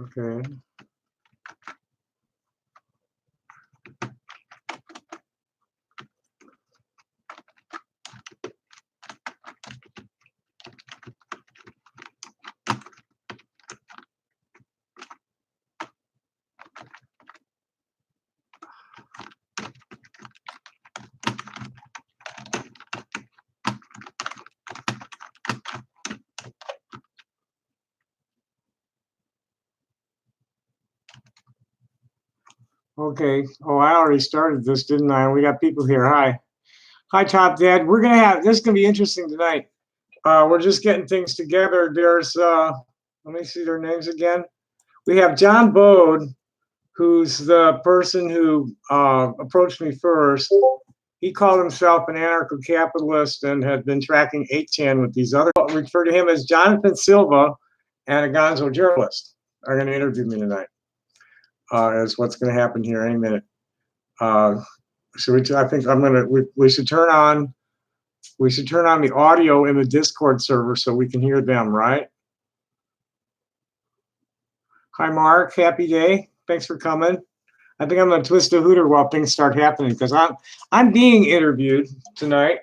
Okay. Okay. Oh, I already started this, didn't I? We got people here. Hi. Hi, Top Dad. We're gonna have this is gonna be interesting tonight. We're just getting things together. There's let me see their names again. We have John Bode, who's the person who approached me first. He called himself an anarcho-capitalist and had been tracking 8chan with these other. I refer to him as Jonathan Silva, and a gonzo journalist are going to interview me tonight. Is what's going to happen here any minute. So I think we should turn on the audio in the Discord server so we can hear them, right? Hi, Mark. Happy day. Thanks for coming. I think I'm going to twist a hooter while things start happening because I'm being interviewed tonight.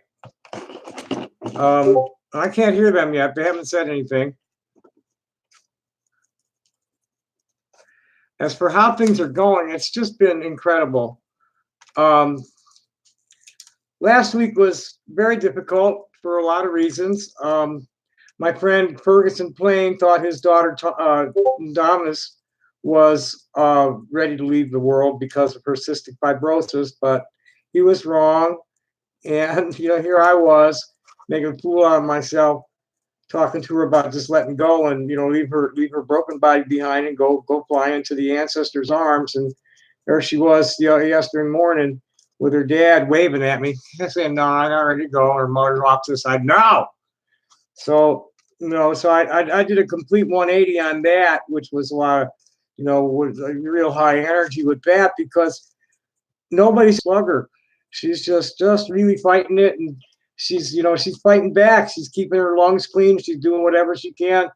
I can't hear them yet. They haven't said anything. As for how things are going, it's just been incredible. Last week was very difficult for a lot of reasons. My friend Ferguson Plain thought his daughter Dominus was ready to leave the world because of her cystic fibrosis, but he was wrong. And here I was making a fool out of myself, talking to her about just letting go and leave her broken body behind and go fly into the ancestors' arms. And there she was, yesterday morning with her dad waving at me, saying, "No, I'm not ready to go." Her mother off to the side, "No." So so I did a complete 180 on that, which was a lot of with a real high energy with that, because nobody's slugger. She's just really fighting it, and she's she's fighting back. She's keeping her lungs clean. She's doing whatever she can.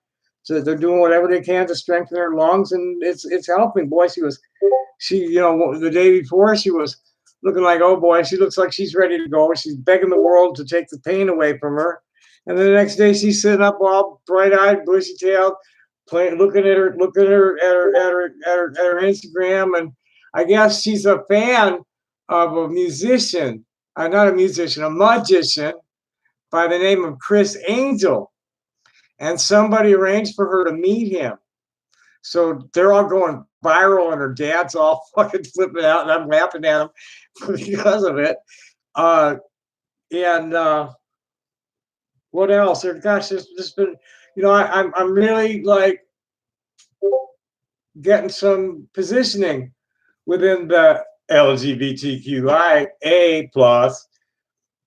So they're doing whatever they can to strengthen her lungs, and it's helping. Boy, she the day before she was looking like, oh boy, she looks like she's ready to go. She's begging the world to take the pain away from her. And then the next day she's sitting up all bright-eyed, bushy-tailed, looking at her Instagram, and I guess she's a fan of a musician, not a musician, a magician by the name of Chris Angel, and somebody arranged for her to meet him. So they're all going viral, and her dad's all fucking flipping out, and I'm laughing at him because of it. What else? Gosh, there's just been, I'm really like getting some positioning within the LGBTQIA plus.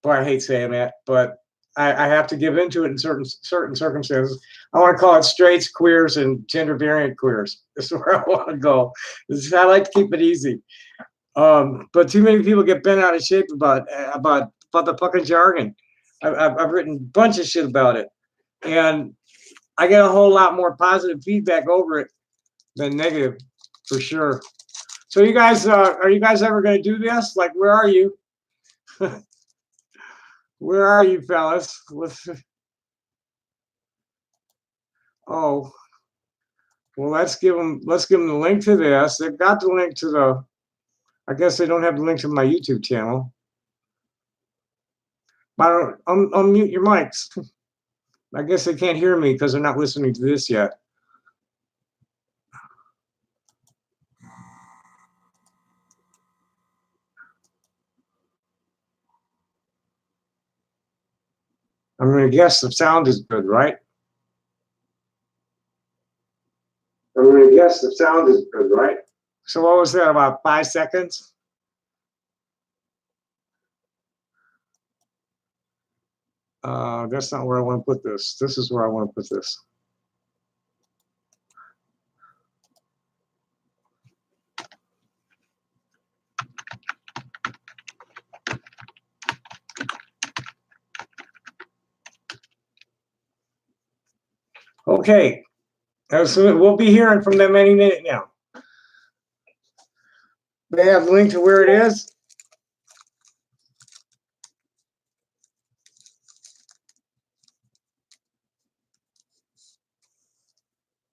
Boy, I hate saying that, but I have to give into it in certain circumstances. I want to call it straights, queers, and gender variant queers. This is where I want to go. I like to keep it easy. But too many people get bent out of shape about the fucking jargon. I've written a bunch of shit about it, and I get a whole lot more positive feedback over it than negative, for sure. So you guys, are you guys ever going to do this? Like, where are you? Where are you, fellas? Oh, well, let's give them the link to this. They've got the link to the. I guess they don't have the link to my YouTube channel. But unmute your mics. I guess they can't hear me because they're not listening to this yet. I'm going to guess the sound is good, right? I'm going to guess the sound is good, right? So what was that, about 5 seconds? That's not where I want to put this. This is where I want to put this. Okay, so we'll be hearing from them any minute now. They have the link to where it is.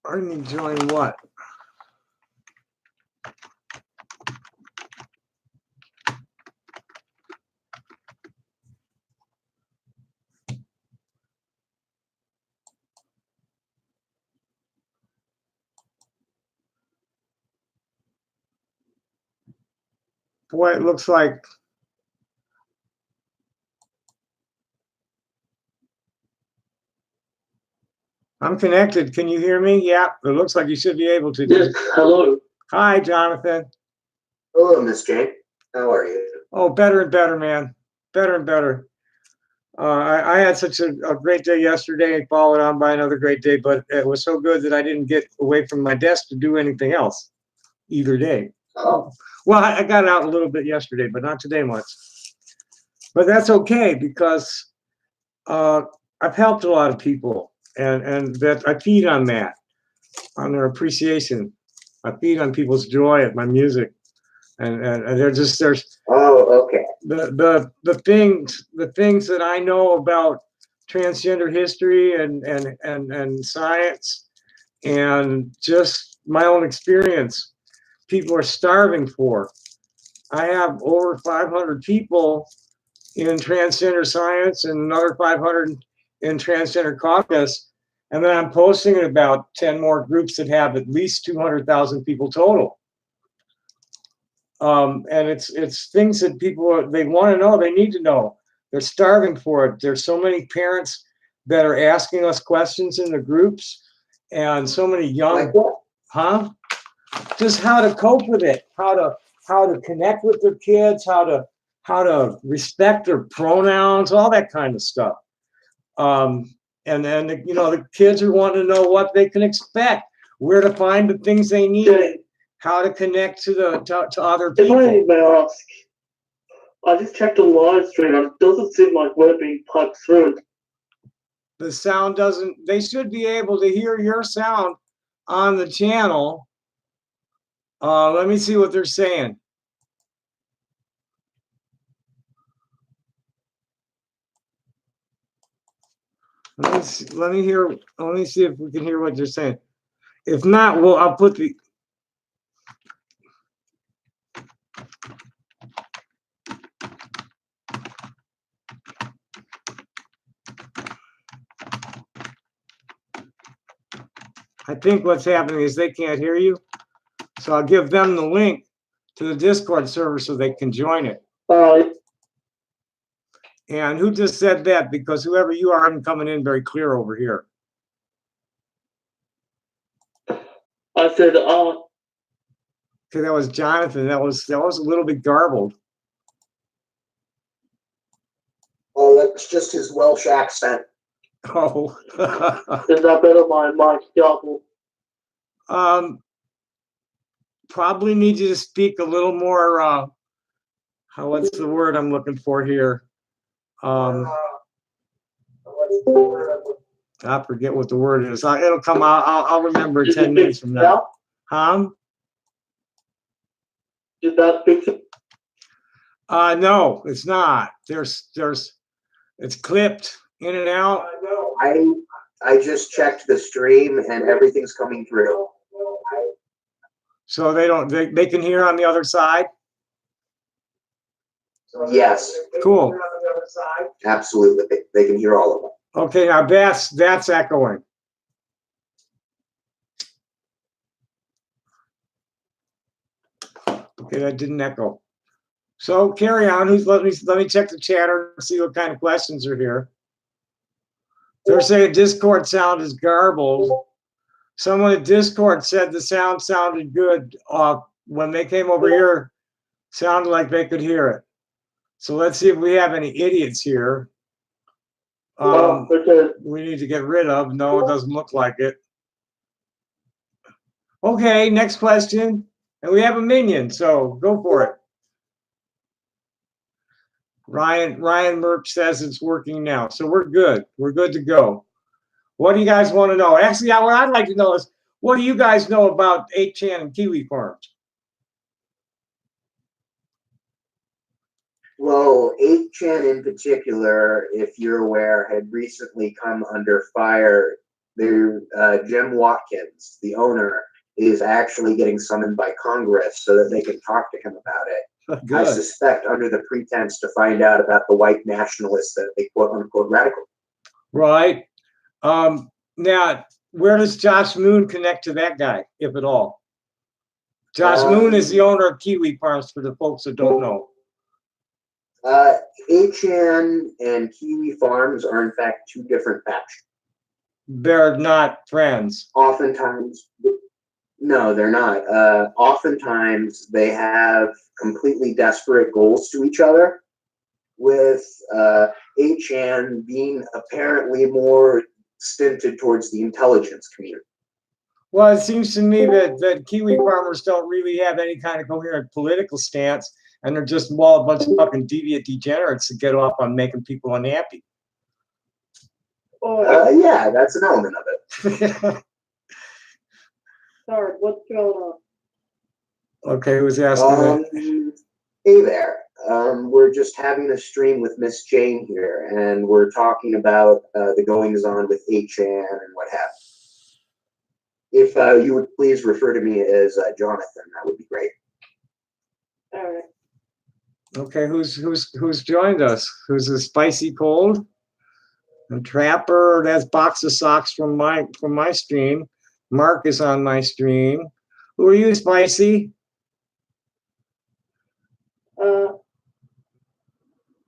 I need to join what? Boy, it looks like I'm connected. Can you hear me? Yeah, it looks like you should be able to. Yes, hello. Hi, Jonathan. Hello, Miss Jane. How are you? Oh, better and better, man. Better and better. I had such a great day yesterday, followed on by another great day, but it was so good that I didn't get away from my desk to do anything else either day. Oh. Well, I got out a little bit yesterday, but not today much. But that's okay because I've helped a lot of people, and that I feed on that, on their appreciation. I feed on people's joy at my music, and there's Oh, okay. the things that I know about transgender history and science and just my own experience. People are starving for. I have over 500 people in transgender science and another 500 in transgender caucus. And then I'm posting at about 10 more groups that have at least 200,000 people total. And it's things that people, they want to know, they need to know. They're starving for it. There's so many parents that are asking us questions in the groups, and so many young, Like what? just how to cope with it, how to connect with their kids, how to respect their pronouns, all that kind of stuff. And then the kids are wanting to know what they can expect, where to find the things they need, how to connect to other people. If I may ask, I just checked the live stream and it doesn't seem like we're being piped through. The sound doesn't, they should be able to hear your sound on the channel. Let me see what they're saying. Let me see if we can hear what they're saying. If not, I'll put the. I think what's happening is they can't hear you. So I'll give them the link to the Discord server so they can join it. All right. And who just said that? Because whoever you are, I'm coming in very clear over here. I said, Okay, that was Jonathan. That was a little bit garbled. oh, that's just his Welsh accent. Oh. Is that better, my garble? Probably need you to speak a little more. What's the word I'm looking for here? I forget what the word is. It'll come out. I'll remember 10 minutes from now. Did that fix it? No, it's not. It's clipped in and out. I just checked the stream and everything's coming through. So they can hear on the other side? Yes. Cool. Absolutely. They can hear all of them. Okay, now that's echoing. Okay, that didn't echo. So carry on. Let me check the chatter and see what kind of questions are here. They're saying Discord sound is garbled. Someone at Discord said the sound sounded good. When they came over here, sounded like they could hear it. So let's see if we have any idiots here. We need to get rid of. No, it doesn't look like it. Okay, next question. And we have a minion, so go for it. Ryan Merp says it's working now. So we're good. We're good to go. What do you guys want to know? Actually, what I'd like to know is, what do you guys know about 8chan and Kiwi Farms? Well, 8chan in particular, if you're aware, had recently come under fire. Jim Watkins, the owner, is actually getting summoned by Congress so that they can talk to him about it. Good. I suspect under the pretense to find out about the white nationalists that they quote unquote radical. Right. Now, where does Josh Moon connect to that guy, if at all? Josh Moon is the owner of Kiwi Farms, for the folks that don't know. 8chan and Kiwi Farms are in fact two different factions. They're not friends. Oftentimes, no, they're not. Oftentimes, they have completely desperate goals to each other, with 8chan being apparently more stinted towards the intelligence community. Well, it seems to me that Kiwi farmers don't really have any kind of coherent political stance, and they're just a bunch of fucking deviant degenerates that get off on making people unhappy. Yeah, that's an element of it. Sorry, what's going on? Okay, who's asking Hey there. We're just having a stream with Miss Jane here, and we're talking about the goings on with 8chan and what have you. If you would please refer to me as Jonathan, that would be great. All right. Okay, who's joined us? Who's a spicy cold? A Trapper. That's Box of Socks from my stream. Mark is on my stream. Who are you, Spicy?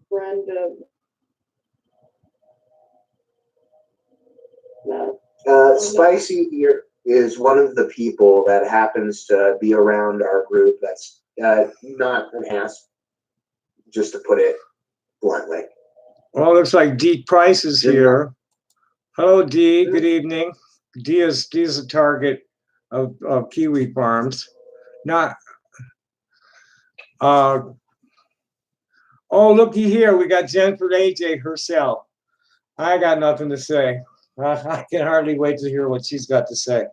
Friend of. No. Spicy here is one of the people that happens to be around our group that's not an ass, just to put it bluntly. Well, it looks like Dee Price is here. Hello, Dee. Good evening. Dee is a target of Kiwi Farms. Not. Oh, looky here. We got Jennifer AJ herself. I got nothing to say. I can hardly wait to hear what she's got to say.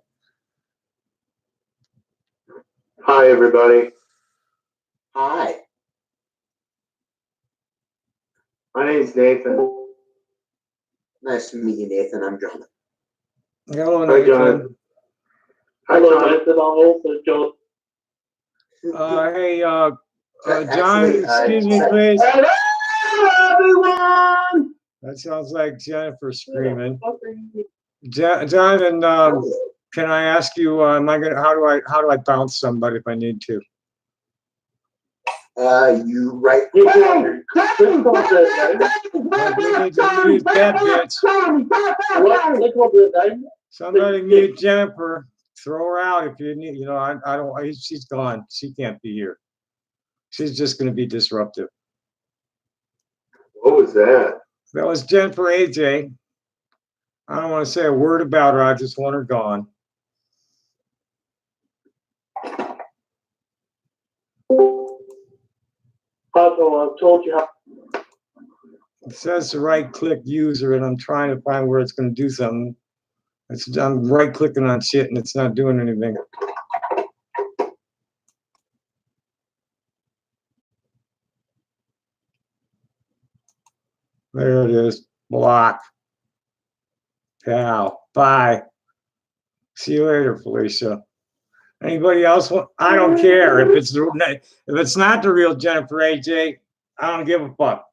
Hi, everybody. Hi. My name's Nathan. Nice to meet you, Nathan. I'm Jonathan. Hello, Hi, John. Nathan. Hello, Jonathan. I'm also John. Hey, John, Actually, excuse me, please. Hello, everyone. That sounds like Jennifer screaming. What are you- Jonathan, can I ask you? How do I bounce somebody if I need to? You right. You can click on the We need to mute that bitch. click on the name. Somebody mute Jennifer. Throw her out if you need. I don't. She's gone. She can't be here. She's just going to be disruptive. What was that? That was Jennifer AJ. I don't want to say a word about her. I just want her gone. I've told you how. It says to right-click user, and I'm trying to find where it's going to do something. I'm right-clicking on shit, and it's not doing anything. There it is. Block. Pal. Bye. See you later, Felicia. Anybody else? I don't care if it's not the real Jennifer AJ. I don't give a fuck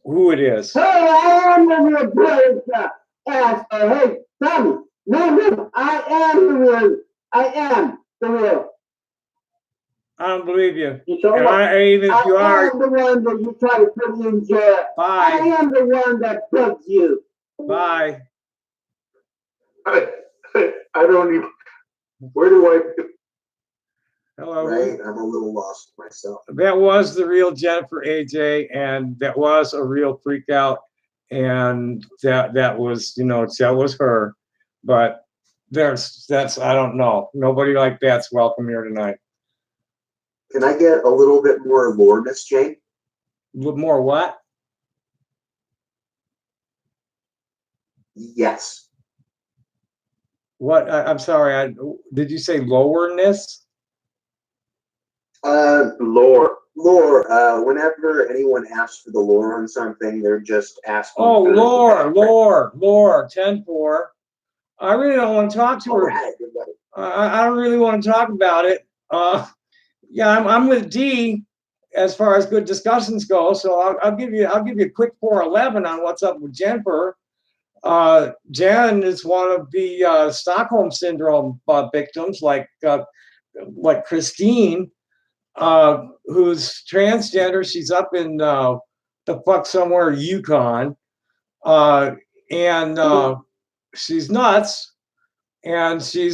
who it is. Hey, I am the real Brother asshole. Hey, Tommy. No, I am the real. I am the real. I don't believe you. You know And what? even if you I are, am the one that you try to put in jail. I bye. am the one that bugs you. Bye. I don't even. Where do I? Hello. Right? I'm a little lost myself. That was the real Jennifer AJ, and that was a real freak out. And that was, that was her. But that's I don't know. Nobody like that's welcome here tonight. Can I get a little bit more lore, Miss Jane? More what? Yes. What? I'm sorry. Did you say lowerness? Lore. Lore. Whenever anyone asks for the lore on something, they're just asking. Oh, for the lore. 10-4. I really don't want to talk to All her. right, everybody. I don't really want to talk about it. Yeah, I'm with D as far as good discussions go. So I'll give you a quick 411 on what's up with Jennifer. Jen is one of the Stockholm syndrome victims, like Christine, who's transgender. She's up in the fuck somewhere, Yukon, and she's nuts. And she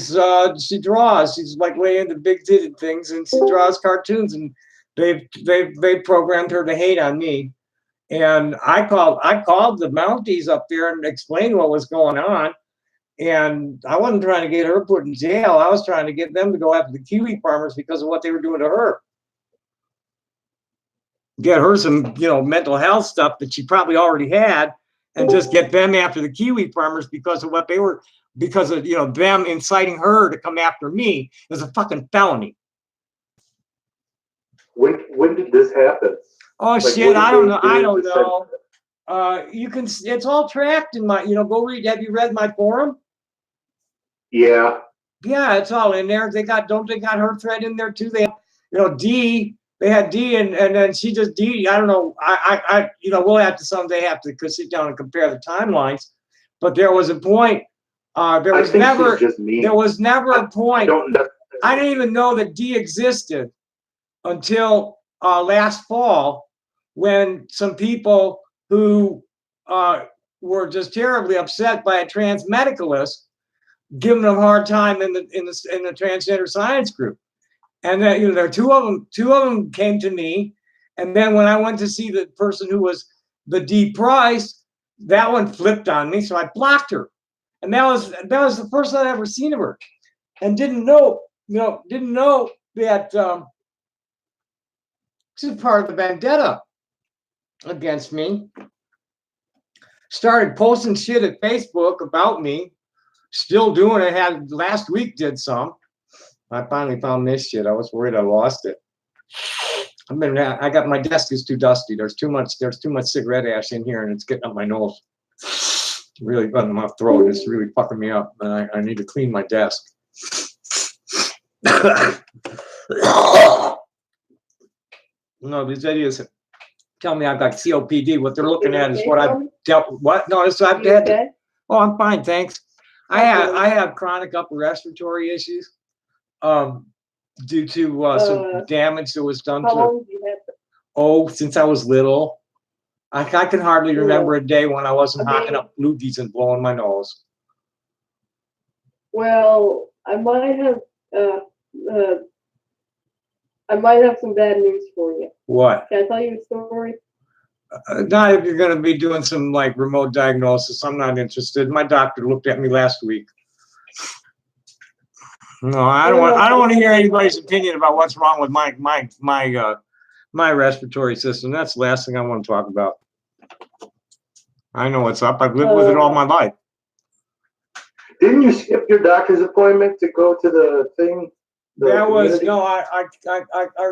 draws. She's like way into big titted things, and she draws cartoons. And they've programmed her to hate on me. And I called the Mounties up there and explained what was going on. And I wasn't trying to get her put in jail. I was trying to get them to go after the kiwi farmers because of what they were doing to her. Get her some, mental health stuff that she probably already had, and just get them after the kiwi farmers because of what they were. Because of them inciting her to come after me is a fucking felony. When did this happen? Oh Like, shit! I don't know. I don't this know. You can. It's all tracked in my. Go read. Have you read my forum? Yeah. Yeah, it's all in there. They got her thread in there too. They have, D. They had D, and then she just D. I don't know. We'll have to someday sit down and compare the timelines. But there was a point. There was never a point. I didn't even know that D existed until last fall, when some people who were just terribly upset by a trans medicalist giving them a hard time in the transgender science group. And then there are two of them came to me, and then when I went to see the person who was the D Price, that one flipped on me, so I blocked her. And that was the first I'd ever seen of her, and didn't know that she's part of the vendetta against me. Started posting shit at Facebook about me, still doing it. Had last week did some. I finally found this shit. I was worried I lost it. I got my desk is too dusty. There's too much cigarette ash in here, and it's getting up my nose. Really butting my throat. It's really fucking me up, and I need to clean my desk. No, these idiots tell me I've got COPD. What they're looking at is what I've dealt. What? No, it's I've had. Okay? Oh, I'm fine, thanks. I have chronic upper respiratory issues, due to some damage that was done How to. long have you had them? Oh, since I was little. I can hardly remember a day when I wasn't hocking up loogies and blowing my nose. Well, I might have some bad news for you. What? Can I tell you a story? Not if you're going to be doing some like remote diagnosis. I'm not interested. My doctor looked at me last week. No, I don't want to hear anybody's opinion about what's wrong with my respiratory system. That's the last thing I want to talk about. I know what's up. I've lived with it all my life. Didn't you skip your doctor's appointment to go to the thing? That was community? no. I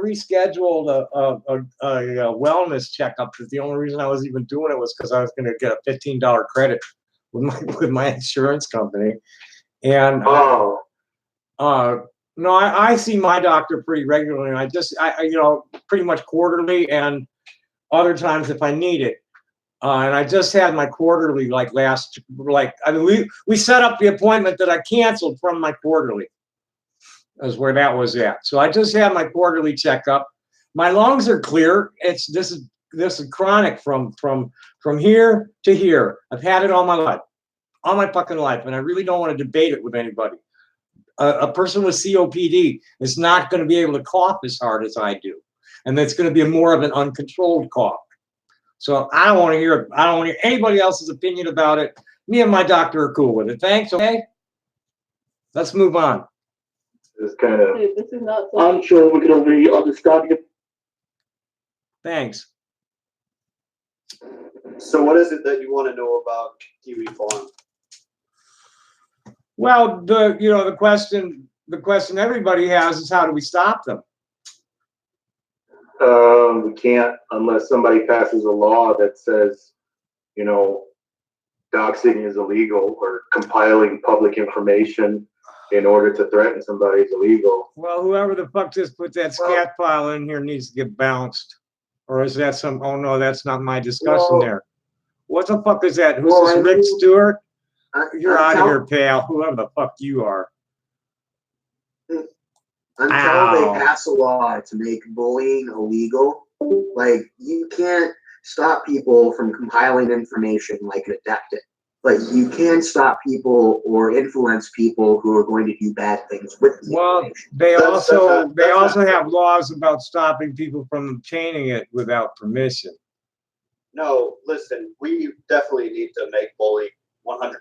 rescheduled a wellness checkup because the only reason I was even doing it was because I was going to get a $15 credit with my insurance company, and Oh, no, I see my doctor pretty regularly, and I pretty much quarterly, and other times if I need it. And I just had my quarterly we set up the appointment that I canceled from my quarterly. Is where that was at. So I just had my quarterly checkup. My lungs are clear. This is chronic from here to here. I've had it all my fucking life, and I really don't want to debate it with anybody. A person with COPD is not going to be able to cough as hard as I do, and that's going to be more of an uncontrolled cough. So I don't want to hear anybody else's opinion about it. Me and my doctor are cool with it. Thanks. Okay. Let's move on. it's kind of. Dude, this is not. I'm sure we can all be understanding. Thanks. So what is it that you want to know about Kiwi Farm? Well, the question everybody has is how do we stop them? We can't unless somebody passes a law that says, doxing is illegal or compiling public information in order to threaten somebody is illegal. Well, whoever the fuck just put that scat file in here needs to get bounced. Or is that oh no, that's not my discussion there. What the fuck is that? Who's this, Rick Stewart? You're out of here, pal. Whoever the fuck you are. Until they pass a law to make bullying illegal, like, you can't stop people from compiling information like an adaptive. Like, you can stop people or influence people who are going to do bad things with the information. They also have laws about stopping people from obtaining it without permission. No, listen, we definitely need to make bullying 100.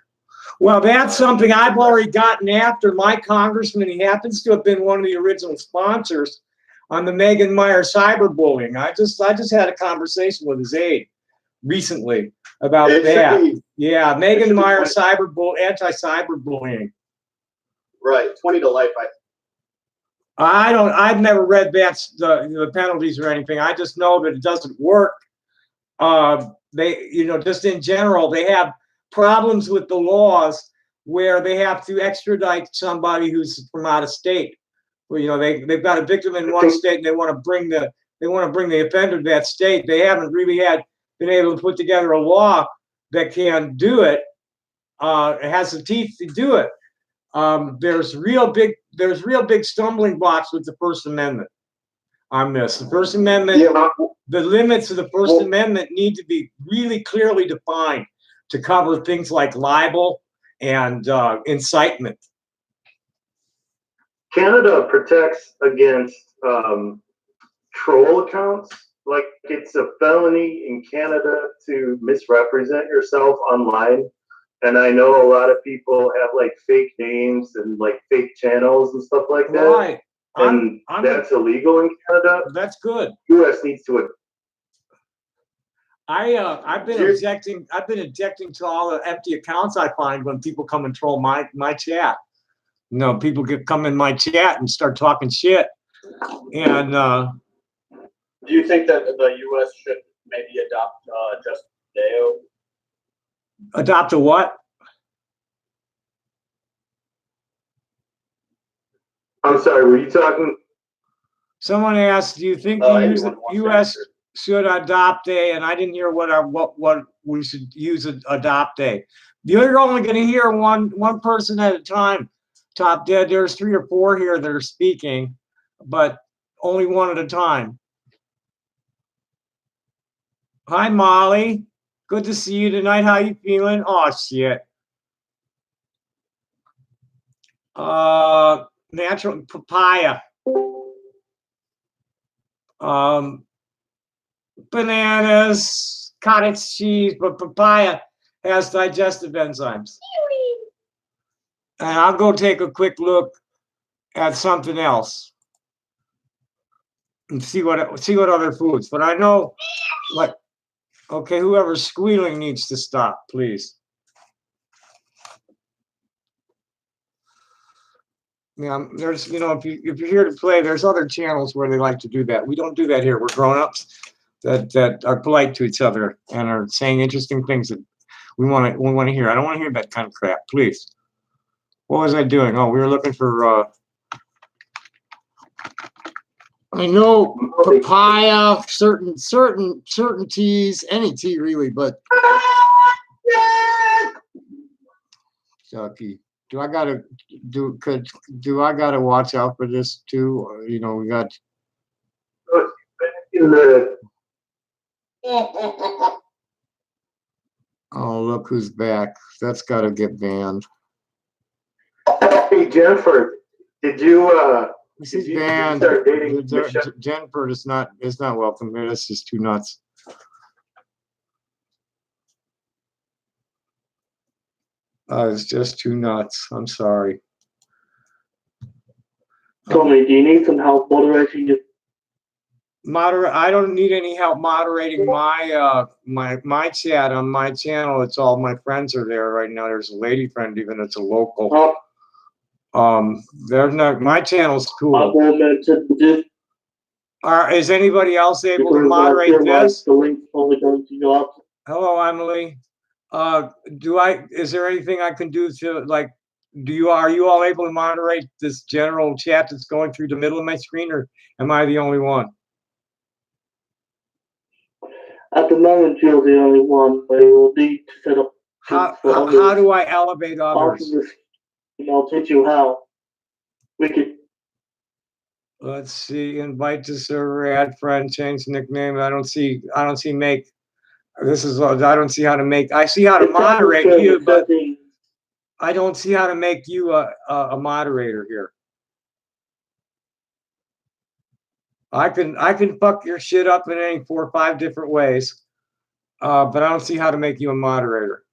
Well, that's something I've already gotten after my congressman. He happens to have been one of the original sponsors on the Megan Meyer cyberbullying. I just had a conversation with his aide recently about that. Yeah, Megan Meyer anti-cyberbullying. Right, 20 to life. I've never read the penalties or anything. I just know that it doesn't work. Just in general, they have problems with the laws where they have to extradite somebody who's from out of state. Well, they've got a victim in one state and they want to bring the offender to that state. They haven't really been able to put together a law that can do it. It has the teeth to do it. There's real big stumbling blocks with the First Amendment on this. The First Amendment, the limits of the First Amendment need to be really clearly defined to cover things like libel and incitement. Canada protects against troll accounts. Like, it's a felony in Canada to misrepresent yourself online. And I know a lot of people have like fake names and like fake channels and stuff like that. Right. And that's illegal in Canada. That's good. U.S. needs to. I've been objecting to all the empty accounts I find when people come and troll my chat. People come in my chat and start talking shit. And Do you think that the U.S. should maybe adopt just Deo? Adopt a what? I'm sorry, were you talking? Someone asked, do you think the U.S. should adopt and I didn't hear what we should use adopt You're only going to hear one person at a time. Top Dead. There's 3 or 4 here that are speaking, but only one at a time. Hi, Molly. Good to see you tonight. How you feeling? Oh shit. Natural papaya. Bananas, cottage cheese, but papaya has digestive enzymes. And I'll go take a quick look at something else and see what other foods. But I know, okay, whoever's squealing needs to stop, please. Yeah, there's, if you're here to play, there's other channels where they like to do that. We don't do that here. We're grown-ups that are polite to each other and are saying interesting things that we want to hear. I don't want to hear that kind of crap, please. What was I doing? Oh, we were looking for I know papaya, certain teas, any tea really, but Chucky. Do I gotta watch out for this too? Or, we got In the oh, look who's back. That's gotta get banned. hey Jennifer, did you This did is you banned. start dating Michelle? Jennifer is not welcome here. That's just too nuts. It's just too nuts. I'm sorry. Tommy, do you need some help moderating your I don't need any help moderating my chat on my channel. It's all my friends are there right now. There's a lady friend, even it's a local. They're not. My channel's cool. Is anybody else able to moderate this? The link's only going to your Hello, Emily. Is there anything I can do to are you all able to moderate this general chat that's going through the middle of my screen, or am I the only one? At the moment, you're the only one. But you will need to set up. How do I elevate others? After this, I'll teach you how. We could. Let's see. Invite to server, add friend, change nickname. I don't see make. I don't see how to make. I see how to moderate you, but I don't see how to make you a moderator here. I can fuck your shit up in any 4 or 5 different ways, but I don't see how to make you a moderator.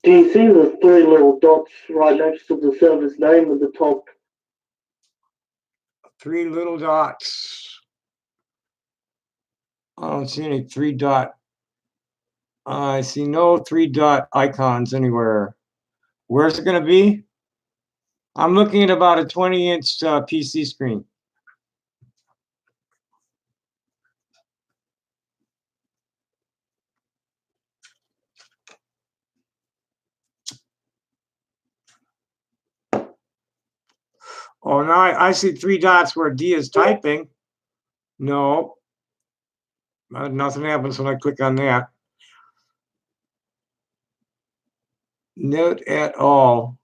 Do you see the 3 little dots right next to the server's name at the top? 3 little dots. I don't see any 3 dot. I see no 3 dot icons anywhere. Where's it going to be? I'm looking at about a 20-inch PC screen. Oh, now I see 3 dots where D is typing. No, nothing happens when I click on that. Note at all.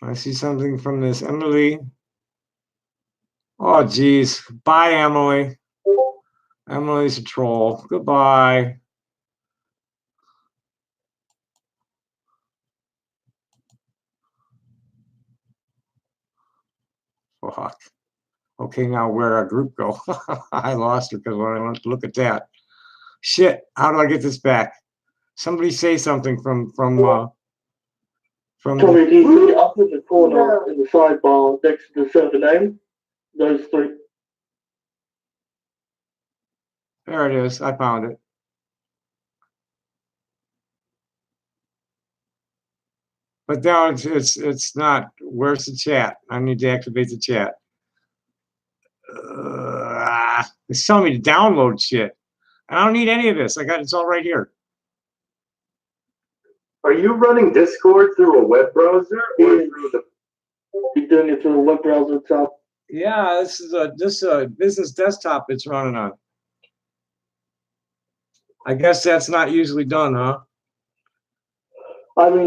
I see something from this Emily. Oh, geez. Bye, Emily. Emily's a troll. Goodbye. Fuck. Okay, now where our group go? I lost her because when I went to look at that. Shit, how do I get this back? Somebody say something from Tommy, do you see up in the corner in the sidebar next to the server name? Those 3. There it is. I found it. But now it's not. Where's the chat? I need to activate the chat. It's telling me to download shit. I don't need any of this. It's all right here. Are you running Discord through a web browser or through the? You're doing it through the web browser itself. Yeah, this is a business desktop it's running on. I guess that's not usually done, huh? I mean,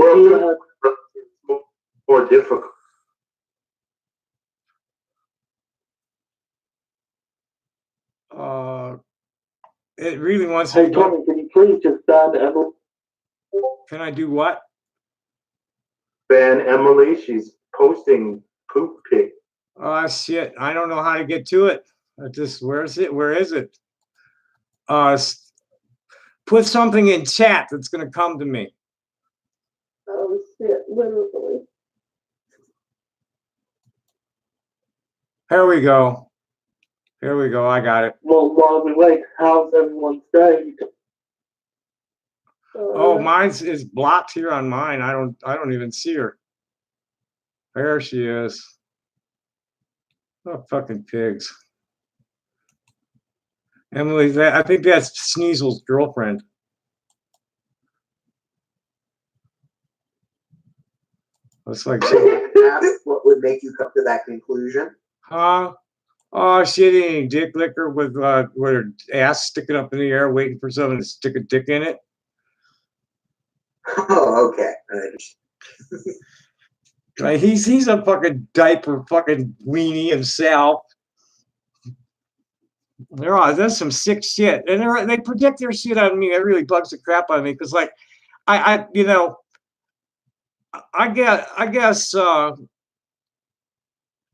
more difficult. It really wants hey, me to go. Tommy, can you please just ban Emily? Can I do what? Ban Emily. She's posting poop pic. Oh, shit. I don't know how to get to it. Where is it? Where is it? Put something in chat that's going to come to me. Oh, shit, literally. Here we go. Here we go. I got it. Well, while we wait, how's everyone's day? Oh, mine's is blocked here on mine. I don't even see her. There she is. Oh, fucking pigs. Emily, I think that's Sneasel's girlfriend. Looks like What would make you come to that conclusion? huh? Oh, she didn't dick licker with her ass sticking up in the air, waiting for someone to stick a dick in it. Oh, okay. Like he's a fucking diaper fucking weenie himself. There's some sick shit, and they project their shit on me. That really bugs the crap out of me because, like, I guess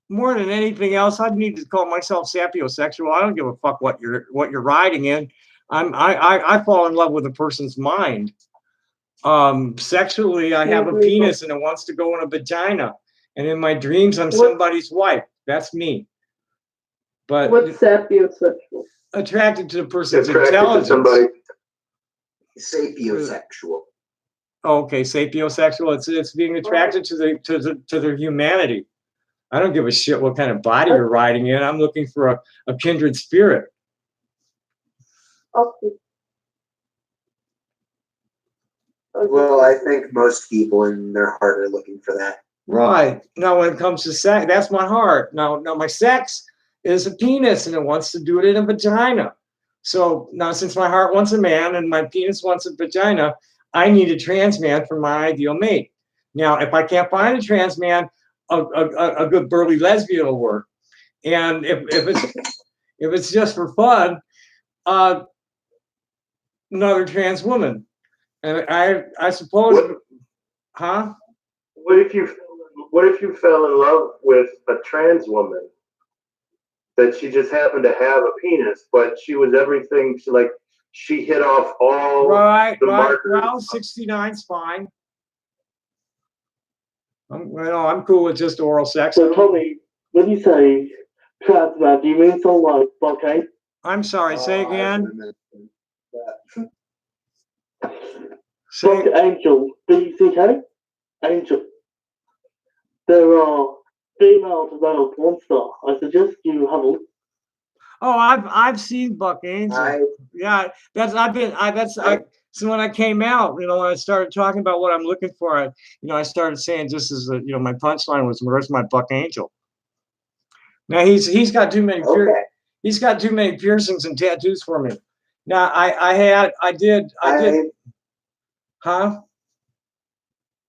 more than anything else, I need to call myself sapiosexual. I don't give a fuck what you're riding in. I fall in love with a person's mind. Sexually, I have a penis and it wants to go in a vagina, and in my dreams, I'm somebody's wife. That's me. But what's sapiosexual? attracted to the person's Attracted to intelligence. somebody. Sapiosexual. Oh, okay, sapiosexual. It's being attracted to their humanity. I don't give a shit what kind of body you're riding in. I'm looking for a kindred spirit. Okay. Well, I think most people in their heart are looking for that. Right. Now, when it comes to sex, that's my heart. Now my sex is a penis, and it wants to do it in a vagina. So now, since my heart wants a man and my penis wants a vagina, I need a trans man for my ideal mate. Now, if I can't find a trans man, a good burly lesbian will work. And if it's just for fun, another trans woman. And I suppose, huh? What if you fell in love with a trans woman that she just happened to have a penis, but she was everything. She hit off all Right. markers. Well, 69's fine. I'm cool with just oral sex. So, Tommy, when you say trans man, do you mean someone like Bucky? I'm sorry. Say again. Buck Angel, BCK? Angel. There are female to male porn star. I suggest you have a look. Oh, I've seen Buck Angel. Yeah, so when I came out, when I started talking about what I'm looking for, I started saying just as my punchline was, "Where's my Buck Angel?" Now he's got too many he's got too many piercings and tattoos for me. Now I did, huh?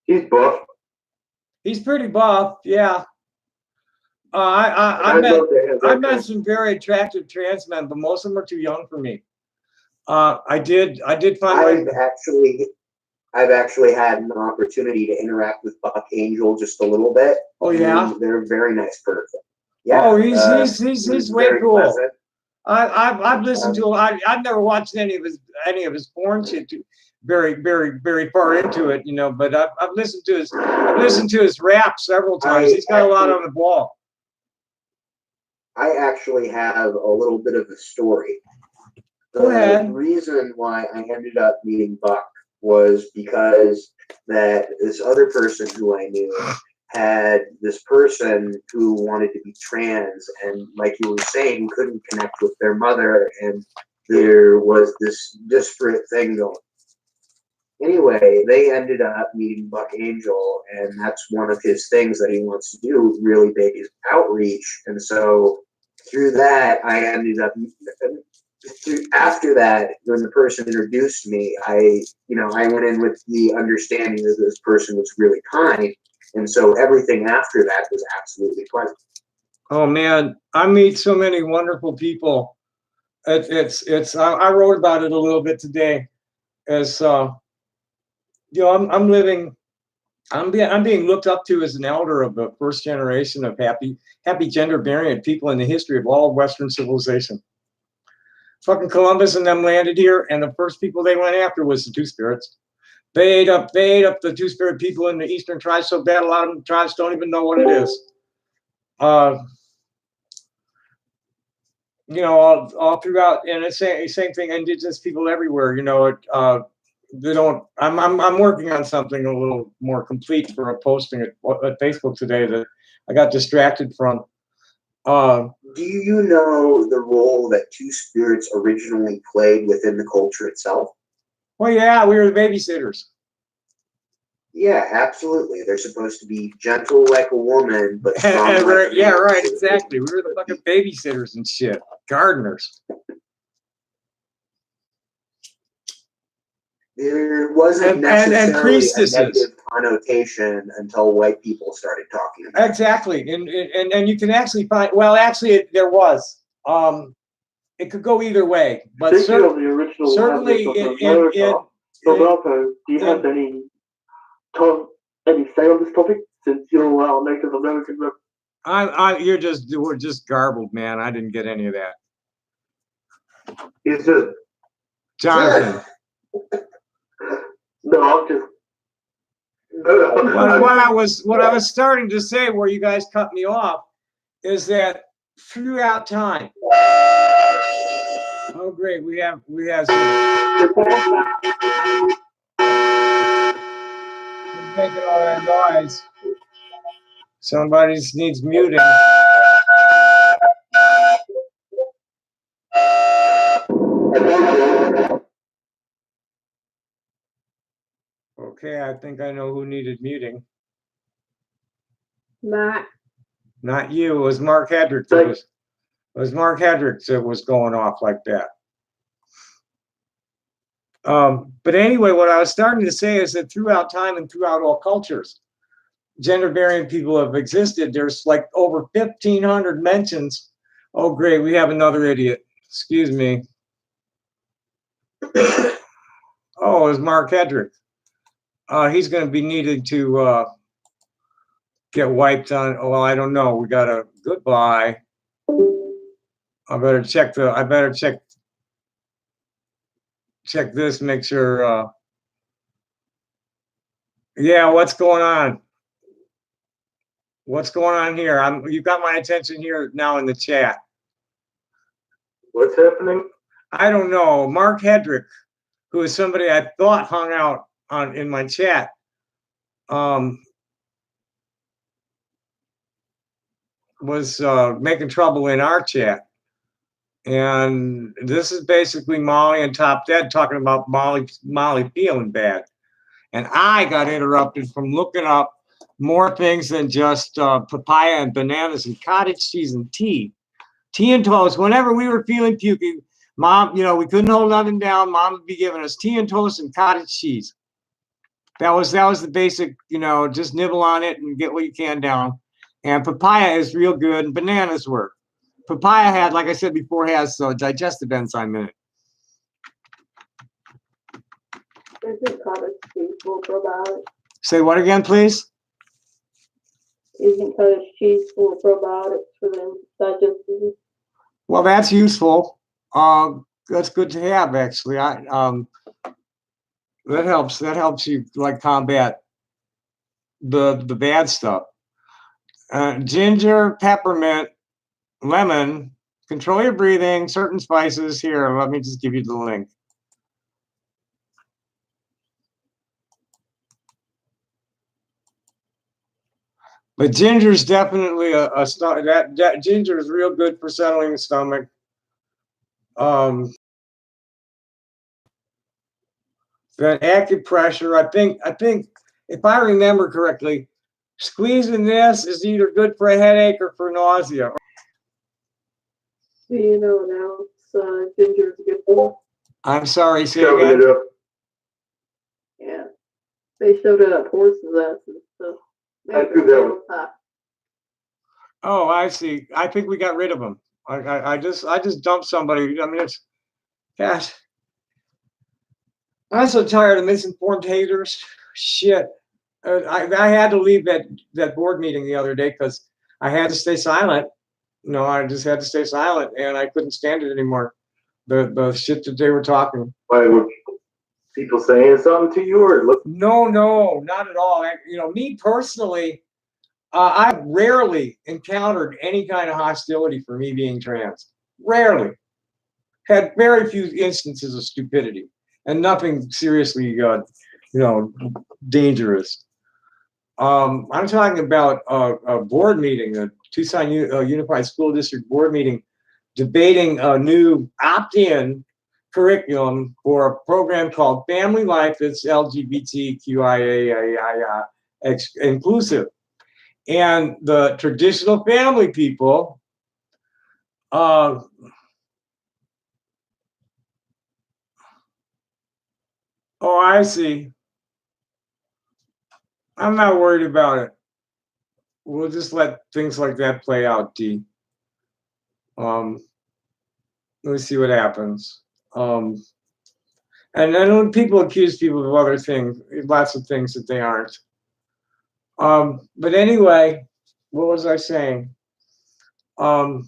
He's buff. He's pretty buff, yeah. I met some very attractive trans men, but most of them are too young for me. I did find I've actually had an opportunity to interact with Buck Angel just a little bit. Oh yeah, they're a very nice person. Yeah. Oh, he's way cool. Pleasant. I've listened to him. I've never watched any of his porn shit very far into it, but I've listened to his rap several times. He's got a lot on the ball. I actually have a little bit of a story. Go ahead. The reason why I ended up meeting Buck was because that this other person who I knew had this person who wanted to be trans, and like you were saying, couldn't connect with their mother, and there was this disparate thing going. Anyway, they ended up meeting Buck Angel, and that's one of his things that he wants to do really big is outreach. And so through that, I ended up after that, when the person introduced me, I went in with the understanding that this person was really kind. And so everything after that was absolutely pleasant. Oh man, I meet so many wonderful people. I wrote about it a little bit today. As I'm being looked up to as an elder of the first generation of happy gender variant people in the history of all Western civilization. Fucking Columbus and them landed here, and the first people they went after was the Two-Spirits. They ate up the Two-Spirit people in the Eastern tribes so bad a lot of them tribes don't even know what it is. you know, all throughout, and it's same thing, indigenous people everywhere, you know, they don't, I'm working on something a little more complete for a posting at Facebook today that I got distracted from. Do you know the role that two spirits originally played within the culture itself? Well, yeah, we were the babysitters. Yeah, absolutely. They're supposed to be gentle like a woman, but strong like a Yeah, man. right, exactly. We were the fucking babysitters and shit, gardeners. There wasn't And necessarily a priestesses. negative connotation until white people started talking about it. Exactly, and you can actually find. Well, actually, there was. It could go either way, but Speaking of the original certainly language of America, Roberto, do you have any say on this topic since you're Native American? we're just garbled, man. I didn't get any of that. He's just Jonathan. No, I'm just. What I was starting to say, where you guys cut me off, is that throughout time. Oh, great! We have some, making all that noise. Somebody needs muting. Okay, I think I know who needed muting. Matt. Not you. It was Mark Hedrick. It was Mark Hedrick that was going off like that. But anyway, what I was starting to say is that throughout time and throughout all cultures, gender variant people have existed. There's like over 1,500 mentions. Oh, great. We have another idiot. Excuse me. Oh, it's Mark Hedrick. He's going to be needed to get wiped on. Well, I don't know. We got a goodbye. I better check this, make sure. Yeah, what's going on? What's going on here? You've got my attention here now in the chat. what's happening? I don't know. Mark Hedrick, who is somebody I thought hung out in my chat, was making trouble in our chat. And this is basically Molly and Top Dead talking about Molly feeling bad. And I got interrupted from looking up more things than just papaya and bananas and cottage cheese and tea. Tea and toast. Whenever we were feeling pukey, Mom, you know, we couldn't hold nothing down. Mom would be giving us tea and toast and cottage cheese. That was the basic, you know, just nibble on it and get what you can down. And papaya is real good, and bananas were. Papaya had, like I said before, has digestive enzyme in it. Isn't cottage cheese full of probiotics? Say what again, please? Isn't cottage cheese full of probiotics for the digestive? Well, that's useful. That's good to have, actually. That helps you like combat the bad stuff. Ginger, peppermint, lemon, control your breathing, certain spices. Here, let me just give you the link. But ginger is definitely that ginger is real good for settling the stomach. Then acupressure, I think if I remember correctly, squeezing this is either good for a headache or for nausea. Do you know now ginger is good for? I'm sorry, say Shoving again. it up. Yeah. They showed it up horses' asses and stuff. I do that. Oh, I see. I think we got rid of them. I just dumped somebody. I mean, it's, gosh. I'm so tired of misinformed haters. Shit. I had to leave that board meeting the other day because I had to stay silent. No, I just had to stay silent, and I couldn't stand it anymore. The shit that they were talking. Why were people saying something to you, or look? No, not at all. Me personally, I've rarely encountered any kind of hostility for me being trans. Rarely. Had very few instances of stupidity, and nothing seriously, dangerous. I'm talking about a board meeting, a Tucson Unified School District board meeting, debating a new opt-in curriculum for a program called Family Life that's LGBTQIA inclusive. And the traditional family people, oh, I see. I'm not worried about it. We'll just let things like that play out, D. Let me see what happens. And then when people accuse people of other things, lots of things that they aren't. But anyway, what was I saying? The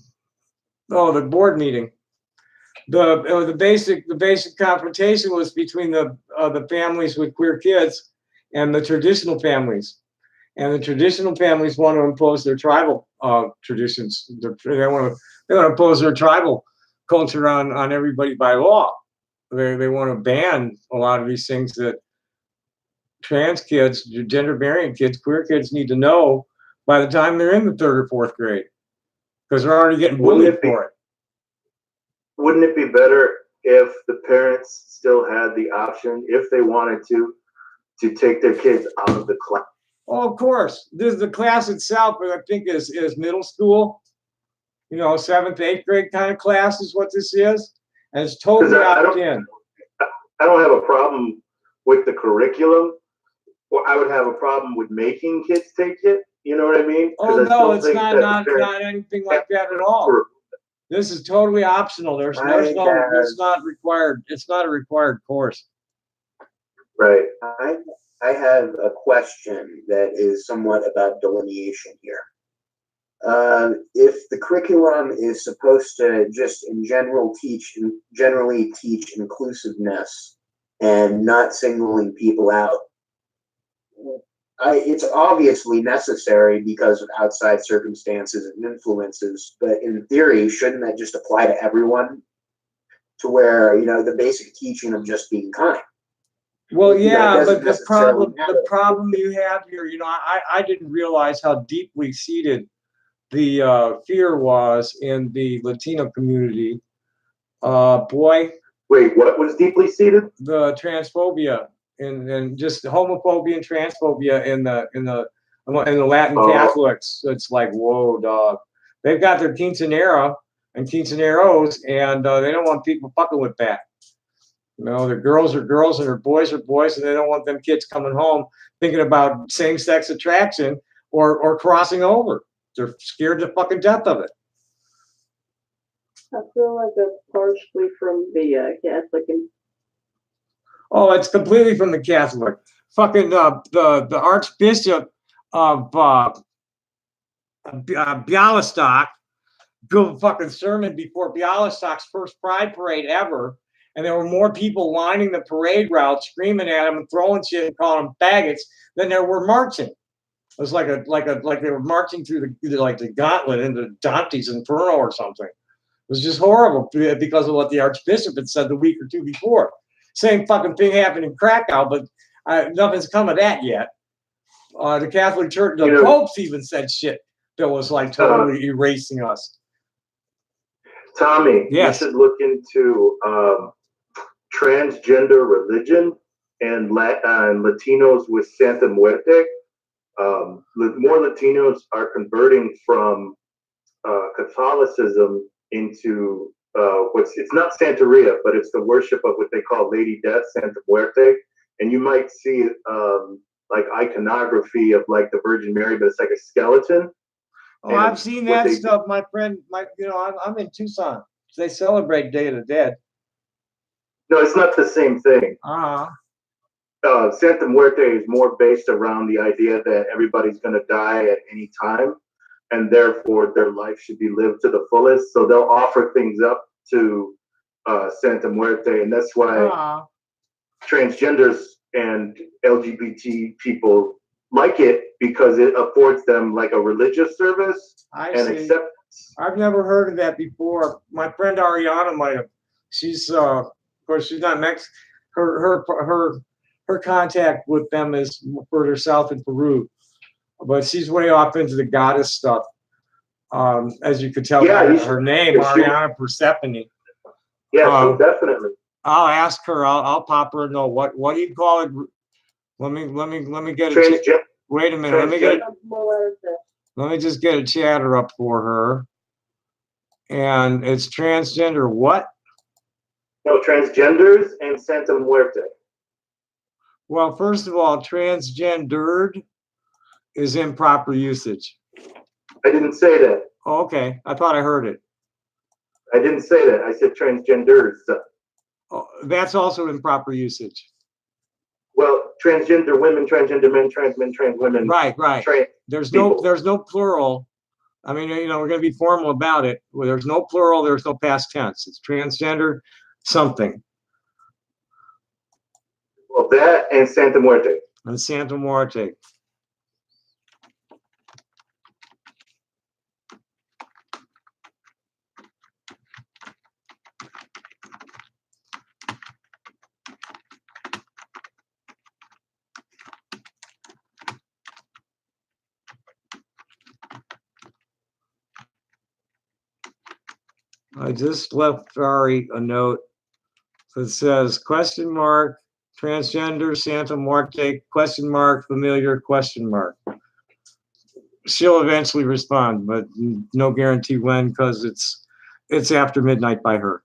board meeting. The basic confrontation was between the families with queer kids and the traditional families. And the traditional families want to impose their tribal traditions. They want to impose their tribal culture on everybody by law. They want to ban a lot of these things that trans kids, gender variant kids, queer kids need to know by the time they're in the 3rd or 4th grade, because they're already getting bullied for it. Wouldn't it be better if the parents still had the option, if they wanted to take their kids out of the class? Oh, of course. The class itself, I think, is middle school. 7th, 8th grade kind of class is what this is, and it's totally opt-in. I don't have a problem with the curriculum. Well, I would have a problem with making kids take it. You know what I mean? Oh no, it's not anything like that at all. This is totally optional. There's not required. It's not a required course. Right. I have a question that is somewhat about delineation here. If the curriculum is supposed to just generally teach inclusiveness and not singling people out, it's obviously necessary because of outside circumstances and influences, but in theory, shouldn't that just apply to everyone? To where, the basic teaching of just being kind. Well, yeah, but the problem you have here, I didn't realize how deeply seated the fear was in the Latino community. Boy. Wait, what was deeply seated? The transphobia and just homophobia and transphobia in the Latin Catholics. It's like, whoa, dog. They've got their quinceanera and quinceaneros, and they don't want people fucking with that. Their girls are girls and their boys are boys, and they don't want them kids coming home thinking about same-sex attraction or crossing over. They're scared to fucking death of it. I feel like that's partially from the Catholic. Oh, it's completely from the Catholic. Fucking the Archbishop of Bialystok gave a fucking sermon before Bialystok's first Pride parade ever, and there were more people lining the parade route, screaming at him and throwing shit and calling them faggots than there were marching. It was like they were marching through the gauntlet into Dante's Inferno or something. It was just horrible because of what the Archbishop had said the week or two before. Same fucking thing happened in Krakow, but nothing's come of that yet. The Catholic Church, the popes even said shit that was like totally erasing us. Tommy, yes. You should look into transgender religion and Latinos with Santa Muerte. More Latinos are converting from Catholicism into it's not Santeria, but it's the worship of what they call Lady Death, Santa Muerte, and you might see like iconography of like the Virgin Mary, but it's like a skeleton. Oh, I've seen that stuff. My friend, I'm in Tucson. They celebrate Day of the Dead. No, it's not the same thing. Santa Muerte is more based around the idea that everybody's going to die at any time, and therefore their life should be lived to the fullest. So they'll offer things up to Santa Muerte, and that's why transgenders and LGBT people like it, because it affords them like a religious service and I've never heard of that before. My friend Ariana might have. She's, of course, she's not Mexican. Her contact with them is further south in Peru, but she's way off into the goddess stuff. As you could tell Yeah, by you should- her name, if she- Ariana Persephone. Yeah, so Um, definitely. I'll ask her. I'll pop her a note. What do you call it? Let me get a. Transgender. Wait a minute. Let me just get a chatter up for her. And it's transgender what? No, transgenders and Santa Muerte. Well, first of all, transgendered is improper usage. I didn't say that. Oh, okay, I thought I heard it. I didn't say that. I said transgenders. Oh, that's also improper usage. Well, transgender women, transgender men, trans men, trans women. Right. Trans There's people. no plural. I mean, we're going to be formal about it. Well, there's no plural. There's no past tense. It's transgender something. Well, that and Santa Muerte. And Santa Muerte. I just left Ari a note that says question mark, transgender, Santa Muerte, question mark, familiar, question mark. She'll eventually respond, but no guarantee when, because it's after midnight by her.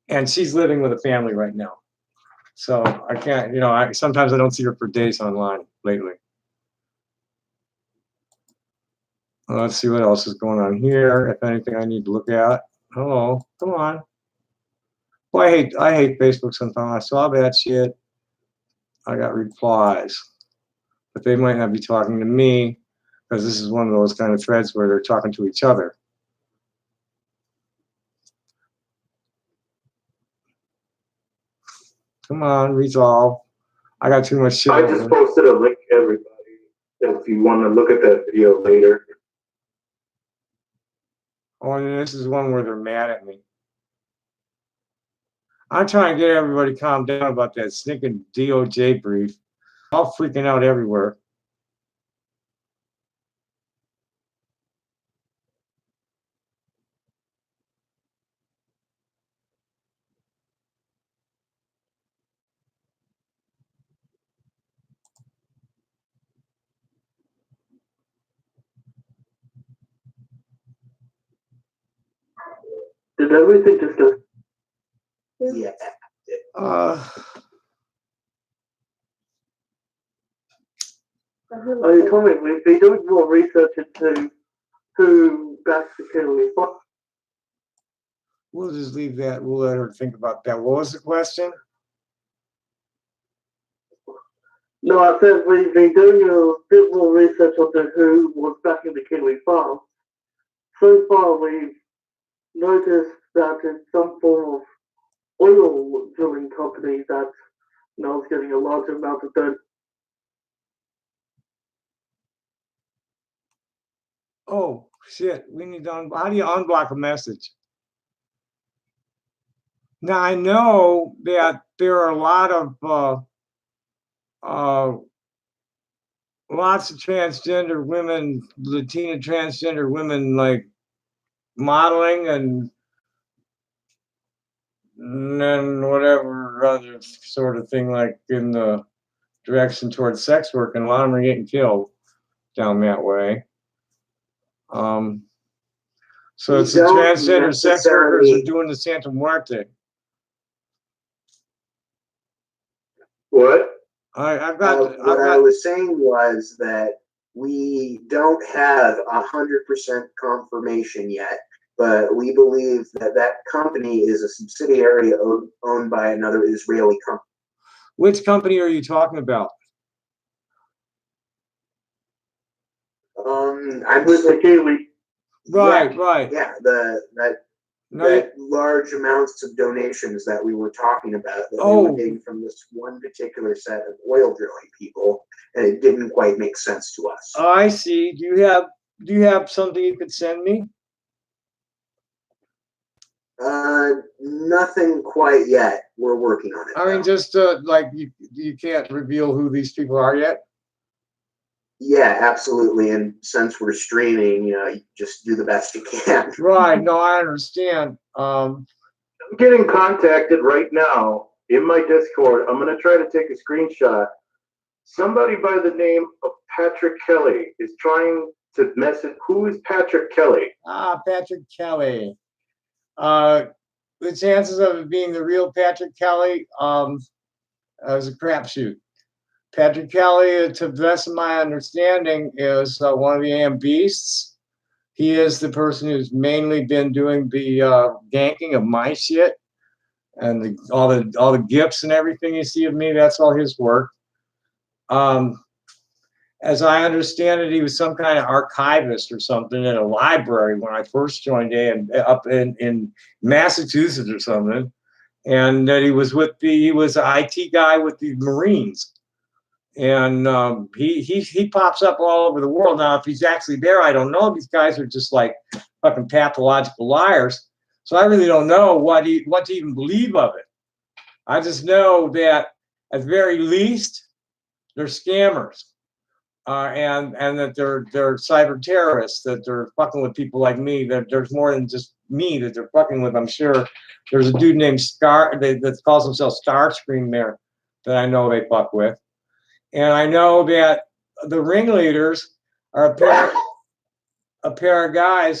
And she's living with a family right now. So I can't, sometimes I don't see her for days online lately. Let's see what else is going on here. If anything I need to look at. Hello, come on. Well, I hate Facebook sometimes. I saw that shit. I got replies. But they might not be talking to me because this is one of those kind of threads where they're talking to each other. Come on, resolve. I got too much shit. I just posted a link to everybody if you want to look at that video later. Oh, and this is one where they're mad at me. I'm trying to get everybody calmed down about that stinking DOJ brief. All freaking out everywhere. Did everything just go? Yeah. Oh, you told me we've been doing more research into who backs the Kimberly Fox. We'll just leave that. We'll let her think about that. What was the question? No, I said we've been doing a bit more research into who was backing the Kinley Farm. So far, we've noticed that it's some form of oil drilling company that now is getting a large amount of dirt. Oh, shit. We need to how do you unblock a message? Now, I know that there are a lot of lots of transgender women, Latina transgender women, like modeling and then whatever other sort of thing, like in the direction towards sex work, and a lot of them are getting killed down that way. So it's the transgender sex workers are doing the Santa Muerte. What? What I was saying was that we don't have 100% confirmation yet, but we believe that that company is a subsidiary owned by another Israeli company. Which company are you talking about? I'm With the Kiwi. Right. Yeah, that large amounts of donations that we were talking about that they were getting from this one particular set of oil drilling people, and it didn't quite make sense to us. Oh, I see. Do you have do you have something you could send me? Nothing quite yet. We're working on it. I mean, though. just like you can't reveal who these people are yet. Yeah, absolutely. And since we're streaming, you just do the best you can. Right. No, I understand. I'm getting contacted right now in my Discord. I'm going to try to take a screenshot. Somebody by the name of Patrick Kelly is trying to message. Who is Patrick Kelly? Patrick Kelly. The chances of it being the real Patrick Kelly is a crapshoot. Patrick Kelly, to the best of my understanding, is one of the AM beasts. He is the person who's mainly been doing the ganking of my shit and all the gifts and everything you see of me. That's all his work. As I understand it, he was some kind of archivist or something in a library when I first joined up in Massachusetts or something, and that he was an IT guy with the Marines, and he pops up all over the world. Now, if he's actually there, I don't know. These guys are just like fucking pathological liars, so I really don't know what to even believe of it. I just know that at the very least, they're scammers. And that they're cyber terrorists, that they're fucking with people like me, that there's more than just me that they're fucking with. I'm sure there's a dude named that calls himself Starscream there that I know they fuck with. And I know that the ringleaders are a pair of guys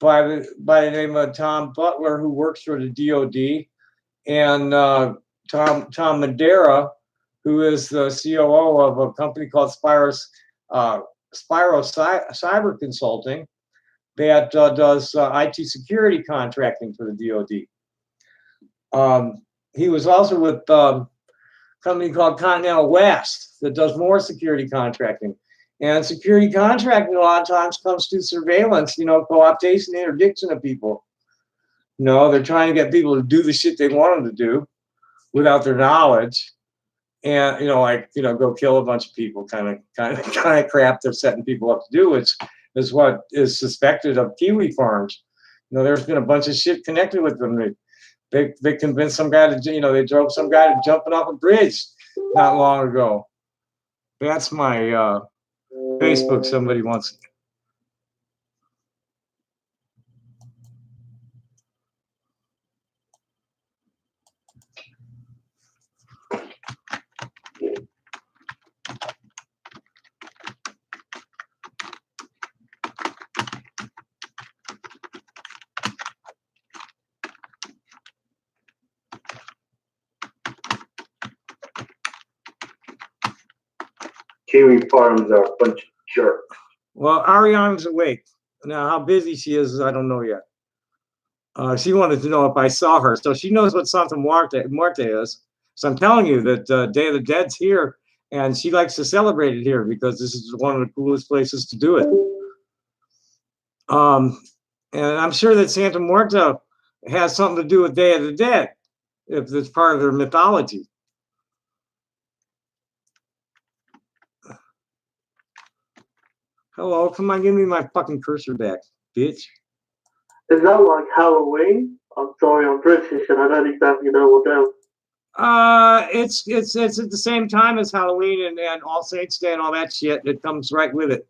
by the name of Tom Butler, who works for the DOD, and Tom Madeira, who is the COO of a company called Spyro Cyber Consulting that does IT security contracting for the DoD. He was also with a company called Continental West that does more security contracting. And security contracting a lot of times comes through surveillance, co-optation, interdiction of people. They're trying to get people to do the shit they want them to do without their knowledge. And go kill a bunch of people, kind of crap they're setting people up to do. Is what is suspected of kiwi farms. There's been a bunch of shit connected with them. They convinced some guy to, they drove some guy to jumping off a bridge not long ago. That's my Facebook. Somebody wants. Kiwi farms are a bunch of jerks. Well, Ariana's awake. Now, how busy she is, I don't know yet. She wanted to know if I saw her. So she knows what Santa Muerte is. So I'm telling you that Day of the Dead's here, and she likes to celebrate it here because this is one of the coolest places to do it. And I'm sure that Santa Muerte has something to do with Day of the Dead, if it's part of their mythology. Hello, come on, give me my fucking cursor back, bitch. Is that like Halloween? I'm sorry, I'm British and I don't exactly know what else. It's at the same time as Halloween and All Saints Day and all that shit. It comes right with it,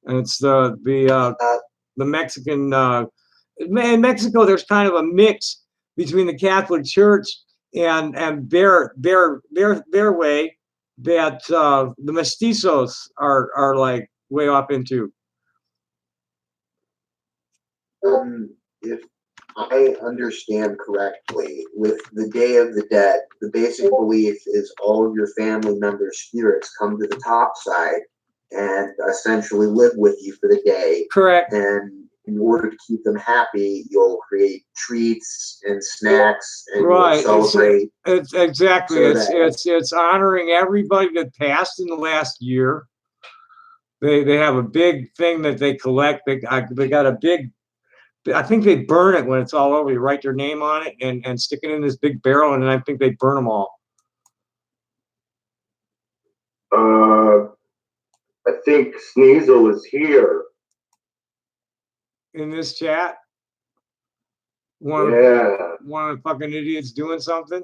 and it's the Mexican. In Mexico, there's kind of a mix between the Catholic Church and their way that the mestizos are like way off into. If I understand correctly, with the Day of the Dead, the basic belief is all of your family members' spirits come to the top side and essentially live with you for the day. Correct. And in order to keep them happy, you'll create treats and snacks and right. You'll celebrate. It's exactly. So it's honoring everybody that passed in the last year. They have a big thing that they collect. They got a big. I think they burn it when it's all over. You write their name on it and stick it in this big barrel, and then I think they burn them all. I I think Sneasel is here. In this chat. Yeah. One of the fucking idiots doing something.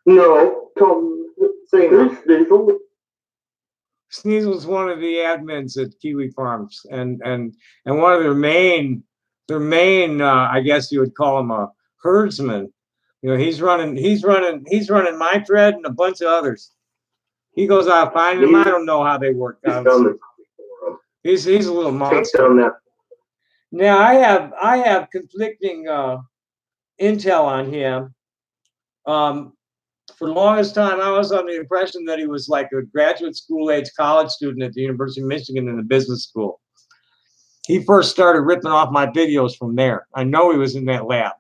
No, Tom, say Who's Sneasel? Sneasel's one of the admins at Kiwi Farms, and one of their main, I guess you would call him a herdsman. You know, he's running my thread and a bunch of others. He goes out finding them. I don't know how they work out. He's a little monster. Now I have conflicting intel on him. For the longest time, I was under the impression that he was like a graduate school age college student at the University of Michigan in the business school. He first started ripping off my videos from there. I know he was in that lab.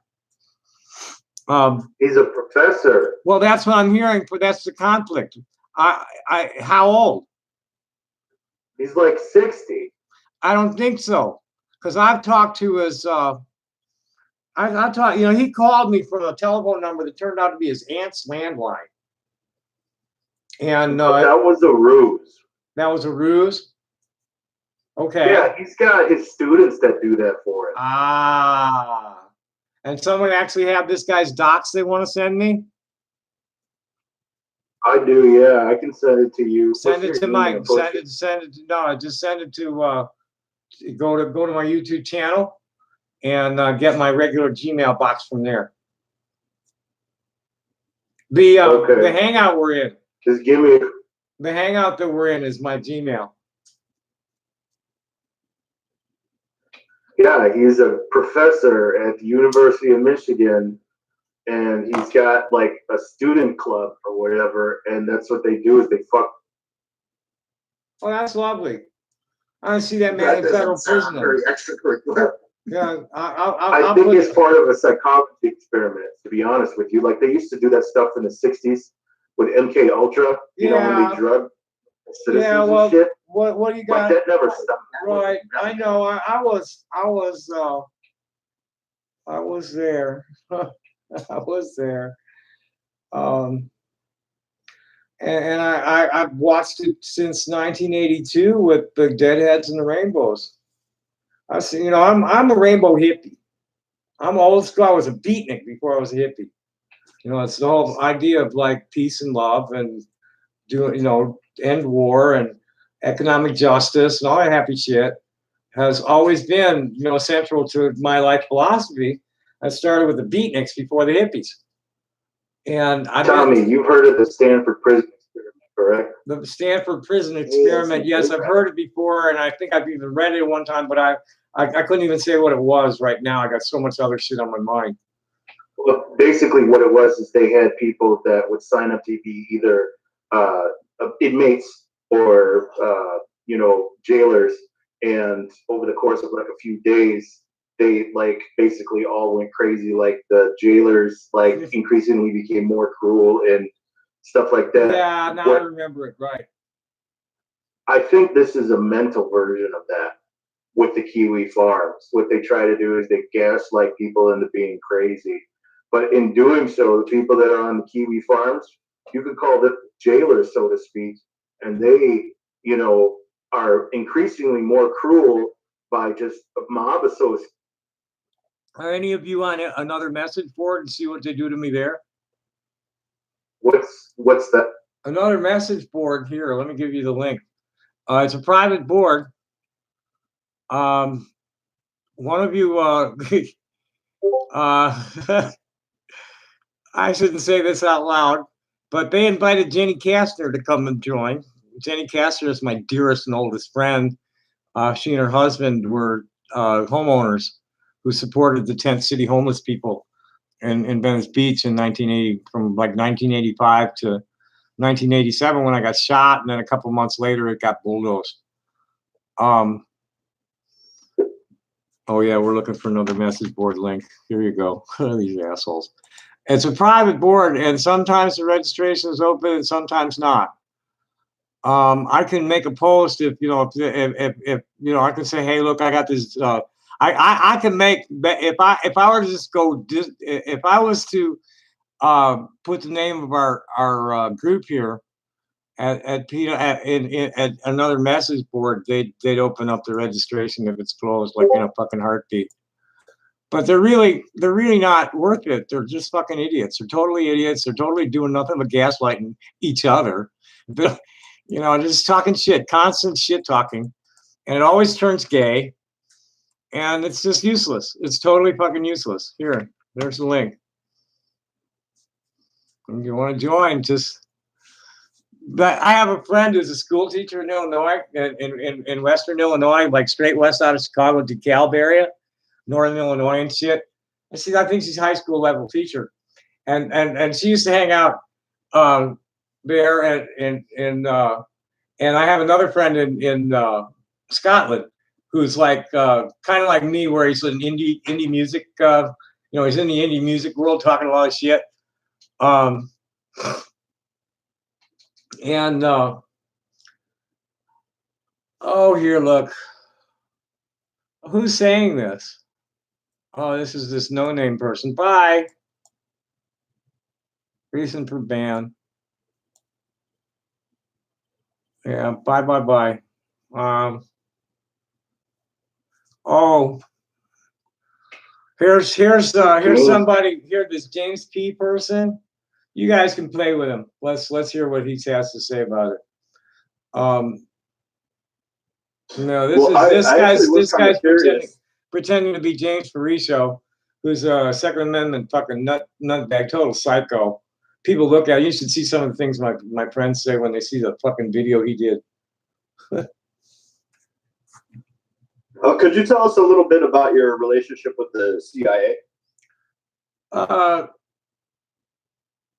He's a professor. Well, that's what I'm hearing. That's the conflict. How old? He's like 60. I don't think so, because I've talked to his. I talked. You know, he called me from a telephone number that turned out to be his aunt's landline. And that was a ruse. That was a ruse. Okay. Yeah, he's got his students that do that for him. Ah. And someone actually have this guy's docs they want to send me? I do, yeah. I can send it to you. Send it to my no, just send it to go to my YouTube channel and get my regular Gmail box from there. The hangout we're in. Just give me the hangout that we're in is my Gmail. Yeah, he's a professor at the University of Michigan, and he's got like a student club or whatever, and that's what they do is they fuck. Oh, that's lovely. I see that man in federal prison. Very extracurricular. Yeah, I think it's part of a psychology experiment, to be honest with you. Like they used to do that stuff in the 60s with MK Ultra, you know, when they drug citizens and shit. What do you got? But that never stopped. Right, I know. I was there. I was there. And I've watched it since 1982 with the Deadheads and the Rainbows. I see, you know, I'm a rainbow hippie. I'm old school. I was a beatnik before I was a hippie. You know, it's the whole idea of like peace and love and doing, you know, end war and economic justice and all that happy shit has always been, you know, central to my life philosophy. I started with the beatniks before the hippies. And Tommy, you've heard of the Stanford Prison Experiment, correct? The Stanford Prison Experiment, yes, I've heard it before, and I think I've even read it one time, but I couldn't even say what it was right now. I got so much other shit on my mind. Well, basically what it was is they had people that would sign up to be either inmates or, you know, jailers, and over the course of like a few days, they like basically all went crazy. Like the jailers like increasingly became more cruel and stuff like that. Yeah, now I remember it, right. I think this is a mental version of that with the Kiwi Farms. What they try to do is they gaslight people into being crazy. But in doing so, the people that are on the Kiwi Farms, you could call them jailers, so to speak, and they, you know, are increasingly more cruel by just mob association. Are any of you on another message board and see what they do to me there? What's that? Another message board here. Let me give you the link. It's a private board. One of you, I shouldn't say this out loud, but they invited Jenny Kastner to come and join. Jenny Kastner is my dearest and oldest friend. She and her husband were homeowners who supported the tent city homeless people in Venice Beach in 1980, from like 1985 to 1987 when I got shot, and then a couple months later it got bulldozed. Oh yeah, we're looking for another message board link. Here you go. These assholes. It's a private board, and sometimes the registration is open and sometimes not. I can make a post if you know if you know, I can say, hey, look, I got this. I can make, if I were to just go, if I was to put the name of our group here at another message board, they'd open up the registration if it's closed, like in a fucking heartbeat. But they're really not worth it. They're just fucking idiots. They're totally idiots. They're totally doing nothing but gaslighting each other. Just talking shit, constant shit talking, and it always turns gay. And it's just useless. It's totally fucking useless. Here, there's the link. If you want to join, but I have a friend who's a school teacher in Illinois, in Western Illinois, like straight west out of Chicago, DeKalb area, Northern Illinois and shit. I think she's a high school level teacher. And she used to hang out there and I have another friend in Scotland who's like kind of like me, where he's in indie music. He's in the indie music world, talking a lot of shit. Here, look. Who's saying this? Oh, this is this no-name person. Bye. Reason for ban. Yeah, bye. Here's somebody here. This James P. person. You guys can play with him. Let's hear what he has to say about it. No, this guy's pretending to be James Faricio, who's a Second Amendment fucking nutbag, total psycho. People look at it. You should see some of the things my friends say when they see the fucking video he did. Could you tell us a little bit about your relationship with the CIA?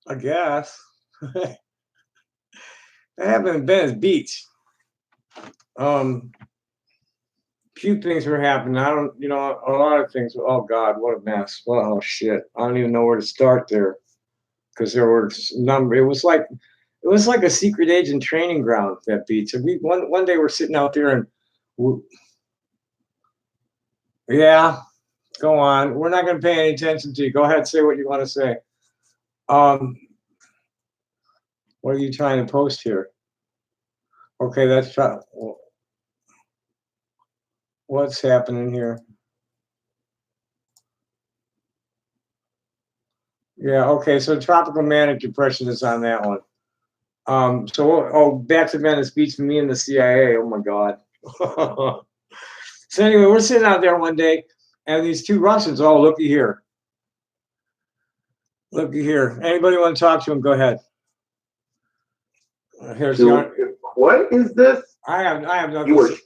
I guess. I haven't been as beach. Few things were happening. I don't, a lot of things. Oh God, what a mess. Oh shit. I don't even know where to start there, because there were it was like a secret agent training ground, that beach. And one day we're sitting out there and yeah, go on. We're not going to pay any attention to you. Go ahead, say what you want to say. What are you trying to post here? Okay, that's what's happening here. Yeah, okay, so tropical manic depression is on that one. Back to Venice Beach, me and the CIA. Oh my God. So anyway, we're sitting out there one day, and these two Russians, looky here. Looky here. Anybody want to talk to them? Go ahead. Here's what is this? I have nothing.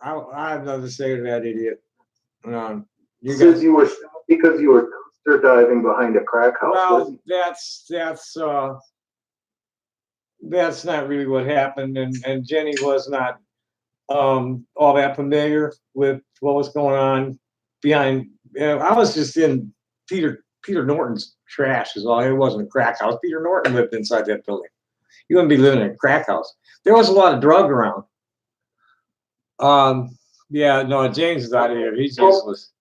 I have nothing to say to that idiot. Because you were dumpster diving behind a crack house. Well, that's not really what happened, and Jenny was not all that familiar with what was going on behind. I was just in Peter Norton's trash, is all. It wasn't a crack house. Peter Norton lived inside that building. You wouldn't be living in a crack house. There was a lot of drug around. Yeah, no, James is out of here. He's useless.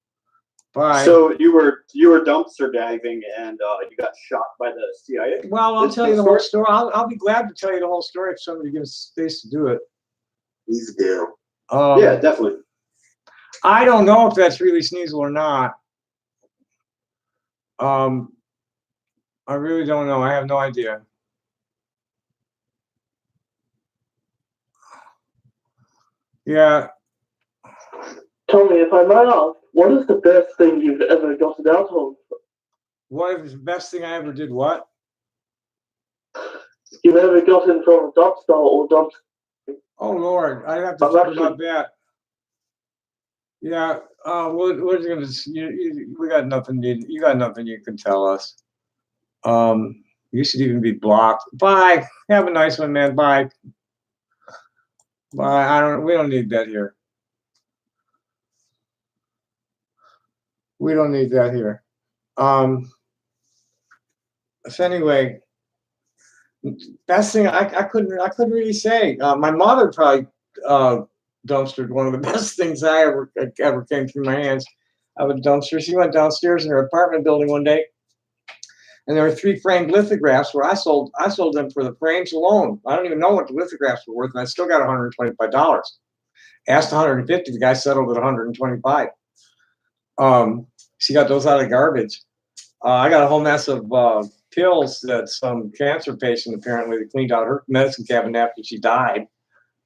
Bye. So you were dumpster diving and you got shot by the CIA? Well, I'll tell you the whole story. I'll be glad to tell you the whole story if somebody gives space to do it. Please do. Yeah, definitely. I don't know if that's really Sneasel or not. I really don't know. I have no idea. Yeah. Tommy, if I might ask, what is the best thing you've ever gotten out of? What is the best thing I ever did? What? You've ever gotten from a dumpster or dump? Oh Lord, I'd have to think about that. Yeah. We're gonna. We got nothing. You got nothing you can tell us. You should even be blocked. Bye. Have a nice one, man. Bye. Bye. We don't need that here. We don't need that here. So anyway, best thing I couldn't really say. My mother probably dumpstered one of the best things I ever came through my hands. I would dumpster. She went downstairs in her apartment building one day, And there were 3 framed lithographs where I sold them for the frames alone. I don't even know what the lithographs were worth, and I still got $125. Asked 150, the guy settled at 125. She got those out of garbage. I got a whole mess of pills that some cancer patient apparently cleaned out her medicine cabinet after she died.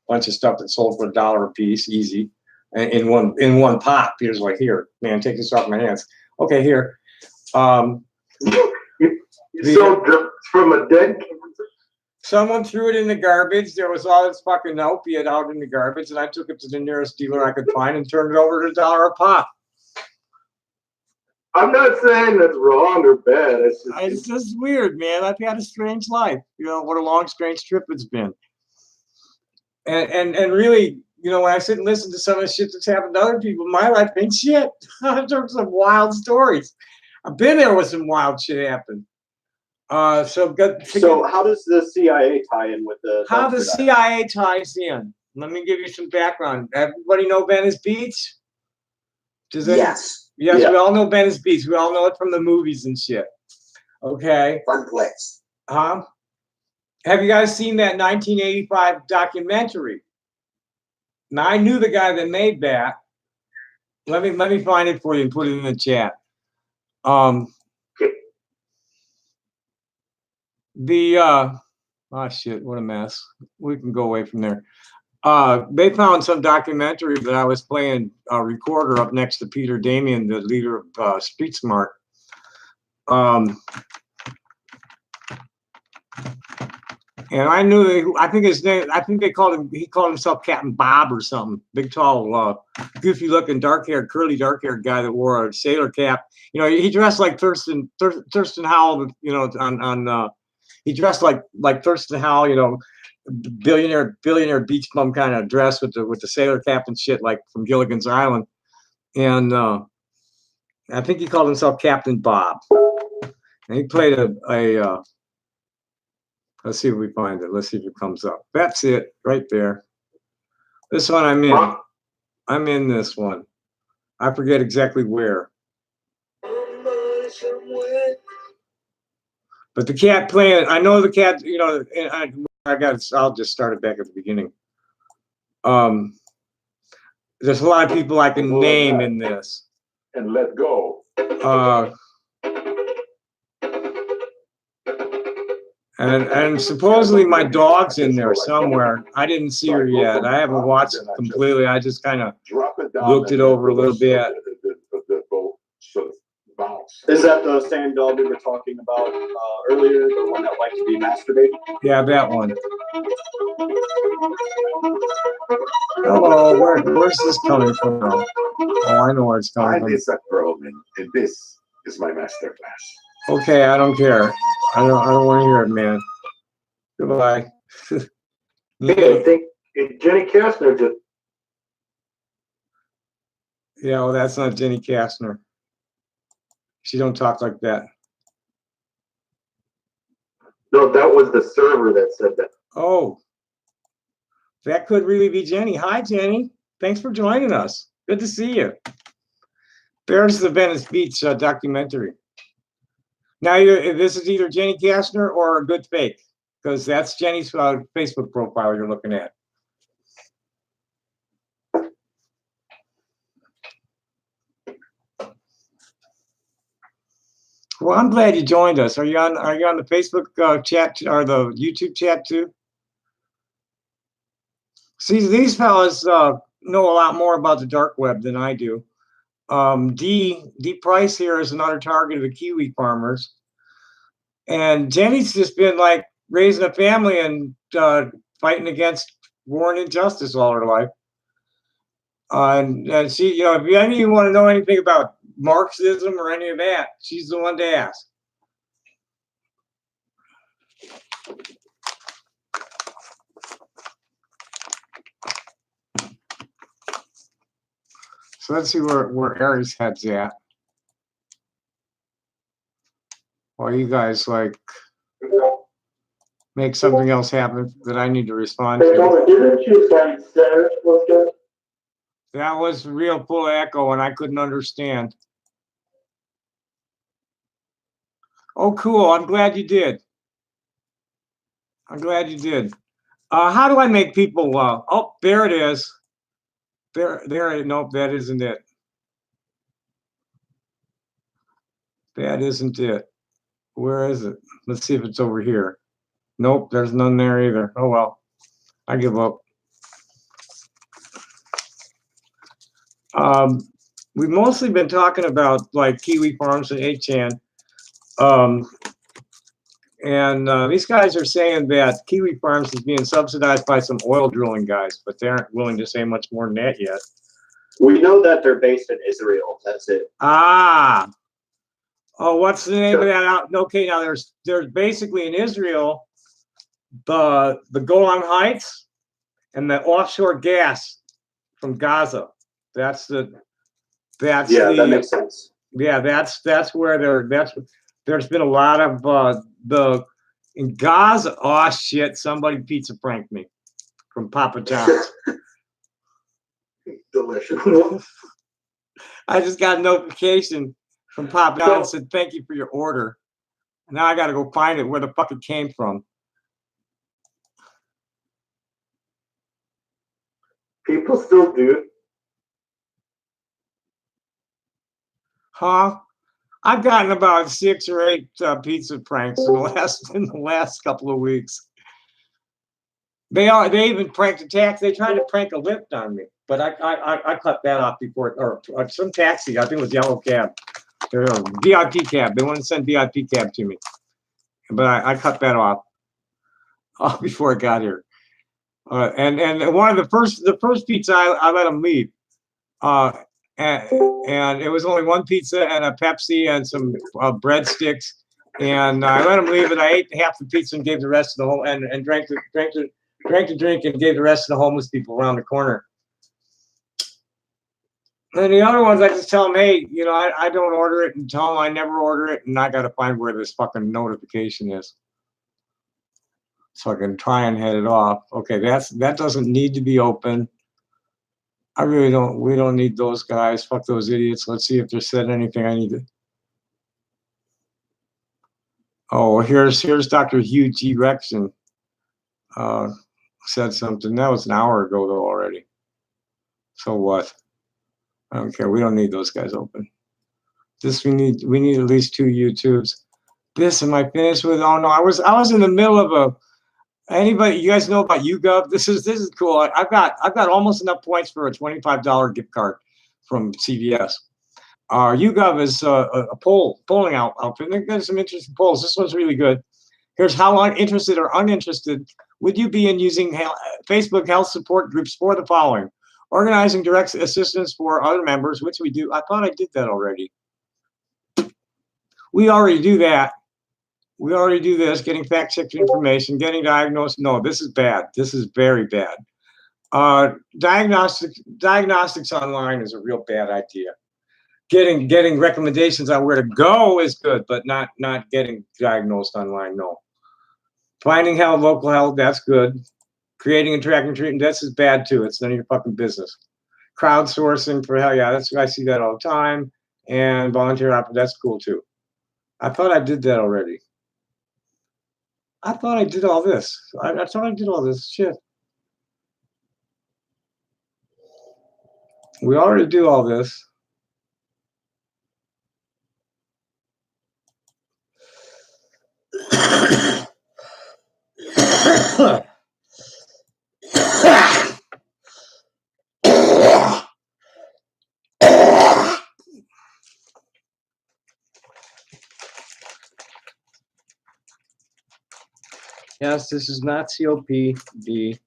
Bunch of stuff that sold for $1 a piece, easy, in one pot. Peter's like, "Here, man, take this off my hands." Okay, here. You sold drugs from a dead cancer? Someone threw it in the garbage. There was all this fucking opiate out in the garbage, and I took it to the nearest dealer I could find and turned it over to $1 a pop. I'm not saying that's wrong or bad. It's just weird, man. I've had a strange life. You know, what a long, strange trip it's been. And really, you know, when I sit and listen to some of the shit that's happened to other people, my life ain't shit. I've heard some wild stories. I've been there with some wild shit happen. So how does the CIA tie in with the? How the CIA ties in? Let me give you some background. Everybody know Venice Beach? Yes. Yes, Yeah. we all know Venice Beach. We all know it from the movies and shit. Okay. Fun place. Huh? Have you guys seen that 1985 documentary? Now, I knew the guy that made that. Let me find it for you and put it in the chat. Oh shit, what a mess. We can go away from there. They found some documentary that I was playing a recorder up next to Peter Damien, the leader of Street Smart. And I knew, I think his name, I think he called himself Captain Bob or something. Big, tall, goofy looking, curly dark haired guy that wore a sailor cap. You know, he dressed like Thurston Howell, you know, he dressed like Thurston Howell, you know, billionaire beach bum kind of dress with the sailor cap and shit, like from Gilligan's Island. And I think he called himself Captain Bob. And he played a let's see if we find it. Let's see if it comes up. That's it right there. This one I'm in. I'm in this one. I forget exactly where. But the cat playing, I know the cat, you know, I'll just start it back at the beginning. There's a lot of people I can name in this. And let go. And supposedly my dog's in there somewhere. I didn't see her yet. I haven't watched it completely. I just kind of looked it over a little bit. Is that the same dog we were talking about earlier, the one that likes to be masturbating? Yeah, that one. Hello, where's this coming from now? Oh, I know where it's coming from. I'm Isaac Perlman, and this is my masterclass. Okay, I don't care. I don't want to hear it, man. Goodbye. I think Jenny Kastner just. Yeah, well, that's not Jenny Kastner. She don't talk like that. No, that was the server that said that. Oh, that could really be Jenny. Hi, Jenny. Thanks for joining us. Good to see you. There's the Venice Beach documentary. Now, this is either Jenny Kastner or a good fake, because that's Jenny's Facebook profile you're looking at. Well, I'm glad you joined us. Are you on the Facebook chat or the YouTube chat too? See, these fellas know a lot more about the dark web than I do. D Price here is another target of the Kiwi farmers. And Jenny's just been like raising a family and fighting against war and injustice all her life. And she, you know, if any of you want to know anything about Marxism or any of that, she's the one to ask. So let's see where Aries head's at. While you guys like make something else happen that I need to respond to. Didn't you say Sarah was good? That was real full echo and I couldn't understand. Oh, cool. I'm glad you did. I'm glad you did. How do I make people? Oh, there it is. There. Nope, that isn't it. That isn't it. Where is it? Let's see if it's over here. Nope, there's none there either. Oh well, I give up. We've mostly been talking about like Kiwi Farms and 8chan. And these guys are saying that Kiwi Farms is being subsidized by some oil drilling guys, but they aren't willing to say much more than that yet. We know that they're based in Israel. That's it. Ah. Oh, what's the name of that? Okay, now there's basically in Israel the Golan Heights and the offshore gas from Gaza. That makes sense. Yeah, that's where there's been a lot of in Gaza. Oh shit! Somebody pizza pranked me from Papa John's. Delicious. I just got a notification from Papa John's said thank you for your order. Now I got to go find it where the fuck it came from. People still do. Huh? I've gotten about 6 or 8 pizza pranks in the last couple of weeks. They even pranked a taxi. They tried to prank a lift on me, but I cut that off before, or some taxi. I think it was Yellow Cab, or VIP cab. They wouldn't send VIP cab to me, but I cut that off before it got here. And one of the first pizza I let them leave, and it was only one pizza and a Pepsi and some breadsticks, and I let them leave, and I ate half the pizza and gave the rest to the whole and drank the drink and gave the rest to the homeless people around the corner. And the other ones, I just tell them, hey, you know, I don't order it, and tell them I never order it, and I got to find where this fucking notification is, so I can try and head it off. Okay, that doesn't need to be open. I really don't. We don't need those guys. Fuck those idiots. Let's see if they said anything I need to. Oh, here's Dr. Hugh G. Rexon. Said something. That was an hour ago though already. So what? I don't care. We don't need those guys open. We need at least 2 YouTubes. This, am I finished with? Oh no, I was in the middle of anybody, you guys know about YouGov? This is cool. I've got almost enough points for a $25 gift card from CVS. YouGov is a polling outfit. There's some interesting polls. This one's really good. Here's how interested or uninterested would you be in using Facebook health support groups for the following: organizing direct assistance for other members, which we do. I thought I did that already. We already do that. We already do this, getting fact-checked information, getting diagnosed. No, this is bad. This is very bad. Diagnostics online is a real bad idea. Getting recommendations on where to go is good, but not getting diagnosed online, no. Finding health, local health, that's good. Creating and tracking treatment, this is bad too. It's none of your fucking business. Crowdsourcing, for hell yeah, I see that all the time. And volunteer opera, that's cool too. I thought I did that already. I thought I did all this. I thought I did all this shit. We already do all this. Yes, this is not COPD.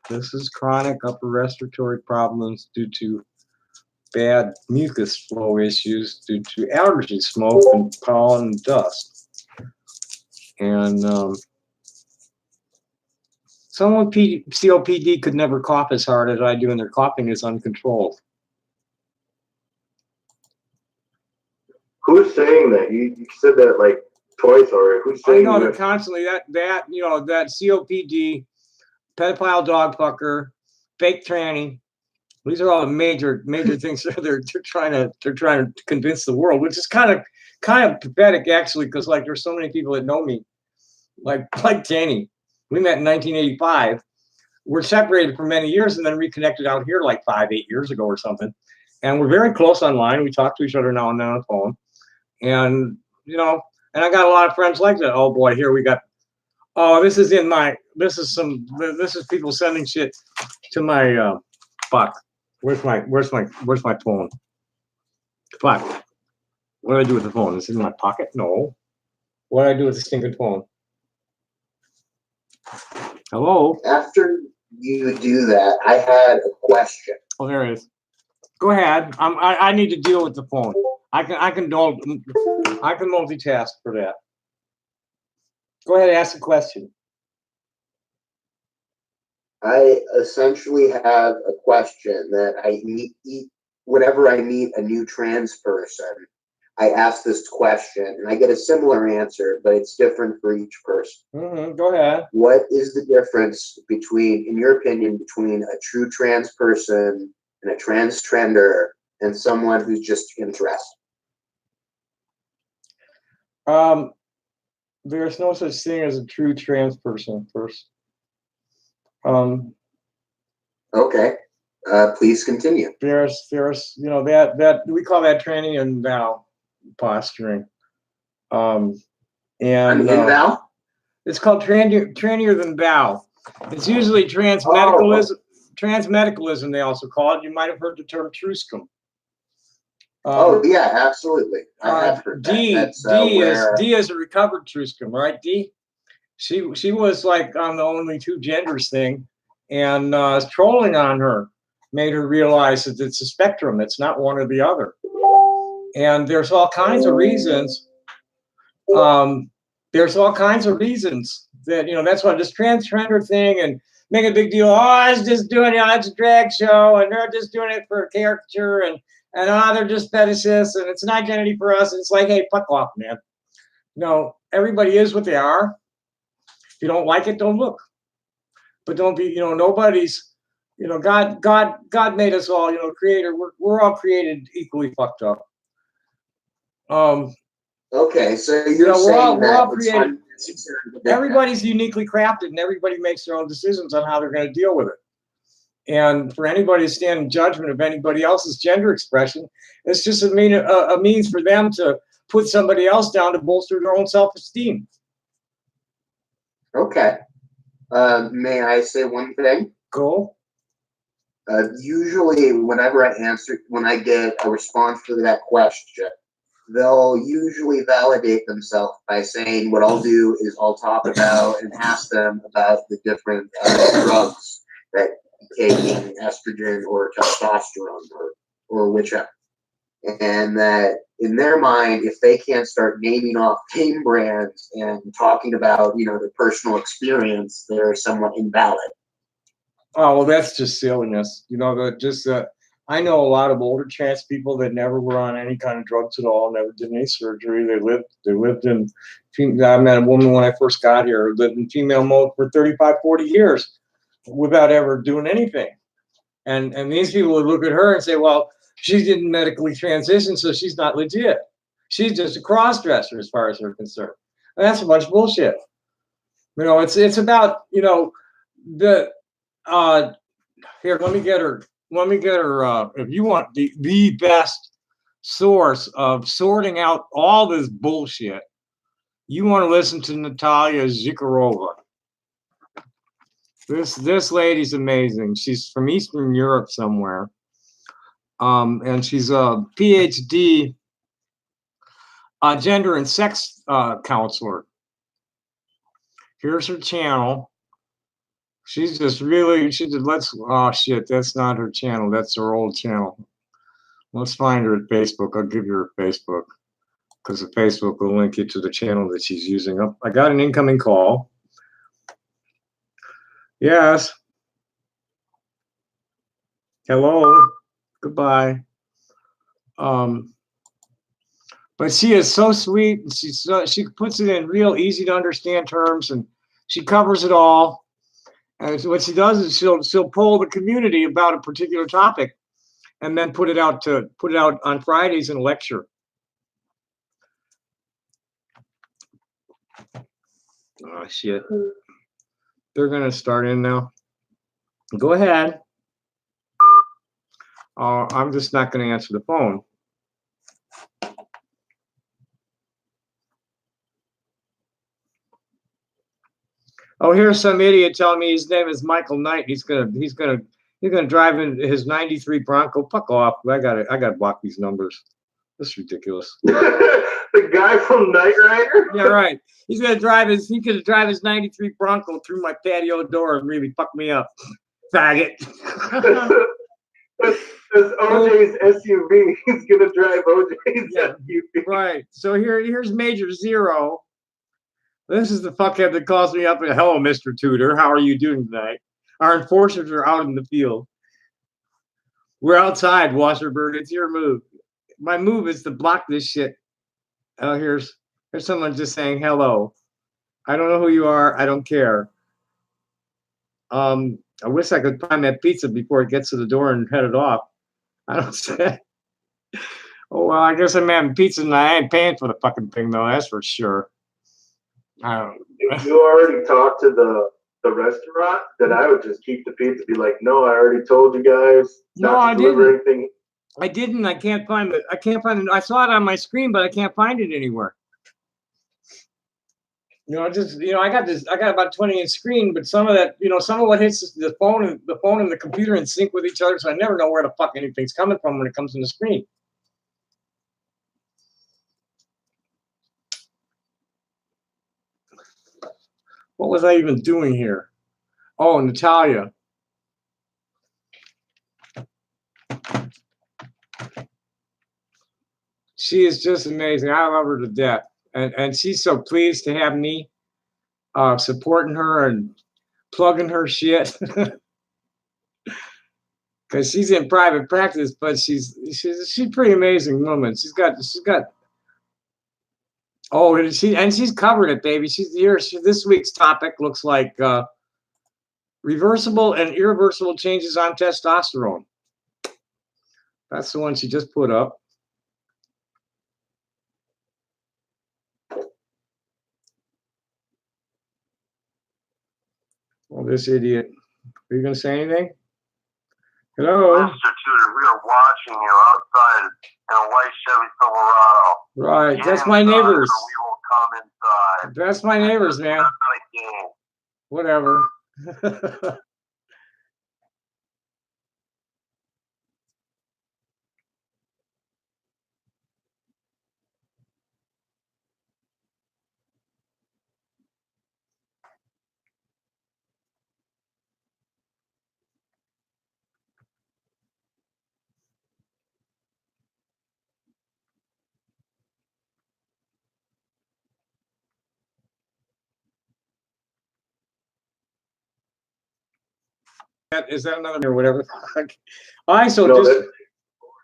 This is chronic upper respiratory problems due to bad mucus flow issues due to allergy, smoke, and pollen and dust. And someone with COPD could never cough as hard as I do, and their coughing is uncontrolled. Who's saying that? You said that like twice already. Who's saying I know that? that constantly. That COPD, pedophile dog fucker, fake tranny. These are all the major things they're trying to convince the world, which is kind kind of pathetic actually, because like there's so many people that know me, like Danny. We met in 1985. We're separated for many years and then reconnected out here like 5-8 years ago or something. And we're very close online. We talk to each other now and then on the phone. And, you know, and I got a lot of friends like that. Oh boy, here we got, oh, this is people sending shit to my, fuck. Where's my phone? Fuck. What do I do with the phone? Is it in my pocket? No. What do I do with the stinking phone? Hello? After you do that, I had a question. Oh, there it is. Go ahead. I need to deal with the phone. I can multitask for that. Go ahead, ask the question. I essentially have a question that I meet whenever I meet a new trans person. I ask this question and I get a similar answer, but it's different for each person. Go ahead. What is the difference between, in your opinion, between a true trans person and a transgender and someone who's just interested? There's no such thing as a true trans person first. Okay. Please continue. There's you know, that we call that tranny and thou posturing. And thou? It's called trannier than thou. It's usually transmedicalism. Transmedicalism, they also call it. You might have heard the term truscum. Oh yeah, absolutely. I have heard that. D is a recovered truscum, right? D. She was like on the only two genders thing, and trolling on her made her realize that it's a spectrum. It's not one or the other. And there's all kinds of reasons. There's all kinds of reasons that, you know, that's why this transgender thing and make a big deal. Oh, it's just doing it. It's a drag show, and they're just doing it for a caricature, and they're just fetishists, and it's an identity for us. And it's like, hey, fuck off, man. No, everybody is what they are. If you don't like it, don't look. But don't be, you know, nobody's, you know, God made us all, you know, creator. We're all created equally fucked up. Okay, so you're saying we're all that created. Everybody's uniquely crafted, and everybody makes their own decisions on how they're going to deal with it. And for anybody to stand in judgment of anybody else's gender expression, it's just a means for them to put somebody else down to bolster their own self-esteem. Okay. May I say one thing? Go. Usually, when I get a response to that question, they'll usually validate themselves by saying, what I'll do is I'll talk about and ask them about the different drugs that taking estrogen or testosterone or whichever. And that in their mind, if they can't start naming off name brands and talking about, you know, their personal experience, they're somewhat invalid. Oh, well, that's just silliness. You know, I know a lot of older trans people that never were on any kind of drugs at all, never did any surgery. They lived in, I met a woman when I first got here, lived in female mode for 35, 40 years without ever doing anything. And these people would look at her and say, well, she didn't medically transition, so she's not legit. She's just a cross-dresser as far as they're concerned. And that's a bunch of bullshit. You know, it's about, you know, here, let me get her, if you want the best source of sorting out all this bullshit, you want to listen to Natalia Zhikarova. This lady's amazing. She's from Eastern Europe somewhere. And she's a PhD gender and sex counselor. Here's her channel. She's just really, oh shit, that's not her channel. That's her old channel. Let's find her at Facebook. I'll give you her Facebook because the Facebook will link you to the channel that she's using. Oh, I got an incoming call. Yes. Hello. Goodbye. But she is so sweet. She puts it in real easy to understand terms, and she covers it all. And what she does is she'll poll the community about a particular topic, and then put it out on Fridays in a lecture. Oh shit. They're gonna start in now. Go ahead. I'm just not gonna answer the phone. Oh, here's some idiot telling me his name is Michael Knight. He's gonna drive in his '93 Bronco. Fuck off. I gotta block these numbers. This is ridiculous. The guy from Knight Rider? Yeah, right. He's gonna drive his '93 Bronco through my patio door and really fuck me up. Faggot. That's OJ's SUV. He's gonna drive OJ's SUV. Right. So here's Major Zero. This is the fuckhead that calls me up and, hello, Mr. Tudor. How are you doing tonight? Our enforcers are out in the field. We're outside, Wasserberg. It's your move. My move is to block this shit. Oh, here's someone just saying hello. I don't know who you are. I don't care. I wish I could find that pizza before it gets to the door and head it off. I don't say. Oh, well, I guess I'm having pizza and I ain't paying for the fucking thing, though. That's for sure. I don't. You already talked to the restaurant, then I would just keep the pizza. Be like, no, I already told you guys. No, not I to deliver didn't. anything. I didn't. I can't find it. I saw it on my screen, but I can't find it anywhere. I got about 20 in screen, but some of that, some of what hits the phone and the computer in sync with each other, so I never know where the fuck anything's coming from when it comes in the screen. What was I even doing here? Oh, Natalia. She is just amazing. I love her to death. And she's so pleased to have me supporting her and plugging her shit. Because she's in private practice, but she's a pretty amazing woman. She's got oh, and she's covered it, baby. This week's topic looks like reversible and irreversible changes on testosterone. That's the one she just put up. Well, this idiot. Are you going to say anything? Hello? Mr. Tudor, we are watching you outside in a white Chevy Silverado. Right, Get that's my inside neighbors. or we will come inside. That's my neighbors, man. That's not a game. Whatever. Is that another or whatever? All right, so No, just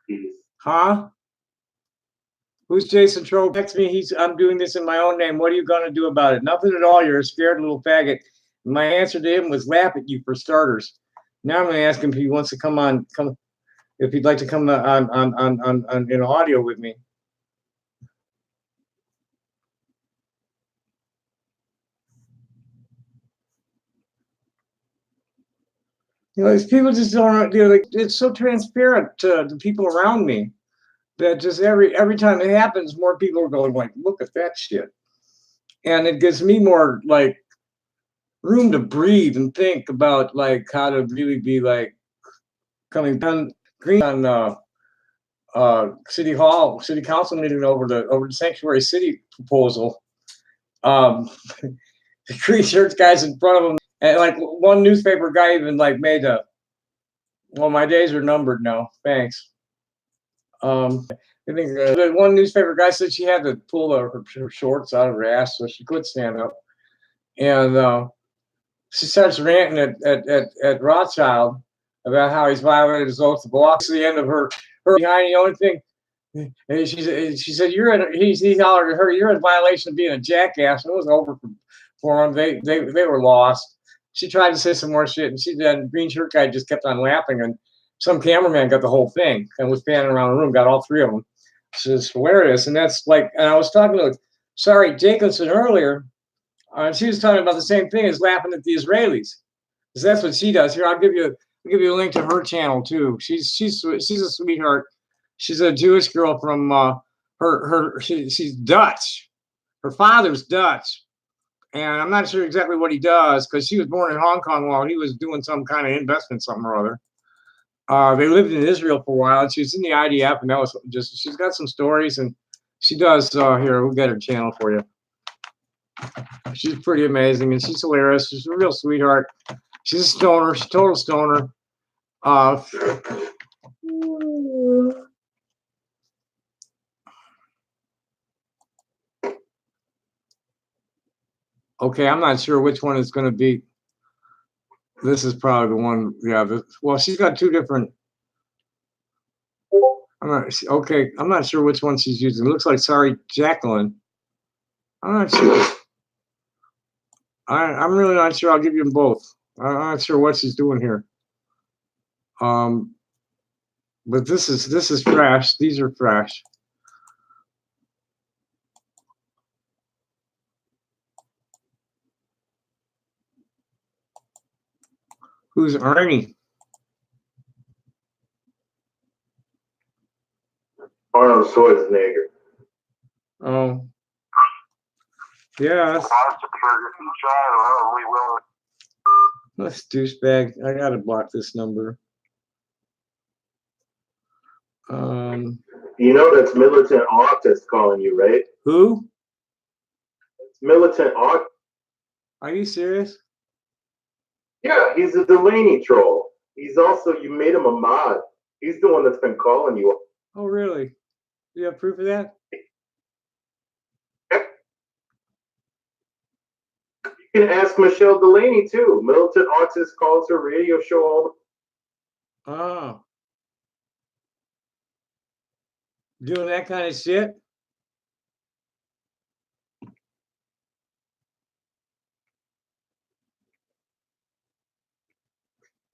that's huh? Who's Jason Trope? Text me. I'm doing this in my own name. What are you gonna do about it? Nothing at all. You're a scared little faggot. And my answer to him was laugh at you for starters. Now I'm gonna ask him if he wants to come if he'd like to come on in audio with me. These people just don't. It's so transparent to the people around me that just every time it happens, more people are going like, "Look at that shit," and it gives me more like room to breathe and think about like how to really be like coming down green on city council meeting over the sanctuary city proposal. The green shirts guys in front of them. And like one newspaper guy even like made well, my days are numbered now. Thanks. I think the one newspaper guy said she had to pull her shorts out of her ass so she could stand up. And she starts ranting at Rothschild about how he's violated his oath of office. At the end of her behind the only thing. And she said, he hollered at her, you're in violation of being a jackass. And it was over for them. They were lost. She tried to say some more shit, and that green shirt guy just kept on laughing, and some cameraman got the whole thing and was panning around the room, got all three of them. So it's hilarious. And that's like, and I was talking to Sari Jacobson earlier, She was talking about the same thing as laughing at the Israelis, because that's what she does. Here, I'll give you a link to her channel too. She's a sweetheart. She's a Jewish girl from she's Dutch. Her father's Dutch, and I'm not sure exactly what he does because she was born in Hong Kong while he was doing some kind of investment, something or other. They lived in Israel for a while, and she was in the IDF, and that was just, she's got some stories, and she does, here, we'll get her channel for you. She's pretty amazing, and she's hilarious. She's a real sweetheart. She's a stoner. She's a total stoner. Okay, I'm not sure which one is going to be. This is probably the one. Yeah. Well, she's got two different. Okay. I'm not sure which one she's using. It looks like Sorry Jacqueline. I'm not sure. I'm really not sure. I'll give you them both. I'm not sure what she's doing here. But this is fresh. These are fresh. Who's Arnie? Arnold Schwarzenegger. Oh. Yes. That's douchebag. I gotta block this number. You know that's Militant Autist calling you, right? Who? It's Militant Autist. Are you serious? Yeah, he's a Delaney troll. He's also, you made him a mod. He's the one that's been calling you. Oh, really? Do you have proof of that? You can ask Michelle Delaney too. Militant Autist calls her radio show all the Oh. Doing that kind of shit?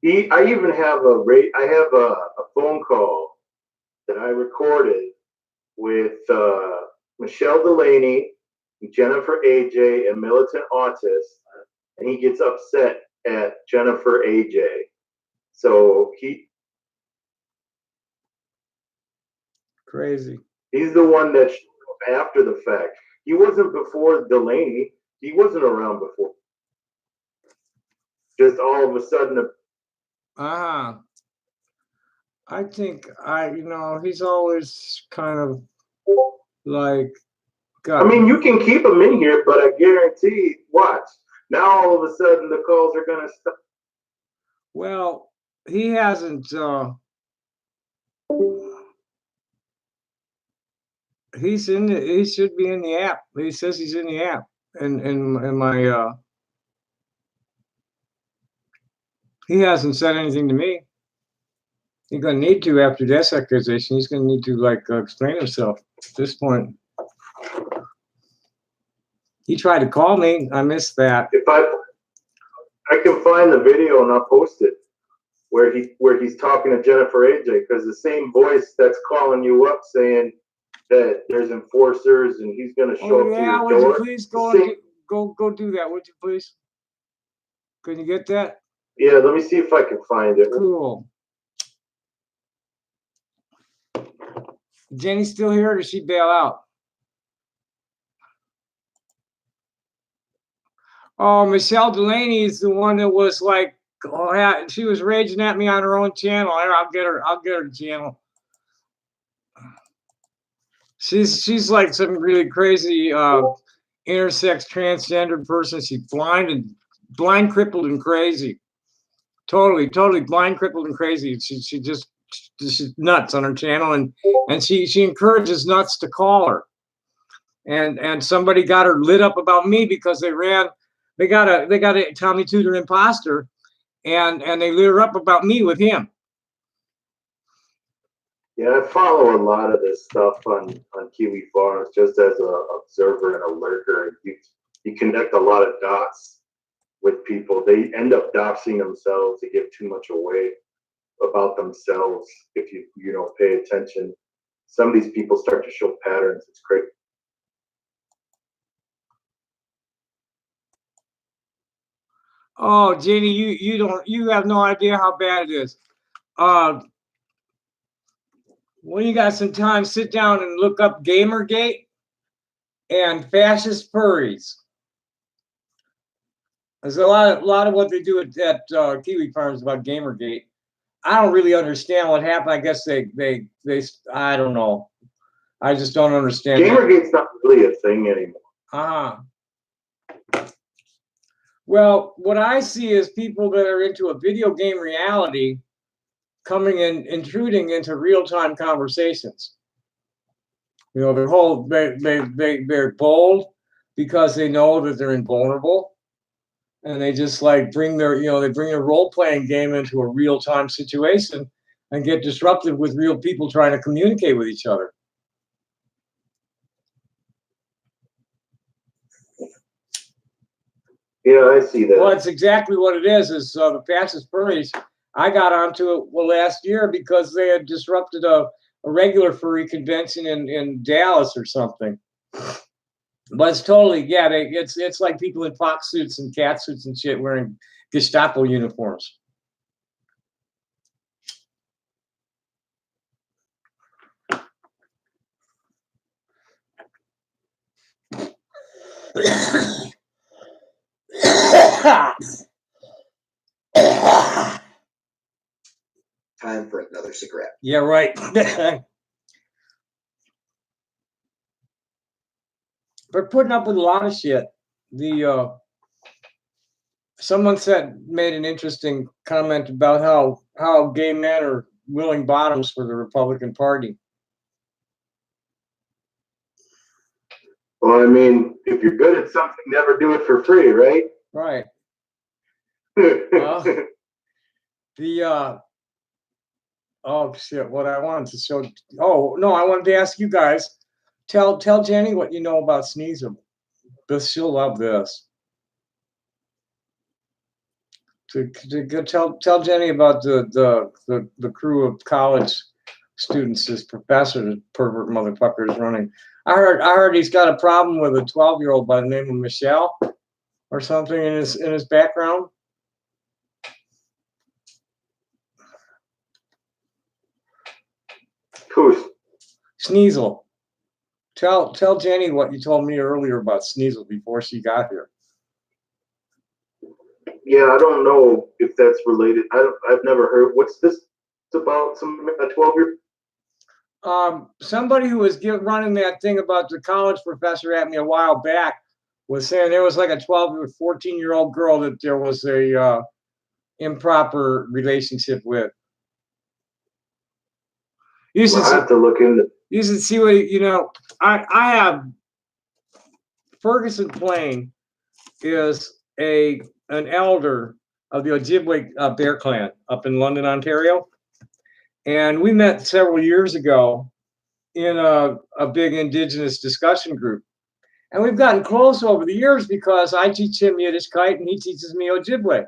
I even have a phone call that I recorded with Michelle Delaney, Jennifer AJ, and Militant Autist, and he gets upset at Jennifer AJ. So Crazy. he's the one that showed up after the fact. He wasn't before Delaney. He wasn't around before. Just all of a sudden. I think he's always kind of like. I mean, you can keep him in here, but I guarantee, watch. Now all of a sudden the calls are gonna stop. Well, he hasn't. He's in. He should be in the app. He says he's in the app, and in my. He hasn't said anything to me. He's gonna need to after this accusation. He's gonna need to explain himself at this point. He tried to call me. I missed that. If I can find the video and I'll post it where he's talking to Jennifer AJ, because the same voice that's calling you up saying that there's enforcers and he's gonna show up to your would door. you please go do that? Would you please? Can you get that? Yeah, let me see if I can find it. Cool. Jenny still here, or did she bail out? Oh, Michelle Delaney is the one that was like, she was raging at me on her own channel. I'll get her channel. She's like some really crazy intersex transgender person. She's blind, crippled, and crazy. Totally blind, crippled, and crazy. She's nuts on her channel, and she encourages nuts to call her. And somebody got her lit up about me because they got a Tommy Tudor imposter, and they lit her up about me with him. Yeah, I follow a lot of this stuff on Kiwi Farms just as an observer and a lurker. You connect a lot of dots with people. They end up doxing themselves to give too much away about themselves if you don't pay attention. Some of these people start to show patterns. It's crazy. Oh, Jenny, you have no idea how bad it is. When you got some time, sit down and look up Gamergate and fascist furries. There's a lot of what they do at Kiwi Farms about Gamergate. I don't really understand what happened. I guess they I don't know. I just don't understand. Gamergate's not really a thing anymore. Well, what I see is people that are into a video game reality coming in, intruding into real-time conversations. You know, they're bold because they know that they're invulnerable, and they just like bring their role-playing game into a real-time situation and get disrupted with real people trying to communicate with each other. Yeah, I see that. Well, it's exactly what it is the fascist furries. I got onto it last year because they had disrupted a regular furry convention in Dallas or something. But it's totally, yeah, it's like people in fox suits and cat suits and shit wearing Gestapo uniforms. Time for another cigarette. Yeah, right. They're putting up with a lot of shit. Someone made an interesting comment about how gay men are willing bottoms for the Republican Party. Well, I mean, if you're good at something, never do it for free, right? Right. Oh shit! What I wanted to show. Oh no, I wanted to ask you guys. Tell Jenny what you know about Sneasel. She'll love this. Tell Jenny about the crew of college students this professor, pervert motherfucker, is running. I heard he's got a problem with a 12-year-old by the name of Michelle or something in his background. Who's Sneasel. Tell Jenny what you told me earlier about Sneasel before she got here. Yeah, I don't know if that's related. I've never heard. What's this? It's about a 12-year. Somebody who was running that thing about the college professor at me a while back was saying there was like a 12 or 14-year-old girl that there was a improper relationship with. You should have to look into. You should see what I have. Ferguson Plain is an elder of the Ojibwe Bear Clan up in London, Ontario. And we met several years ago in a big Indigenous discussion group. And we've gotten close over the years because I teach him Yiddishkeit and he teaches me Ojibwe.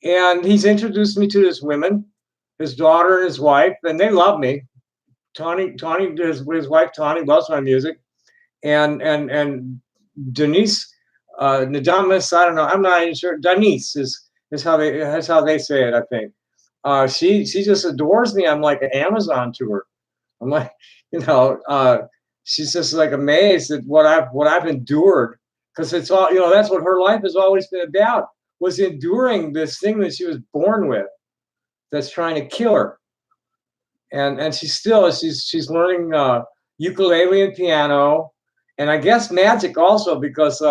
And he's introduced me to this women, his daughter and his wife, and they love me. Tawny, his wife Tawny loves my music. And Denise, Nadamis, I don't know, I'm not even sure. Denise is how they say it, I think. She just adores me. I'm like an Amazon to her. I'm like, she's just like amazed at what I've endured, because it's all, that's what her life has always been about, was enduring this thing that she was born with that's trying to kill her. And she's learning ukulele and piano, and I guess magic also, because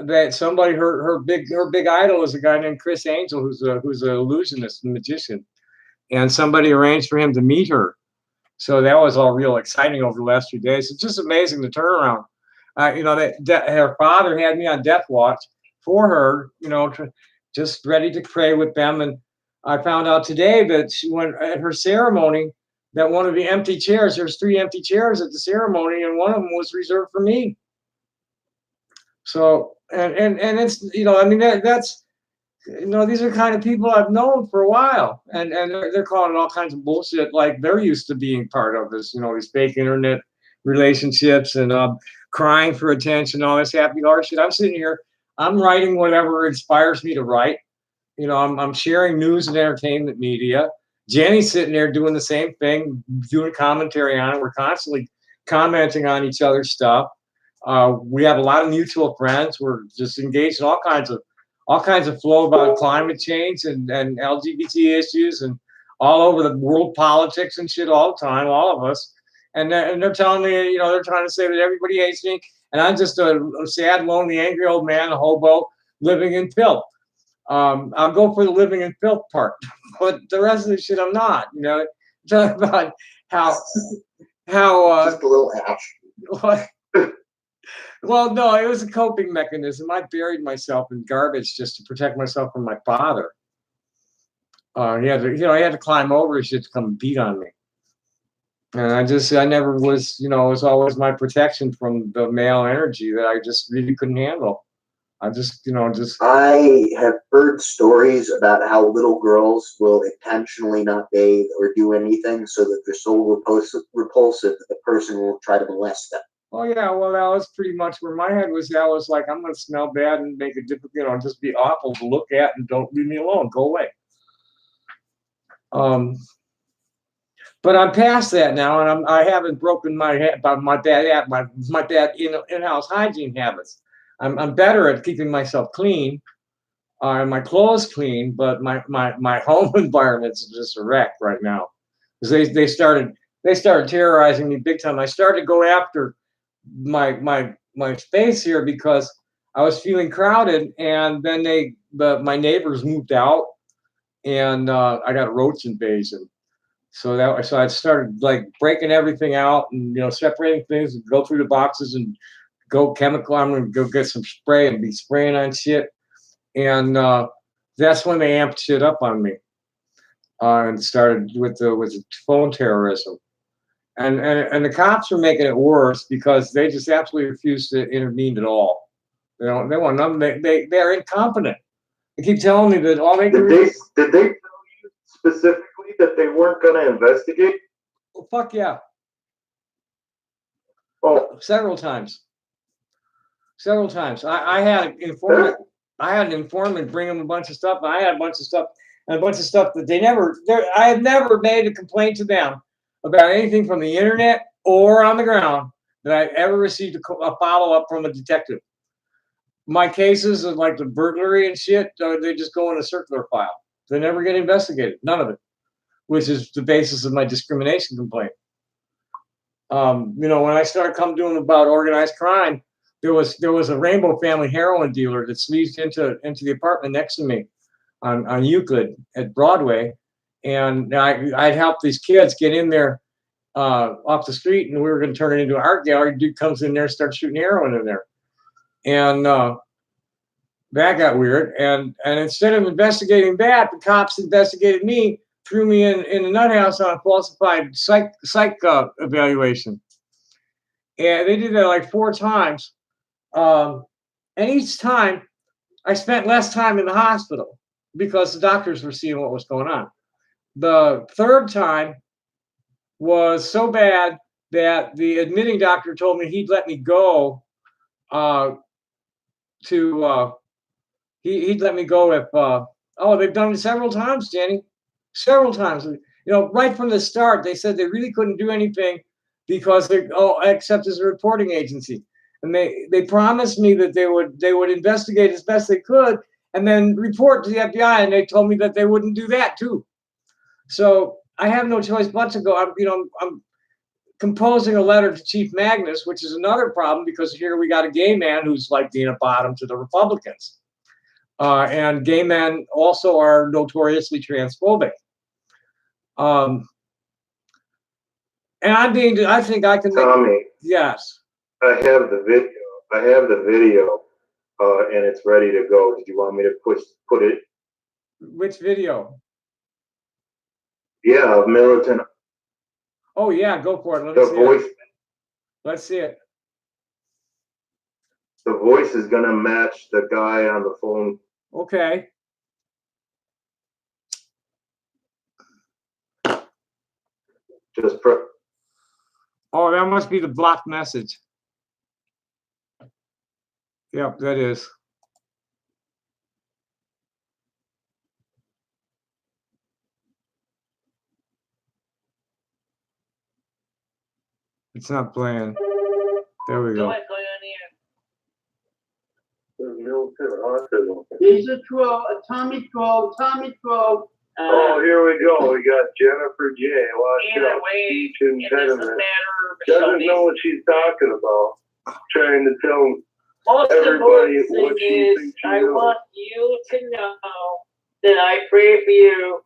that somebody her big idol is a guy named Chris Angel, who's an illusionist and magician, and somebody arranged for him to meet her. So that was all real exciting over the last few days. It's just amazing the turnaround. Her father had me on death watch for her, just ready to pray with them. And I found out today that she went at her ceremony, that one of the empty chairs, there's 3 empty chairs at the ceremony, and one of them was reserved for me. So, and it's, that's, these are kind of people I've known for a while, and they're calling it all kinds of bullshit, like they're used to being part of this, these fake internet relationships and crying for attention, all this happy hour shit. I'm sitting here, I'm writing whatever inspires me to write. You know, I'm sharing news and entertainment media. Jenny's sitting there doing the same thing, doing commentary on it. We're constantly commenting on each other's stuff. We have a lot of mutual friends. We're just engaged in all kinds of flow about climate change and LGBT issues and all over the world politics and shit all the time, all of us. And they're telling me, you know, they're trying to say that everybody hates me, and I'm just a sad, lonely, angry old man, a hobo living in filth. I'll go for the living in filth part, but the rest of the shit I'm not. You know, talk about how Just a little ash. what? Well, no, it was a coping mechanism. I buried myself in garbage just to protect myself from my father. He had to, you know, he had to climb over his shit to come beat on me. And I never was, you know, it was always my protection from the male energy that I just really couldn't handle. I just, you know, I have heard stories about how little girls will intentionally not bathe or do anything so that they're so repulsive that the person will try to molest them. oh yeah, well that was pretty much where my head was. That was like, I'm gonna smell bad and make it difficult, you know, just be awful to look at and don't leave me alone. Go away. But I'm past that now, and I haven't broken my head about my bad in-house hygiene habits. I'm better at keeping myself clean, and my clothes clean, but my home environment's just a wreck right now. Because they started terrorizing me big time. I started to go after my space here because I was feeling crowded, and then my neighbors moved out, and I got a roach invasion. So I started like breaking everything out and, you know, separating things and go through the boxes and go chemical. I'm gonna go get some spray and be spraying on shit. And that's when they amped shit up on me and started with the phone terrorism. And the cops are making it worse because they just absolutely refuse to intervene at all. They want nothing. They're incompetent. They keep telling me that all they can Did they tell you specifically that they weren't going to investigate? well, fuck yeah. Oh, Several times. Several times. I had an informant. I had an informant bring them a bunch of stuff, and I had a bunch of stuff that they never. I have never made a complaint to them about anything from the internet or on the ground that I ever received a follow up from a detective. My cases of like the burglary and shit, they just go in a circular file. They never get investigated. None of it, which is the basis of my discrimination complaint. You know, when I started doing about organized crime, there was a Rainbow Family heroin dealer that sleazed into the apartment next to me on Euclid at Broadway, and I'd help these kids get in there off the street, and we were going to turn it into an art gallery. Dude comes in there, starts shooting heroin in there, and that got weird. And instead of investigating that, the cops investigated me, threw me in a nut house on a falsified psych evaluation. And they did that like 4 times. And each time I spent less time in the hospital because the doctors were seeing what was going on. The 3rd time was so bad that the admitting doctor told me he'd let me go he'd let me go if they've done it several times, Jenny. Several times. You know, right from the start, they said they really couldn't do anything because except as a reporting agency. And they promised me that they would investigate as best they could and then report to the FBI, and they told me that they wouldn't do that too. So I have no choice but to go. I'm composing a letter to Chief Magnus, which is another problem because here we got a gay man who's like being a bottom to the Republicans. And gay men also are notoriously transphobic. And I think I can Tommy. Yes. I have the video, and it's ready to go. Did you want me to put it? Which video? Yeah, of Militant. Oh yeah, go for it. The voice. Let's see it. The voice is gonna match the guy on the phone. Okay. Oh, that must be the blocked message. Yep, that is. It's not playing. There we Go go. ahead, go on He's a troll, a Tommy troll, Tommy troll. Oh, here we go. We got Jennifer J. Watch Either out. way, Speech it doesn't impediment. matter. Doesn't know what she's talking about. Trying to tell Most everybody important what thing she is, thinks she I knows. want you to know that I pray for you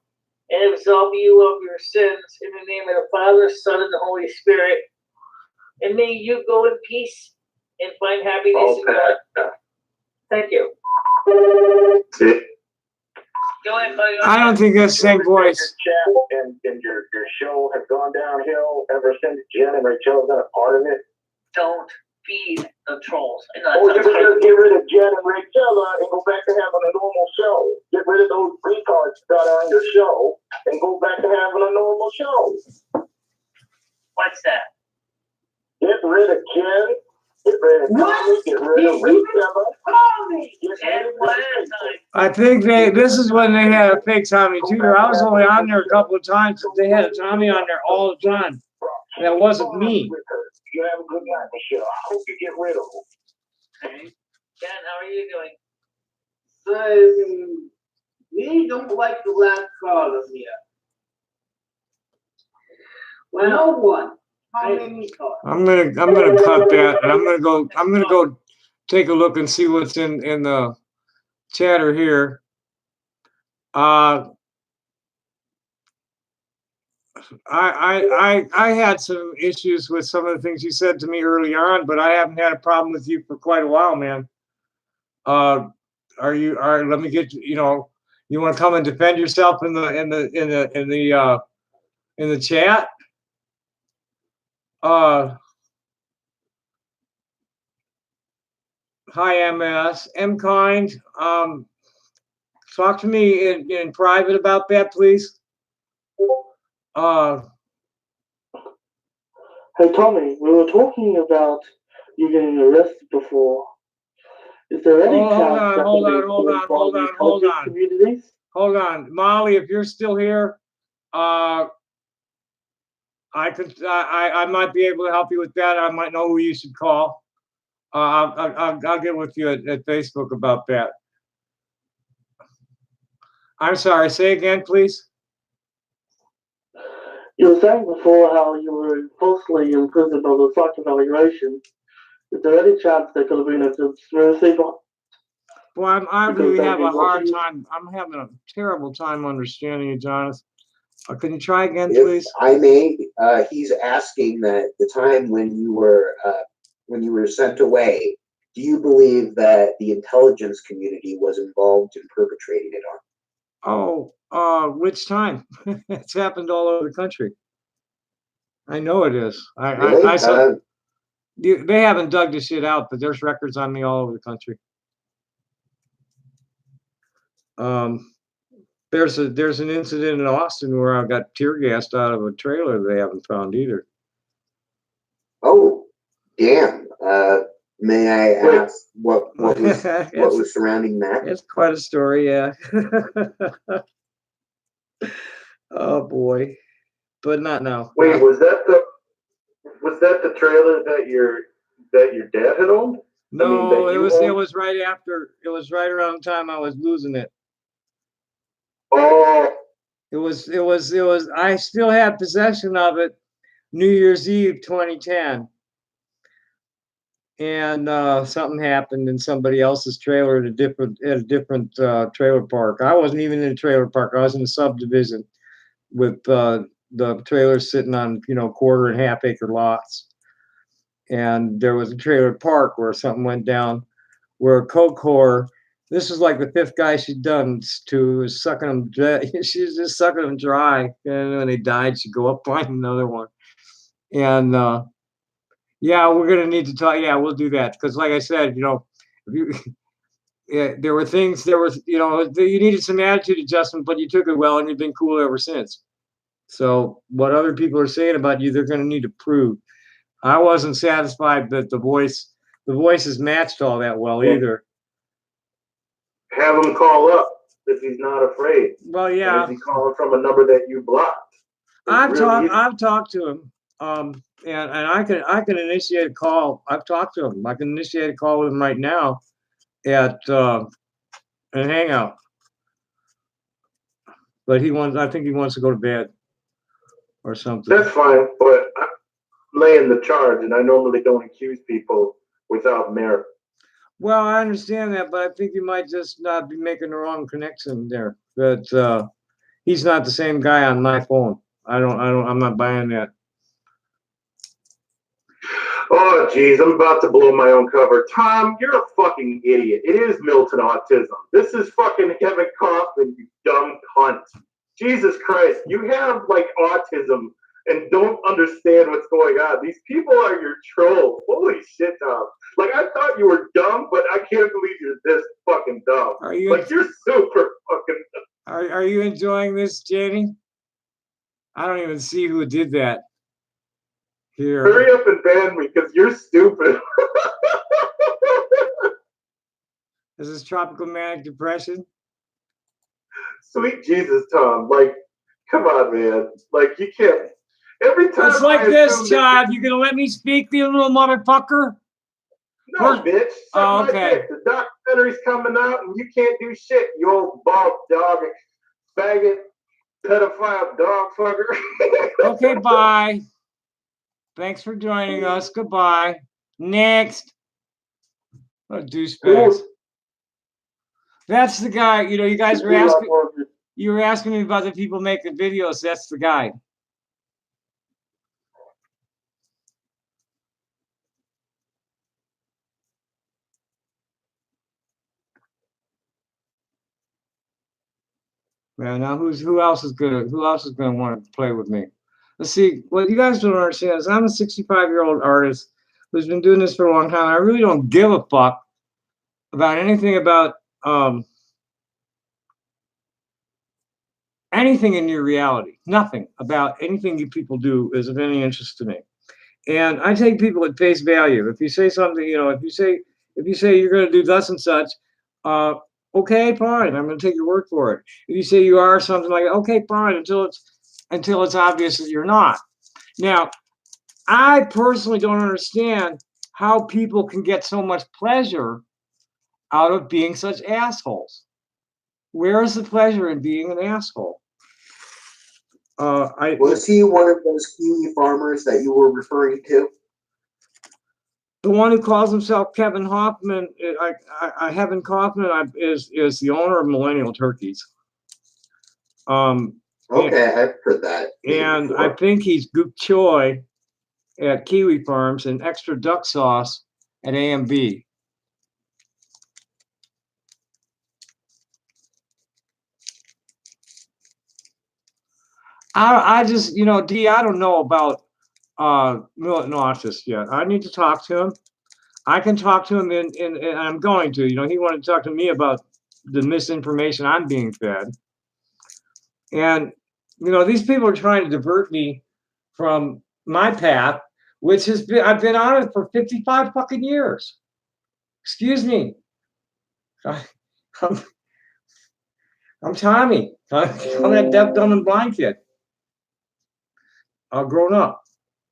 and absolve you of your sins in the name of the Father, Son, and the Holy Spirit. And may you go in peace and find happiness All in God. packed. Thank you. See? Go ahead, buddy. I don't think that's the same voice. Chat and your show has gone downhill ever since Jen and Rachel's been a part of it. Don't feed the trolls. Oh, you can just get rid of Jen and Rachel and go back to having a normal show. Get rid of those retards that are on your show and go back to having a normal show. What's that? Get rid of Jen. Get rid of Tommy. Get rid of Rachel. And one at a time. I think this is when they had a fake Tommy Tutor. I was only on there a couple of times. They had a Tommy on there all the time. That wasn't me. You have a good night, Michelle. I hope you get rid of them. Okay. Ken, how are you doing? So, we don't like the last caller here. Well, No one. How many callers? I'm gonna cut that, and I'm gonna go take a look and see what's in the chatter here. I had some issues with some of the things you said to me early on, but I haven't had a problem with you for quite a while, man. Let me get you know, you want to come and defend yourself in the chat? Hi, MS. M kind. Talk to me in private about that, please. Hey Tommy, we were talking about you getting arrested before. Is there any Hold chance on, that hold could be on, hold on, caused by hold the on, hold intelligence on. communities? Hold on, Molly, if you're still here, I might be able to help you with that. I might know who you should call. I'll get with you at Facebook about that. I'm sorry. Say again, please. You were saying before how you were falsely imprisoned on the site of evaluation. Is there any chance there could have been a conspiracy? Well, I Because really they've have a been hard watching. time. I'm having a terrible time understanding you, Jonathan. Can you try again, If please? I may, he's asking that the time when you were sent away, do you believe that the intelligence community was involved in perpetrating it on? Which time? It's happened all over the country. I know it is. Really? I saw. They haven't dug this shit out, but there's records on me all over the country. There's an incident in Austin where I got tear gassed out of a trailer they haven't found either. Oh, damn. May I ask what was surrounding that? It's quite a story, yeah. Oh boy, but not now. Wait, was that the trailer that your dad had owned? No, that it you was owned? right after. It was right around the time I was losing it. Oh, It was. I still had possession of it, New Year's Eve 2010, and something happened in somebody else's trailer at a different trailer park. I wasn't even in a trailer park. I was in a subdivision with the trailers sitting on quarter and half acre lots, and there was a trailer park where something went down, where a coke whore. This was like the fifth guy she'd done to, was sucking them dry. She was just sucking them dry, and when they died, she'd go up find another one. And yeah, we're gonna need to talk. Yeah, we'll do that because, like I said, if you, yeah, there were things. There was, you needed some attitude adjustment, but you took it well, and you've been cool ever since. So what other people are saying about you, they're gonna need to prove. I wasn't satisfied that the voices matched all that well either. have him call up if he's not afraid. Well, And yeah. is he calling from a number that you blocked? I've talked to him. and I can initiate a call. I've talked to him. I can initiate a call with him right now at an hangout. But I think he wants to go to bed or something. That's fine, but I'm laying the charge, and I normally don't accuse people without merit. Well, I understand that, but I think you might just not be making the wrong connection there. But he's not the same guy on my phone. I'm not buying that. Oh, geez, I'm about to blow my own cover. Tom, you're a fucking idiot. It is Milton autism. This is fucking Kevin Kaufman, you dumb cunt. Jesus Christ, you have like autism and don't understand what's going on. These people are your trolls. Holy shit, Tom. Like, I thought you were dumb, but I can't believe you're this fucking dumb. You're super fucking dumb. Are you enjoying this, Jenny? I don't even see who did that. Here. Hurry up and ban me, because you're stupid. Is this tropical manic depression? Sweet Jesus, Tom. Like, come on, man. Like, you can't. Every time it's like this, Chad. You gonna let me speak, you little motherfucker? No, bitch. Oh, okay. The documentary's coming out, and you can't do shit. You old bald dog, faggot, pedophile dog fucker. Okay, bye. Thanks for joining us. Goodbye. Next. Oh, douchebags. That's the guy. You know, you guys were asking. You were asking me about the people making videos. That's the guy. Man, now who else is gonna want to play with me? Let's see. What you guys don't understand is I'm a 65-year-old artist who's been doing this for a long time. I really don't give a fuck about anything about anything in your reality. Nothing about anything you people do is of any interest to me. And I take people at face value. If you say something, you know, if you say you're going to do thus and such, okay, fine. I'm going to take your word for it. If you say you are something like, okay, fine, until it's obvious that you're not. Now, I personally don't understand how people can get so much pleasure out of being such assholes. Where is the pleasure in being an asshole? Was he one of those Kiwi farmers that you were referring to? The one who calls himself Kevin Hoffman, Kevin Kaufman, is the owner of Millennial Turkeys. Okay, I've heard that. And before. I think he's Gook Choi at Kiwi Farms and Extra Duck Sauce at AMB. I just, you know, D, I don't know about Milton Autis yet. I need to talk to him. I can talk to him and I'm going to. You know, he wanted to talk to me about the misinformation I'm being fed. And, you know, these people are trying to divert me from my path, which has been, I've been on it for 55 fucking years. Excuse me. I'm Tommy. I'm that deaf, dumb, and blind kid. Grown up.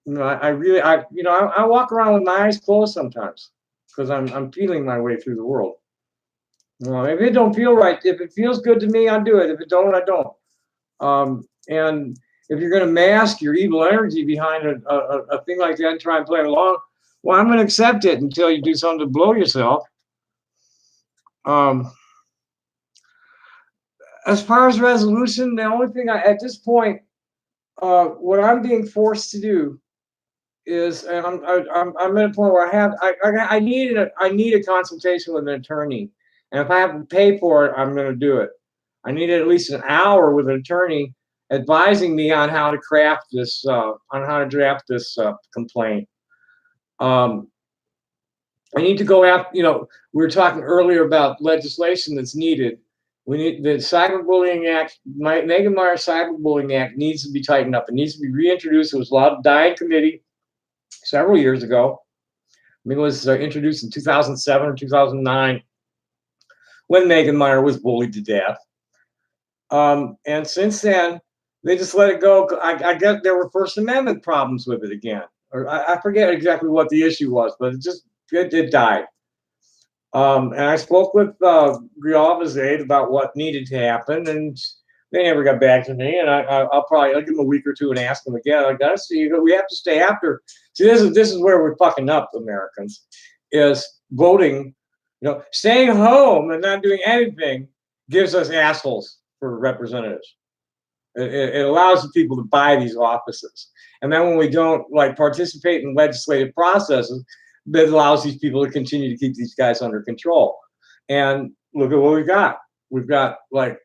You know, I walk around with my eyes closed sometimes because I'm feeling my way through the world. Well, if it don't feel right, if it feels good to me, I'll do it. If it don't, I don't. And if you're going to mask your evil energy behind a thing like that and try and play along, well, I'm going to accept it until you do something to blow yourself. As far as resolution, the only thing at this point, what I'm being forced to do is, and I'm at a point where I need a consultation with an attorney, and if I have to pay for it, I'm going to do it. I need at least an hour with an attorney advising me on how to craft this, on how to draft this complaint. I need to go after, you know, we were talking earlier about legislation that's needed. We need the Cyberbullying Act, Megan Meyer Cyberbullying Act needs to be tightened up. It needs to be reintroduced. It was allowed to die in committee several years ago. I mean, it was introduced in 2007 or 2009 when Megan Meyer was bullied to death. And since then, they just let it go. I guess there were First Amendment problems with it again. or I forget exactly what the issue was, but it died. And I spoke with Grijalva's aide about what needed to happen, and they never got back to me. And I'll give them a week or two and ask them again. I gotta see. We have to stay after. See, this is where we're fucking up, Americans, is voting. Staying home and not doing anything gives us assholes for representatives. It allows the people to buy these offices, and then when we don't participate in legislative processes, that allows these people to continue to keep these guys under control. And look at what we've got. We've got like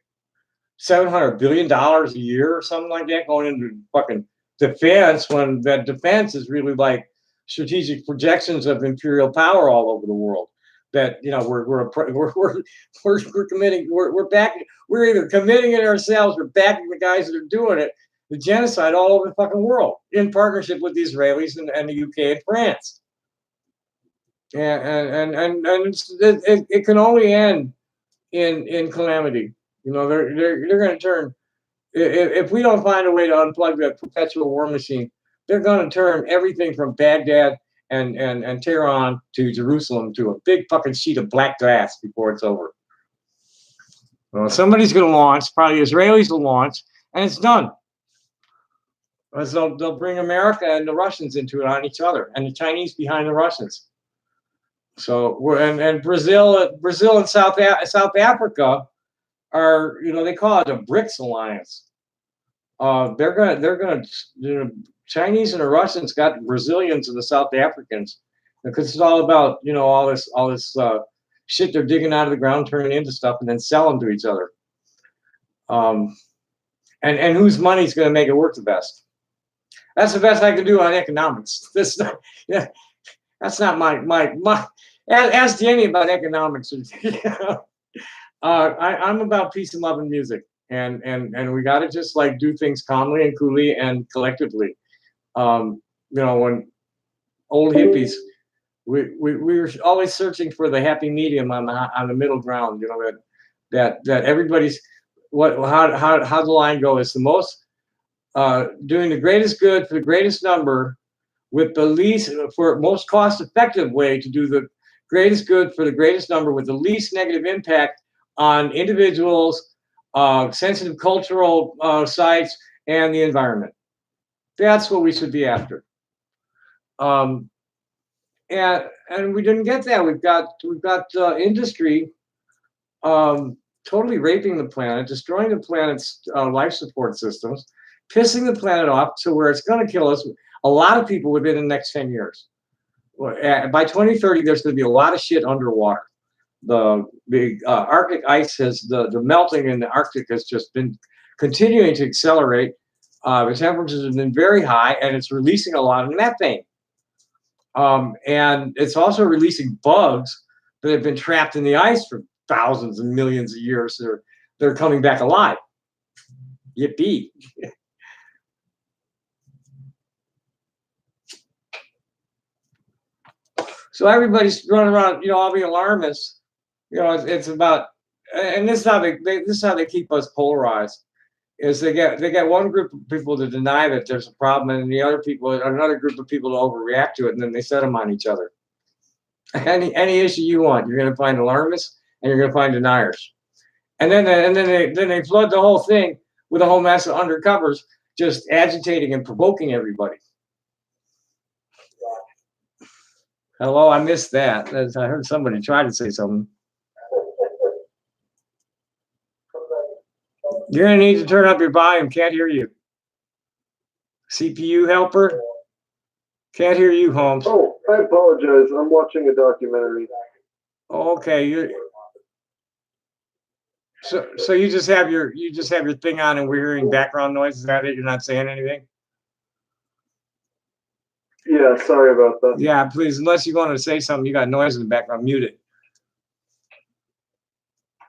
$700 billion a year or something like that going into fucking defense, when that defense is really like strategic projections of imperial power all over the world. That we're committing, we're either committing it ourselves or backing the guys that are doing it, the genocide all over the fucking world, in partnership with the Israelis and the UK and France. And it can only end in calamity. They're going to turn, if we don't find a way to unplug that perpetual war machine, they're going to turn everything from Baghdad and Tehran to Jerusalem to a big fucking sheet of black glass before it's over. Well, somebody's going to launch, probably Israelis will launch, and it's done. They'll bring America and the Russians into it on each other, and the Chinese behind the Russians. So Brazil and South Africa are, they call it a BRICS alliance. They're gonna Chinese and the Russians got the Brazilians and the South Africans, because it's all about all this shit they're digging out of the ground, turning into stuff, and then selling to each other. And whose money's going to make it work the best? That's the best I can do on economics. That's not my. Ask Jenny about economics. I'm about peace and love and music, and we got to just do things calmly and coolly and collectively. When old hippies, we were always searching for the happy medium on the middle ground. That everybody's how the line goes. The most doing the greatest good for the greatest number with the least, for most cost effective way to do the greatest good for the greatest number with the least negative impact on individuals, sensitive cultural sites, and the environment. That's what we should be after. And we didn't get that. We've got industry totally raping the planet, destroying the planet's life support systems, pissing the planet off to where it's going to kill us, a lot of people within the next 10 years. By 2030, there's going to be a lot of shit underwater. The Arctic ice the melting in the Arctic has just been continuing to accelerate. The temperatures have been very high, and it's releasing a lot of methane. And it's also releasing bugs that have been trapped in the ice for thousands and millions of years. They're coming back alive. Yippee. So everybody's running around, all the alarmists. It's about, and this is how they keep us polarized. Is they get one group of people to deny that there's a problem, and another group of people to overreact to it, and then they set them on each other. Any issue you want, you're going to find alarmists and you're going to find deniers, and then they flood the whole thing with a whole mess of undercovers, just agitating and provoking everybody. Hello, I missed that. I heard somebody try to say something. You're going to need to turn up your volume. Can't hear you. CPU helper? Can't hear you, Holmes. Oh, I apologize. I'm watching a documentary. Okay, so you just have your thing on and we're hearing background noise. Is that it? You're not saying anything? Yeah, sorry about that. Yeah, please, unless you want to say something, you got noise in the background, mute it.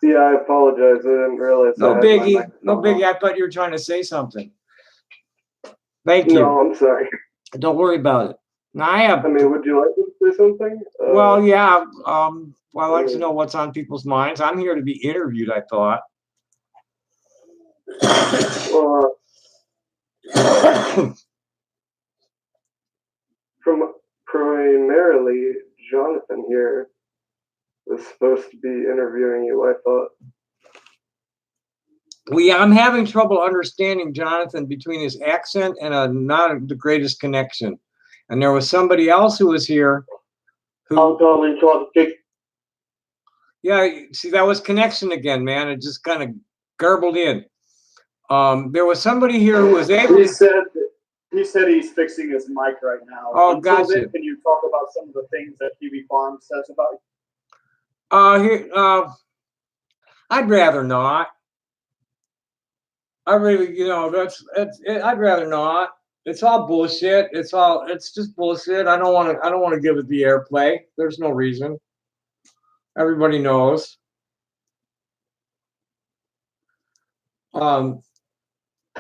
Yeah, I apologize. I didn't realize. No biggie. No biggie. I thought you were trying to say something. Thank you. No, I'm sorry. Don't worry about it. Now I mean, would you like to say something? Well, yeah. Well, I like to know what's on people's minds. I'm here to be interviewed, I thought. primarily Jonathan here was supposed to be interviewing you, I thought. I'm having trouble understanding Jonathan between his accent and not the greatest connection. And there was somebody else who was here I'll go into all the yeah, see, that was connection again, man. It just kind of garbled in. There was somebody here who was able to. He said he's fixing his mic right now. Oh, Until gotcha. then, can you talk about some of the things that Kiwi Farm says about you? I'd rather not. I really, I'd rather not. It's all bullshit. It's just bullshit. I don't want to give it the airplay. There's no reason. Everybody knows. I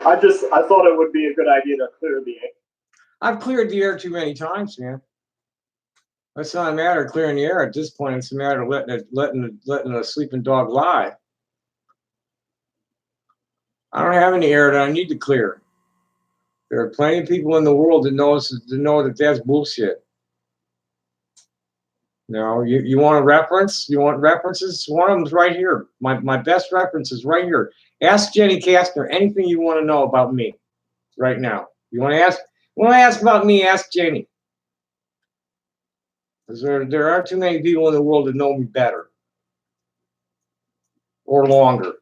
thought it would be a good idea to clear the air. I've cleared the air too many times, man. It's not a matter of clearing the air at this point. It's a matter of letting a sleeping dog lie. I don't have any air that I need to clear. There are plenty of people in the world that know that that's bullshit. You want a reference? You want references? One of them's right here. My best reference is right here. Ask Jenny Kastner anything you want to know about me right now. You want to ask about me, ask Jenny. Because there aren't too many people in the world that know me better or longer,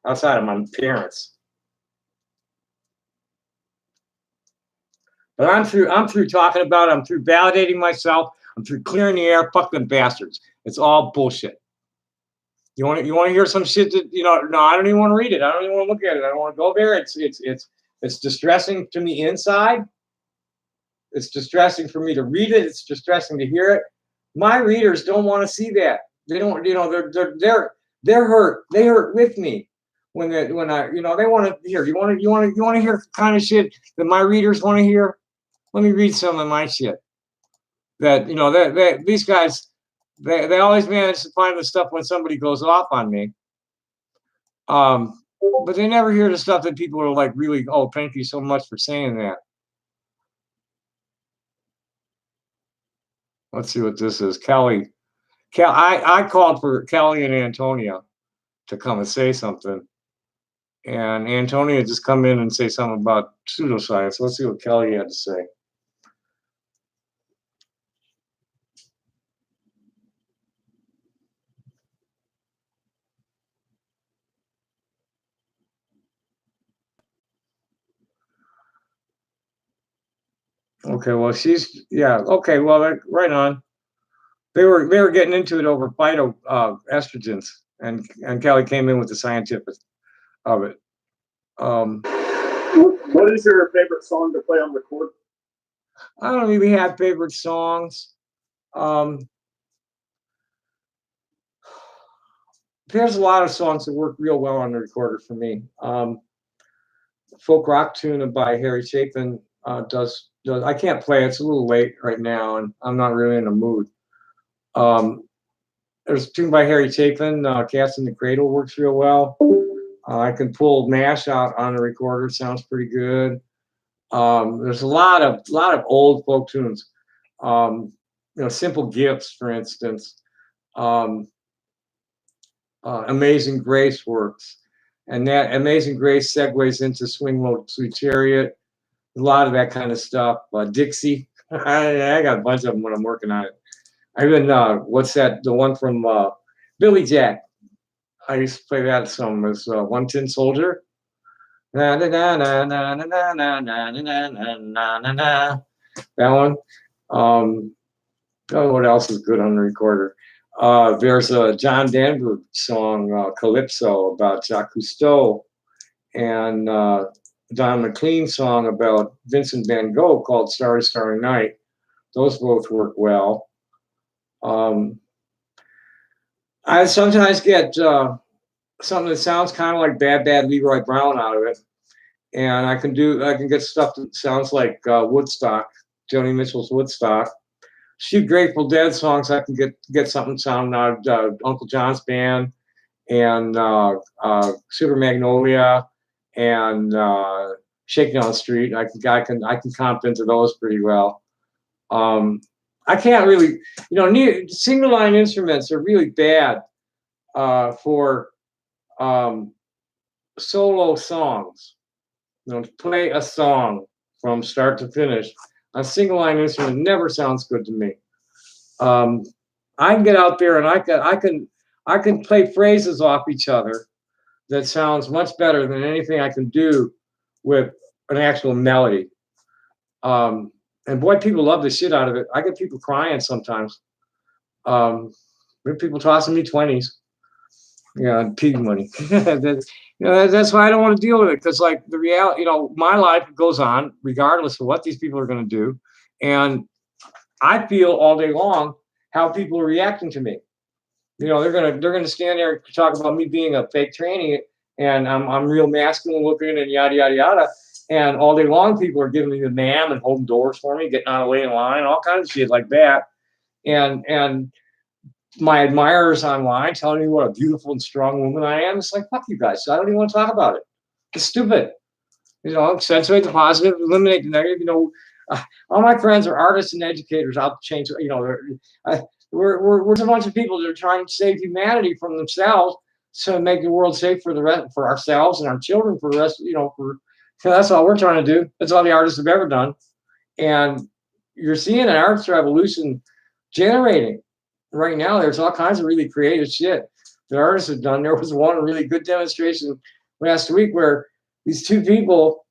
outside of my parents. But I'm through talking about it. I'm through validating myself. I'm through clearing the air. Fuck them bastards. It's all bullshit. You want to hear some shit that no, I don't even want to read it. I don't even want to look at it. I don't want to go there. It's distressing to me inside. It's distressing for me to read it. It's distressing to hear it. My readers don't want to see that. They don't. They're hurt. They hurt with me when they want to hear. You want to hear the kind of shit that my readers want to hear? Let me read some of my shit. That these guys they always manage to find the stuff when somebody goes off on me. But they never hear the stuff that people are like, really, oh, thank you so much for saying that. Let's see what this is. Kelly. I called for Kelly and Antonia to come and say something. And Antonia just come in and say something about pseudoscience. Let's see what Kelly had to say. Okay, well, okay, well, right on. They were getting into it over estrogens, and Kelly came in with the scientific of it. What is your favorite song to play on record? I don't really have favorite songs. There's a lot of songs that work real well on the recorder for me. Folk rock tune by Harry Chapin does. I can't play it. It's a little late right now, and I'm not really in the mood. There's a tune by Harry Chapin, Cast in the Cradle works real well. I can pull MASH out on the recorder. It sounds pretty good. There's a lot of old folk tunes. Simple Gifts, for instance. Amazing Grace works. And that Amazing Grace segues into Swing Low Sweet Chariot. A lot of that kind of stuff. Dixie. I got a bunch of them when I'm working on it. I even, what's that? The one from Billy Jack. I used to play that song as One Tin Soldier. Na na na na na na na na na na na na. That one. What else is good on the recorder? There's a John Denver song, Calypso, about Jacques Cousteau, and Don McLean song about Vincent van Gogh called Starry, Starry Night. Those both work well. I sometimes get something that sounds kind of like Bad Bad Leroy Brown out of it, and I can get stuff that sounds like Woodstock, Joni Mitchell's Woodstock. A few Grateful Dead songs I can get something sounding out of Uncle John's Band and Super Magnolia and Shakedown Street. I can comp into those pretty well. I can't really, single line instruments are really bad for solo songs. To play a song from start to finish, a single line instrument never sounds good to me. I can get out there and I can play phrases off each other that sounds much better than anything I can do with an actual melody. And boy, people love the shit out of it. I get people crying sometimes. People tossing me 20s. Yeah, pig money. That's why I don't want to deal with it, because like the reality, my life goes on regardless of what these people are going to do, and I feel all day long how people are reacting to me. They're gonna stand there and talk about me being a fake tranny, and I'm real masculine looking and yada yada yada, and all day long people are giving me the ma'am and holding doors for me, getting out of the way in line, all kinds of shit like that, and my admirers online telling me what a beautiful and strong woman I am. It's like, fuck you guys. I don't even want to talk about it. It's stupid. Accentuate the positive, eliminate the negative. All my friends are artists and educators. I'll change. We're a bunch of people that are trying to save humanity from themselves, to make the world safe for the rest, for ourselves and our children, for the rest. That's all we're trying to do. That's all the artists have ever done. And you're seeing an arts revolution generating. Right now, there's all kinds of really creative shit that artists have done. There was one really good demonstration last week where these two people,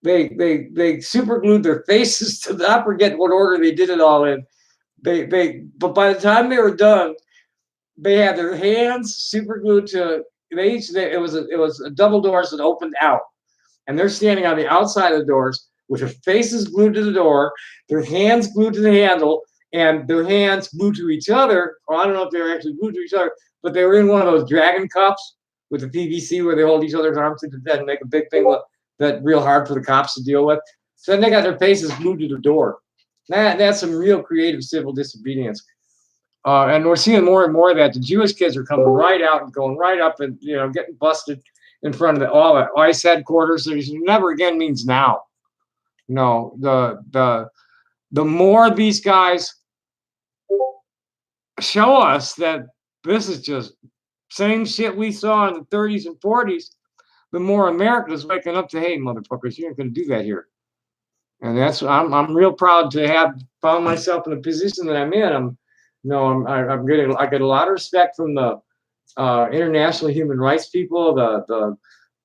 they super glued their faces to I forget what order they did it all in. But by the time they were done, they had their hands super glued to. It was a double doors that opened out, and they're standing on the outside of the doors with their faces glued to the door, their hands glued to the handle, and their hands glued to each other. Or I don't know if they were actually glued to each other, but they were in one of those dragon cups with the PVC where they hold each other's arms to the bed and make a big thing that real hard for the cops to deal with. So then they got their faces glued to the door. That's some real creative civil disobedience. And we're seeing more and more of that. The Jewish kids are coming right out and going right up and getting busted in front of all the ICE headquarters. There's never again means now. No, the more these guys show us that this is just same shit we saw in the 30s and 40s, the more America's waking up to, hey, motherfuckers, you ain't gonna do that here. And I'm real proud to have found myself in the position that I'm in. I get a lot of respect from the international human rights people,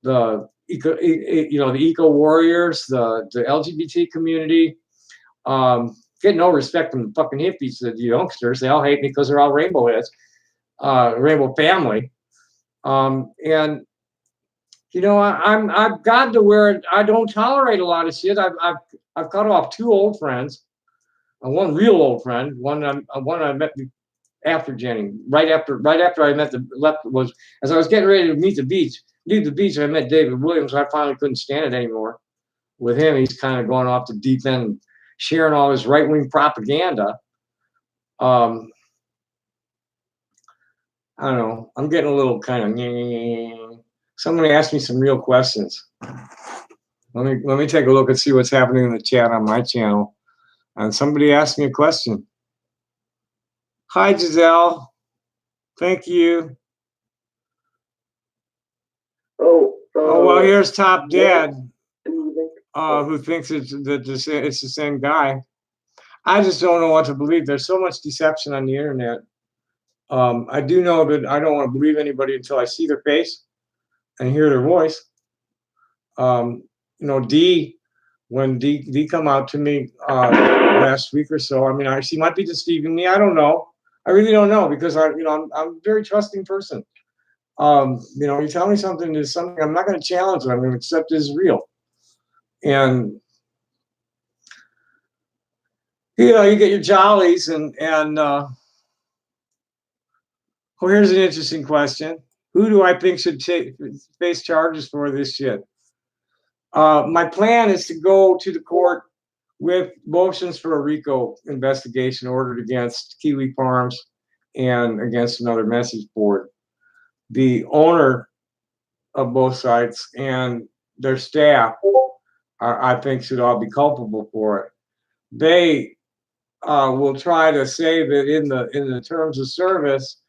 the eco warriors, the LGBT community. Get no respect from the fucking hippies, the youngsters. They all hate me because they're all rainbow heads, rainbow family. And I've gotten to where I don't tolerate a lot of shit. I've cut off two old friends, one real old friend, one I met after Jenny, right after I met was as I was getting ready to leave the beach. I met David Williams. I finally couldn't stand it anymore with him. He's kind of going off the deep end, sharing all his right-wing propaganda. I don't know. I'm getting a little kind of. Somebody asked me some real questions. Let me take a look and see what's happening in the chat on my channel. And somebody asked me a question. Hi, Giselle. Thank you. Oh, well, here's Top Dad, who thinks it's the same guy. I just don't know what to believe. There's so much deception on the internet. I do know that I don't want to believe anybody until I see their face and hear their voice. When D come out to me last week or so, I mean, she might be deceiving me. I don't know. I really don't know, because I'm a very trusting person. You tell me something is something, I'm not going to challenge it. I'm going to accept it as real. And you get your jollies and well, here's an interesting question. Who do I think should face charges for this shit? My plan is to go to the court with motions for a RICO investigation ordered against Kiwi Farms and against another message board. The owner of both sites and their staff I think should all be culpable for it. They will try to say that in the terms of service,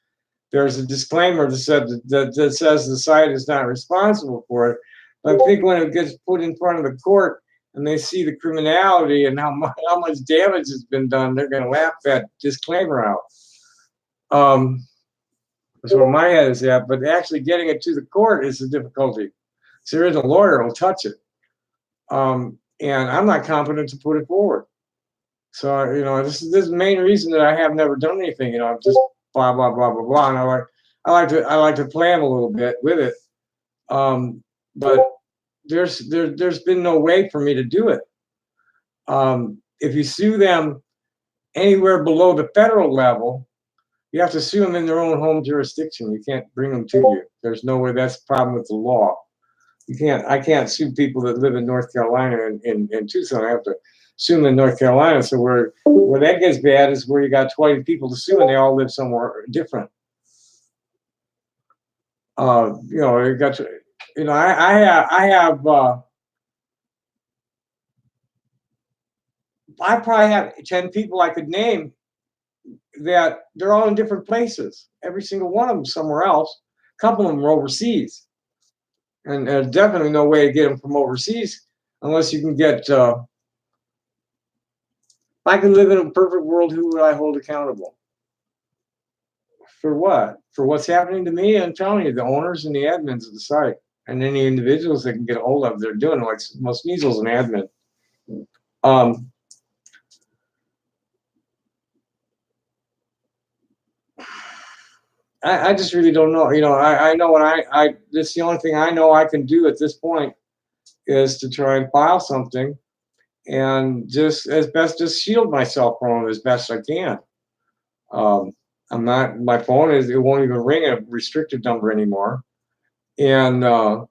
there's a disclaimer that says the site is not responsible for it. But I think when it gets put in front of the court and they see the criminality and how much damage has been done, they're going to laugh that disclaimer out. That's where my head is at. But actually getting it to the court is the difficulty. So there is a lawyer who'll touch it. And I'm not competent to put it forward. So, you know, this is the main reason that I have never done anything. You know, I'm just blah blah blah blah blah. And I like to plan a little bit with it. But there's been no way for me to do it. If you sue them anywhere below the federal level, you have to sue them in their own home jurisdiction. You can't bring them to you. There's no way. That's the problem with the law. I can't sue people that live in North Carolina in Tucson. I have to sue them in North Carolina. So where that gets bad is where you got 20 people to sue and they all live somewhere different. You know, you got to, you know, I probably have 10 people I could name that they're all in different places. Every single one of them somewhere else. A couple of them are overseas. And there's definitely no way to get them from overseas unless you can get, if I could live in a perfect world, who would I hold accountable? For what? For what's happening to me? I'm telling you, the owners and the admins of the site and any individuals that can get a hold of, they're doing like most Sneasel's an admin. I just really don't know. You know, I know what this is the only thing I know I can do at this point is to try and file something and just just shield myself from it as best I can. I'm not, my phone it won't even ring a restricted number anymore. And I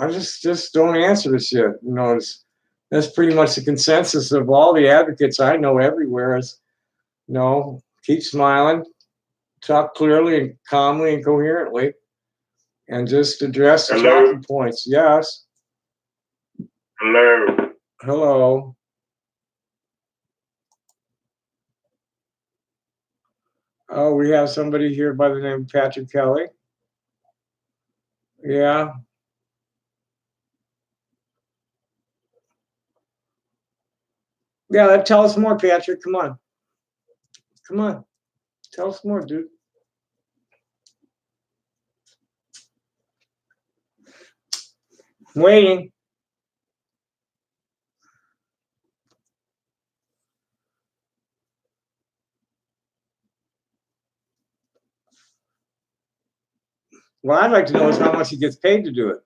just don't answer this shit. You know, that's pretty much the consensus of all the advocates I know everywhere is, you know, keep smiling, talk clearly and calmly and coherently, and just address the talking points. Yes. Hello. Hello. Oh, we have somebody here by the name of Patrick Kelly. Yeah. Yeah, tell us more, Patrick. Come on. Come on. Tell us more, dude. I'm waiting. What I'd like to know is how much he gets paid to do it.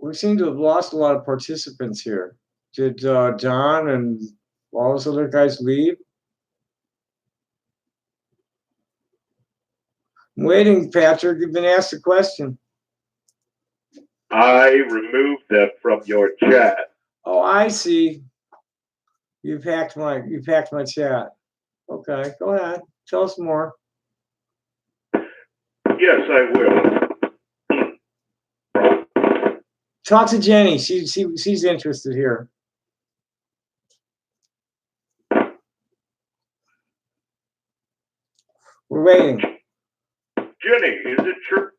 We seem to have lost a lot of participants here. Did John and all those other guys leave? I'm waiting, Patrick. You've been asked a question. I removed them from your chat. Oh, I see. You've hacked my chat. Okay, go ahead. Tell us more. Yes, I will. Talk to Jenny. She's interested here. We're waiting. Jenny, is it true?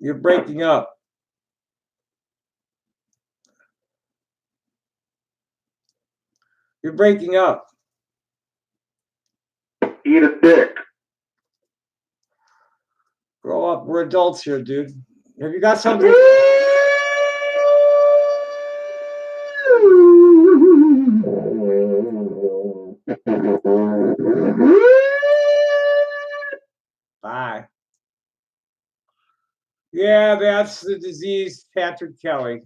You're breaking up. You're breaking up. Eat a dick. Grow up. We're adults here, dude. Have you got something? Bye. Yeah, that's the disease, Patrick Kelly.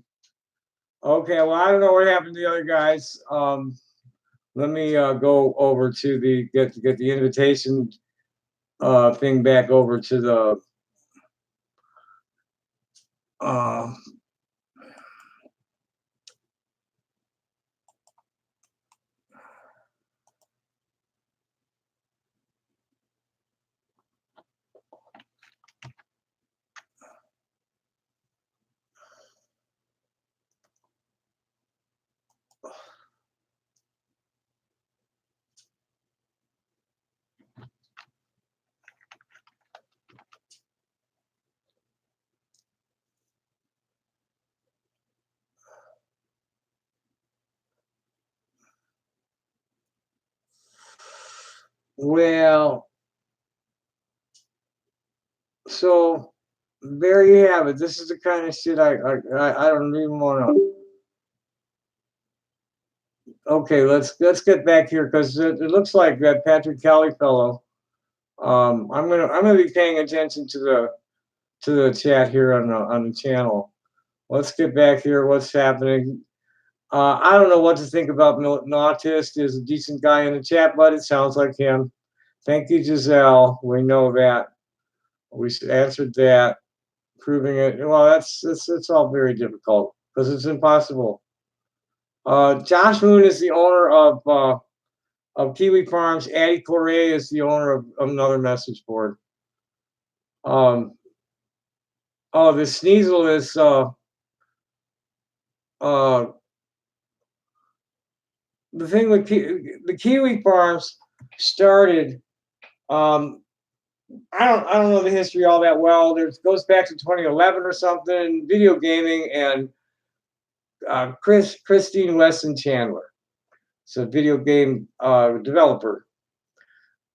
Okay, well, I don't know what happened to the other guys. Let me go over to the get the invitation thing back over to the Well, so there you have it. This is the kind of shit I don't even want to. Okay, let's get back here because it looks like that Patrick Kelly fellow. I'm gonna be paying attention to the chat here on the channel. Let's get back here. What's happening? I don't know what to think about Nautist. Is a decent guy in the chat, but it sounds like him. Thank you, Giselle. We know that. We answered that. Proving it. Well, it's all very difficult because it's impossible. Josh Moon is the owner of Kiwi Farms. Addie Correa is the owner of another message board. Oh, the Sneasel is the thing with the Kiwi Farms started. I don't know the history all that well. It goes back to 2011 or something. Video gaming and Christine Weston Chandler. It's a video game developer.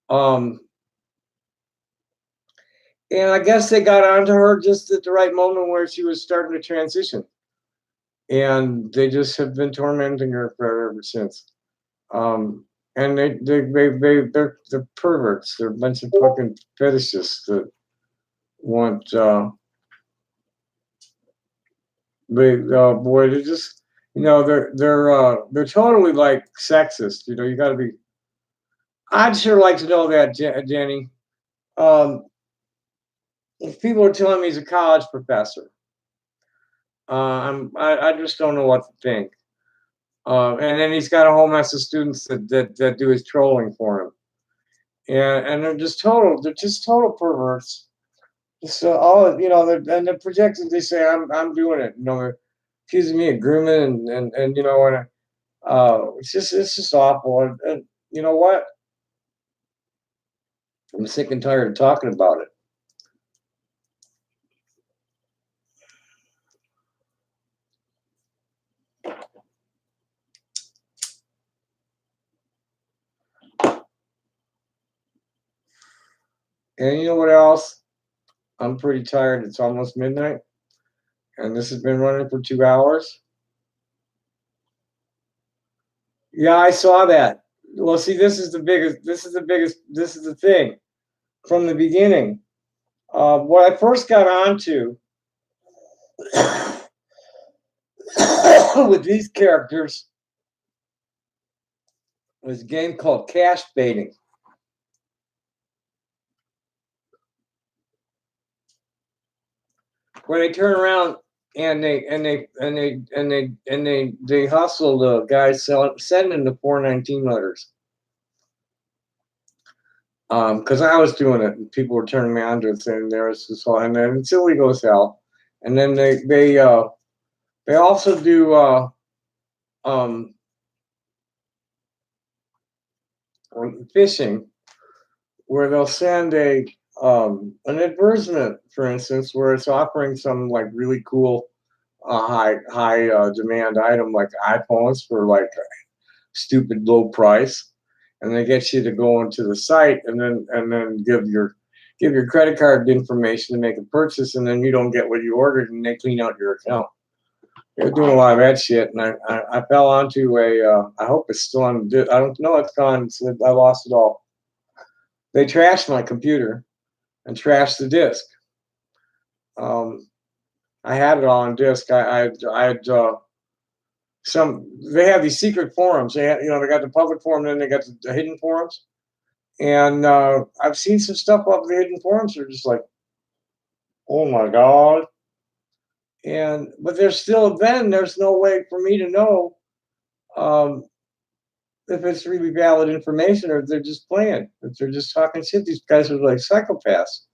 And I guess they got onto her just at the right moment where she was starting to transition. And they just have been tormenting her forever ever since. And they're perverts. They're a bunch of fucking fetishists that want boy, they're just, they're totally like sexist. You got to be. I'd sure like to know that, Jenny. If people are telling me he's a college professor, I just don't know what to think. And then he's got a whole mess of students that do his trolling for him, and they're just total perverts. So they're projected. They say I'm doing it. They're accusing me of grooming and it's just awful. And you know what? I'm sick and tired of talking about it. And you know what else? I'm pretty tired. It's almost midnight, and this has been running for 2 hours. Yeah, I saw that. Well, see, this is the thing from the beginning. What I first got onto with these characters was a game called Cash Baiting. Where they turn around and they hustle the guys sending the 419 letters. Because I was doing it, and people were turning me on to it, saying there's this whole, and then it's illegal as hell. And then they also do phishing, where they'll send an advertisement, for instance, where it's offering some like really cool high demand item like iPhones for like a stupid low price, and they get you to go into the site and then give your credit card information to make a purchase, and then you don't get what you ordered, and they clean out your account. They're doing a lot of that shit, and I fell onto I hope it's still on. I don't know, it's gone. I lost it all. They trashed my computer and trashed the disk. I had it all on disk. I had they have these secret forums. They got the public forum, and then they got the hidden forums. And I've seen some stuff off the hidden forums. They're just like, oh my God. But there's no way for me to know if it's really valid information or if they're just playing, if they're just talking shit. These guys are like psychopaths.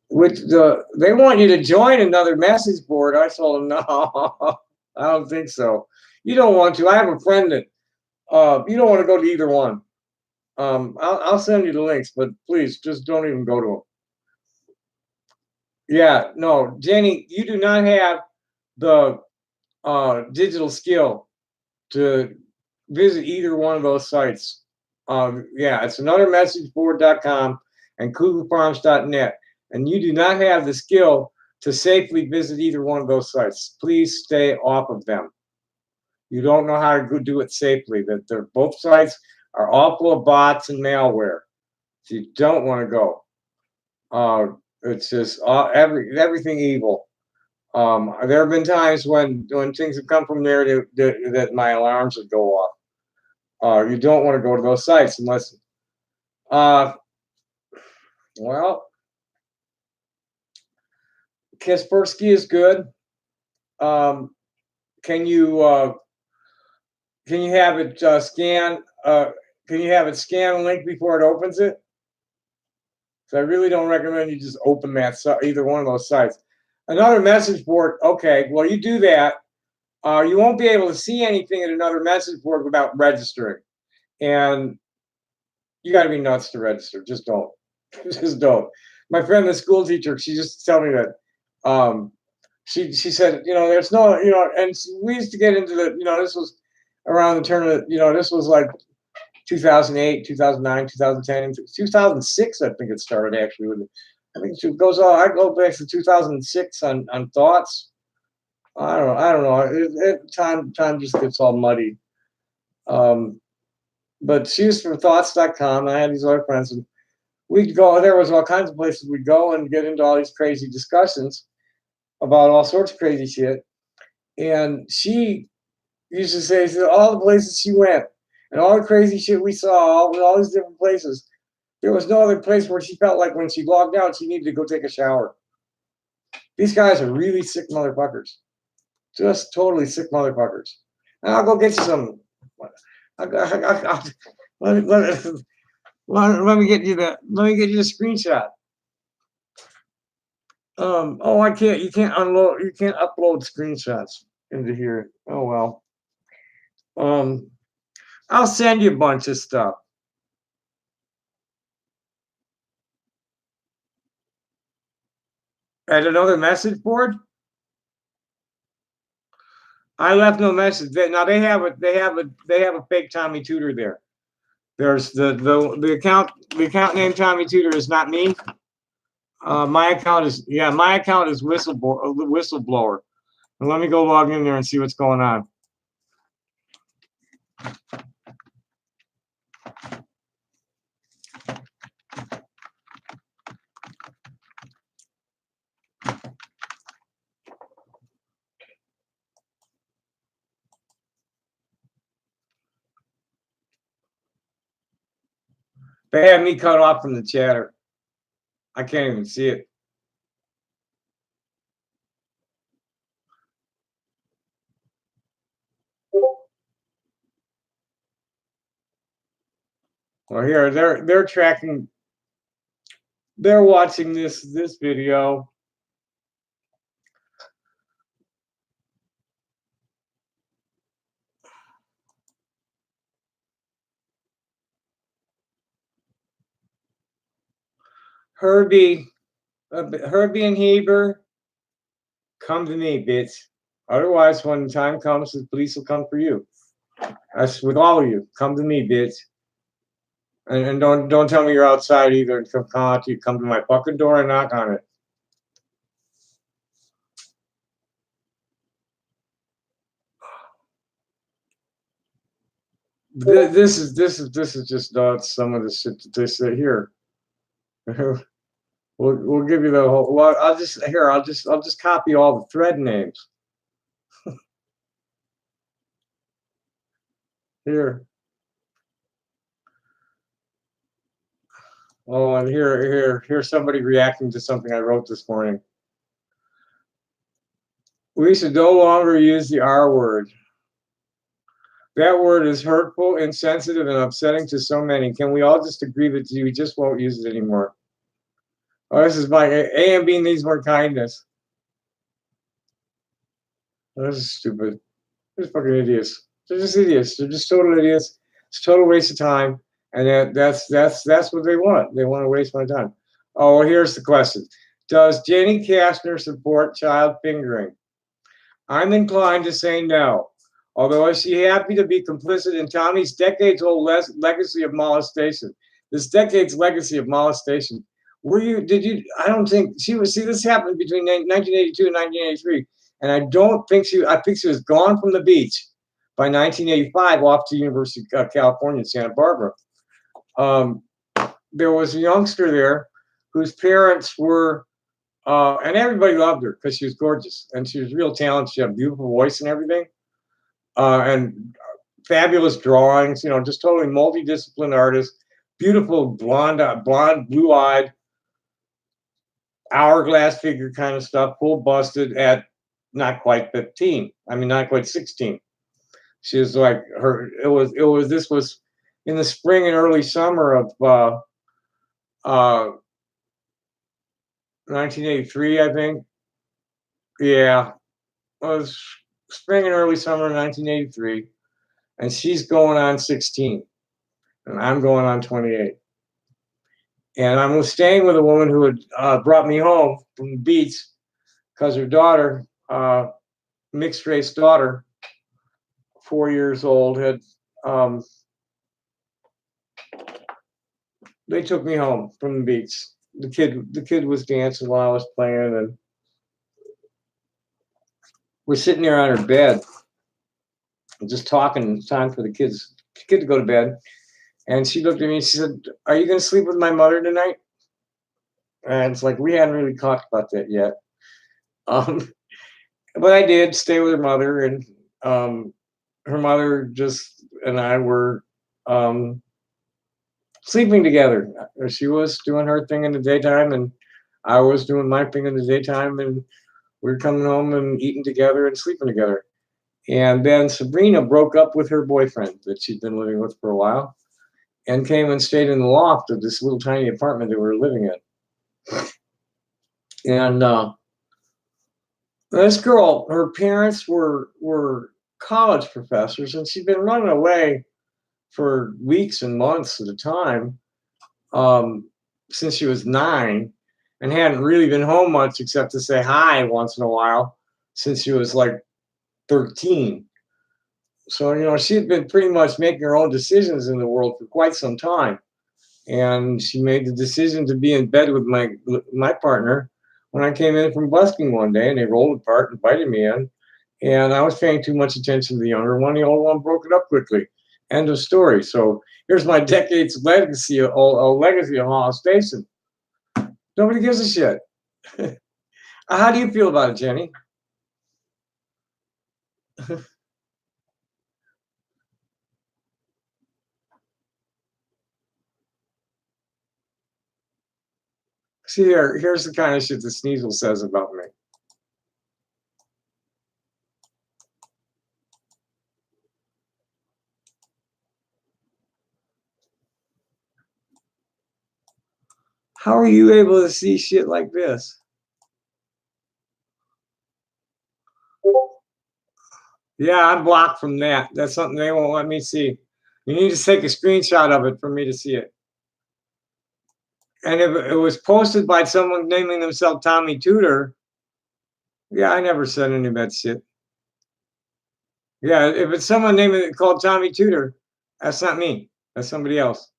They want you to join another message board. I told them, no, I don't think so. You don't want to. I have a friend that you don't want to go to either one. I'll send you the links, but please just don't even go to them. Yeah, no, Jenny, you do not have the digital skill to visit either one of those sites. Yeah, it's anothermessageboard.com and cougarfarms.net. And you do not have the skill to safely visit either one of those sites. Please stay off of them. You don't know how to go do it safely. That they're both sites are all full of bots and malware. So you don't want to go. It's just everything evil. There have been times when things have come from there that my alarms would go off. You don't want to go to those sites unless, well, Kaspersky is good. Can you have it scan? Can you have it scan a link before it opens it? So I really don't recommend you just open that either one of those sites. Another message board. Okay, well you do that. You won't be able to see anything in another message board without registering, and you got to be nuts to register. Just don't. Just don't. My friend, the school teacher, she just told me that. She said, there's no, and we used to get into the, this was around the turn of, this was like 2008, 2009, 2010, 2006. I think it started actually with. I think it goes on. I go back to 2006 on thoughts. I don't know. Time just gets all muddy. But she was from thoughts.com. I had these other friends, and we'd go. There was all kinds of places we'd go and get into all these crazy discussions about all sorts of crazy shit. And she used to say all the places she went and all the crazy shit we saw, all these different places. There was no other place where she felt like when she logged out, she needed to go take a shower. These guys are really sick motherfuckers. Just totally sick motherfuckers. And I'll go get you some. Let me get you that. Let me get you a screenshot. Oh, I can't. You can't unload. You can't upload screenshots into here. Oh well. I'll send you a bunch of stuff. At another message board. I left no message. Now they have a fake Tommy Tutor there. There's the account name Tommy Tutor is not me. My account is whistleblower. And let me go log in there and see what's going on. They have me cut off from the chatter. I can't even see it. Well, here they're tracking. They're watching this video. Herbie and Heber, come to me, bitch. Otherwise, when the time comes, the police will come for you. That's with all of you. Come to me, bitch. And don't tell me you're outside either. And come to my fucking door and knock on it. This is just some of the shit that they say here. We'll give you the whole. Well, I'll just copy all the thread names. Here. Oh, and here's somebody reacting to something I wrote this morning. We should no longer use the R word. That word is hurtful, insensitive, and upsetting to so many. Can we all just agree that we just won't use it anymore? Oh, this is my A and B needs more kindness. Oh, this is stupid. They're fucking idiots. They're just idiots. They're just total idiots. It's a total waste of time. And that's what they want. They want to waste my time. Oh, well, here's the question. Does Jenny Kastner support child fingering? I'm inclined to say no. Although is she happy to be complicit in Tommy's decades-old legacy of molestation? This decade's legacy of molestation. I don't think she was, see, this happened between 1982 and 1983. And I think she was gone from the beach by 1985 off to University of California in Santa Barbara. There was a youngster there whose parents were, and everybody loved her because she was gorgeous and she was real talented. She had a beautiful voice and everything, and fabulous drawings. Just totally multidisciplined artist. Beautiful blonde, blue-eyed, hourglass figure kind of stuff. Full busted at not quite 15. I mean, not quite 16. She was like this was in the spring and early summer of 1983, I think. Yeah, it was spring and early summer of 1983, and she's going on 16, and I'm going on 28. And I was staying with a woman who had brought me home from the beach because her daughter, mixed race daughter, 4 years old, had they took me home from the beach. The kid was dancing while I was playing, and we're sitting there on her bed, just talking. It's time for the kid to go to bed. And she looked at me and she said, "Are you going to sleep with my mother tonight?" And it's like we hadn't really talked about that yet. But I did stay with her mother, and her mother and I were sleeping together. She was doing her thing in the daytime, and I was doing my thing in the daytime, and we were coming home and eating together and sleeping together. And then Sabrina broke up with her boyfriend that she'd been living with for a while and came and stayed in the loft of this little tiny apartment that we were living in. And this girl, her parents were college professors, and she'd been running away for weeks and months at a time since she was 9, and hadn't really been home much except to say hi once in a while since she was like 13. So, she had been pretty much making her own decisions in the world for quite some time. And she made the decision to be in bed with my partner when I came in from busking one day, and they rolled apart and invited me in. And I was paying too much attention to the younger one. The older one broke it up quickly. End of story. So here's my decades legacy of molestation. Nobody gives a shit. How do you feel about it, Jenny? See, here's the kind of shit that Sneasel says about me. How are you able to see shit like this? Yeah, I'm blocked from that. That's something they won't let me see. You need to take a screenshot of it for me to see it. And if it was posted by someone naming themselves Tommy Tudor, yeah, I never said any of that shit. Yeah, if it's someone naming it called Tommy Tudor, that's not me. That's somebody else.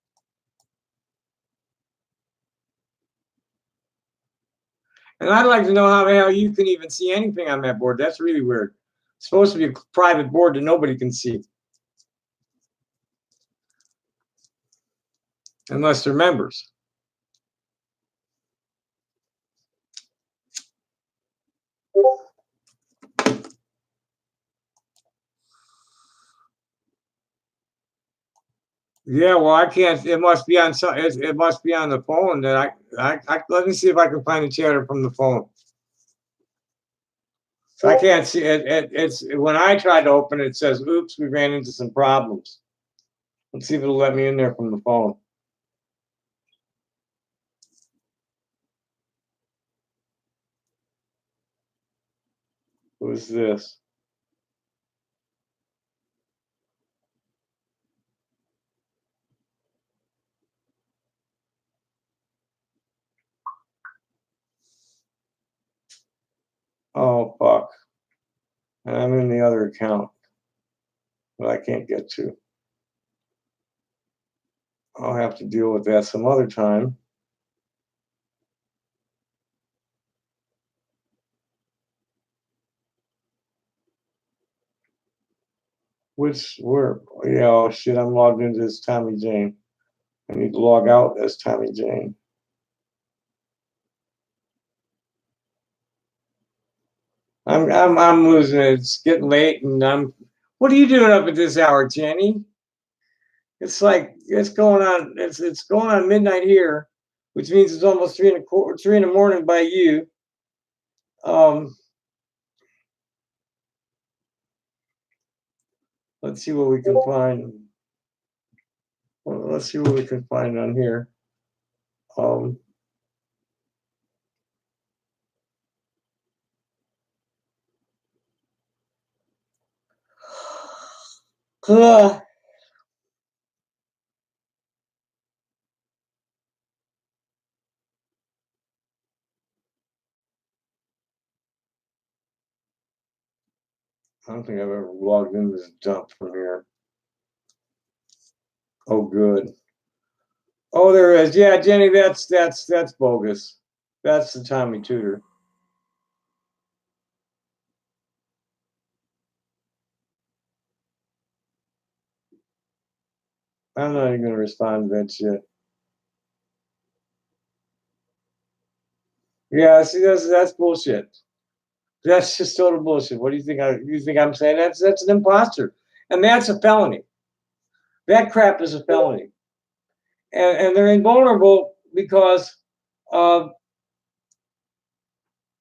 And I'd like to know how the hell you can even see anything on that board. That's really weird. It's supposed to be a private board that nobody can see. Unless they're members. Yeah, well, I can't. It must be on some. It must be on the phone. That I let me see if I can find the chatter from the phone. So I can't see it. It's when I try to open it, it says, "Oops, we ran into some problems." Let's see if it'll let me in there from the phone. Who's this? Oh fuck! And I'm in the other account. but I can't get to. I'll have to deal with that some other time. Yeah, oh shit, I'm logged into this Tommy Jane. I need to log out as Tommy Jane. I'm losing it. It's getting late, and what are you doing up at this hour, Jenny? It's like it's going on. It's going on midnight here, which means it's almost 3 in the morning by you. Let's see what we can find. Well, let's see what we can find on here. I don't think I've ever logged into this dump from here. Oh, good. Oh, there is. Yeah, Jenny, that's bogus. That's the Tommy Tutor. I'm not even going to respond to that shit. Yeah, see, that's bullshit. That's just total bullshit. What do you think? You think I'm saying that's an imposter, and that's a felony. That crap is a felony, and they're invulnerable because,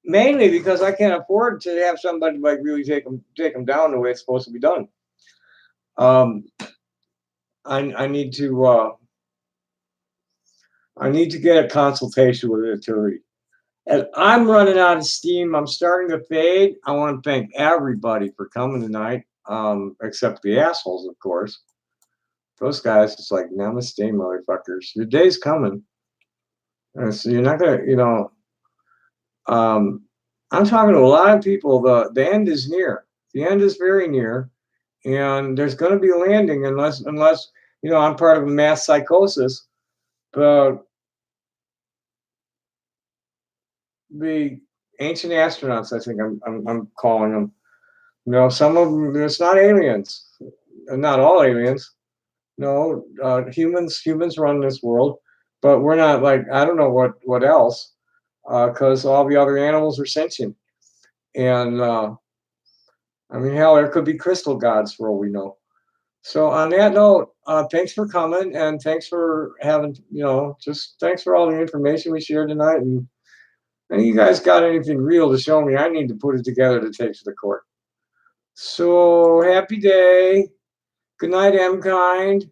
mainly because I can't afford to have somebody like really take them down the way it's supposed to be done. I need to get a consultation with an attorney. And I'm running out of steam. I'm starting to fade. I want to thank everybody for coming tonight, except the assholes, of course. Those guys, it's like, namaste, motherfuckers. Your day's coming. So you're not going to, I'm talking to a lot of people. The end is near. The end is very near. And there's going to be a landing unless I'm part of a mass psychosis. But the ancient astronauts, I think I'm calling them. Some of them, it's not aliens, not all aliens. No, humans run this world, but we're not like, I don't know what else, because all the other animals are sentient. And I mean, hell, there could be crystal gods for all we know. So on that note, thanks for coming, and thanks for having, just thanks for all the information we shared tonight. And you guys got anything real to show me, I need to put it together to take to the court. So happy day. Good night, M kind.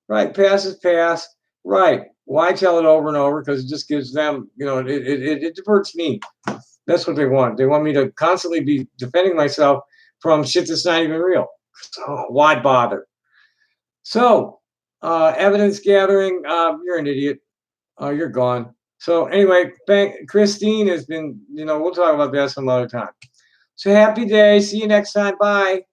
Right, pass is pass. Right. Why tell it over and over? Because it just gives them, it diverts me. That's what they want. They want me to constantly be defending myself from shit that's not even real. So why bother? So, evidence gathering, you're an idiot. You're gone. So anyway, Christine has been, we'll talk about that some other time. So happy day. See you next time. Bye.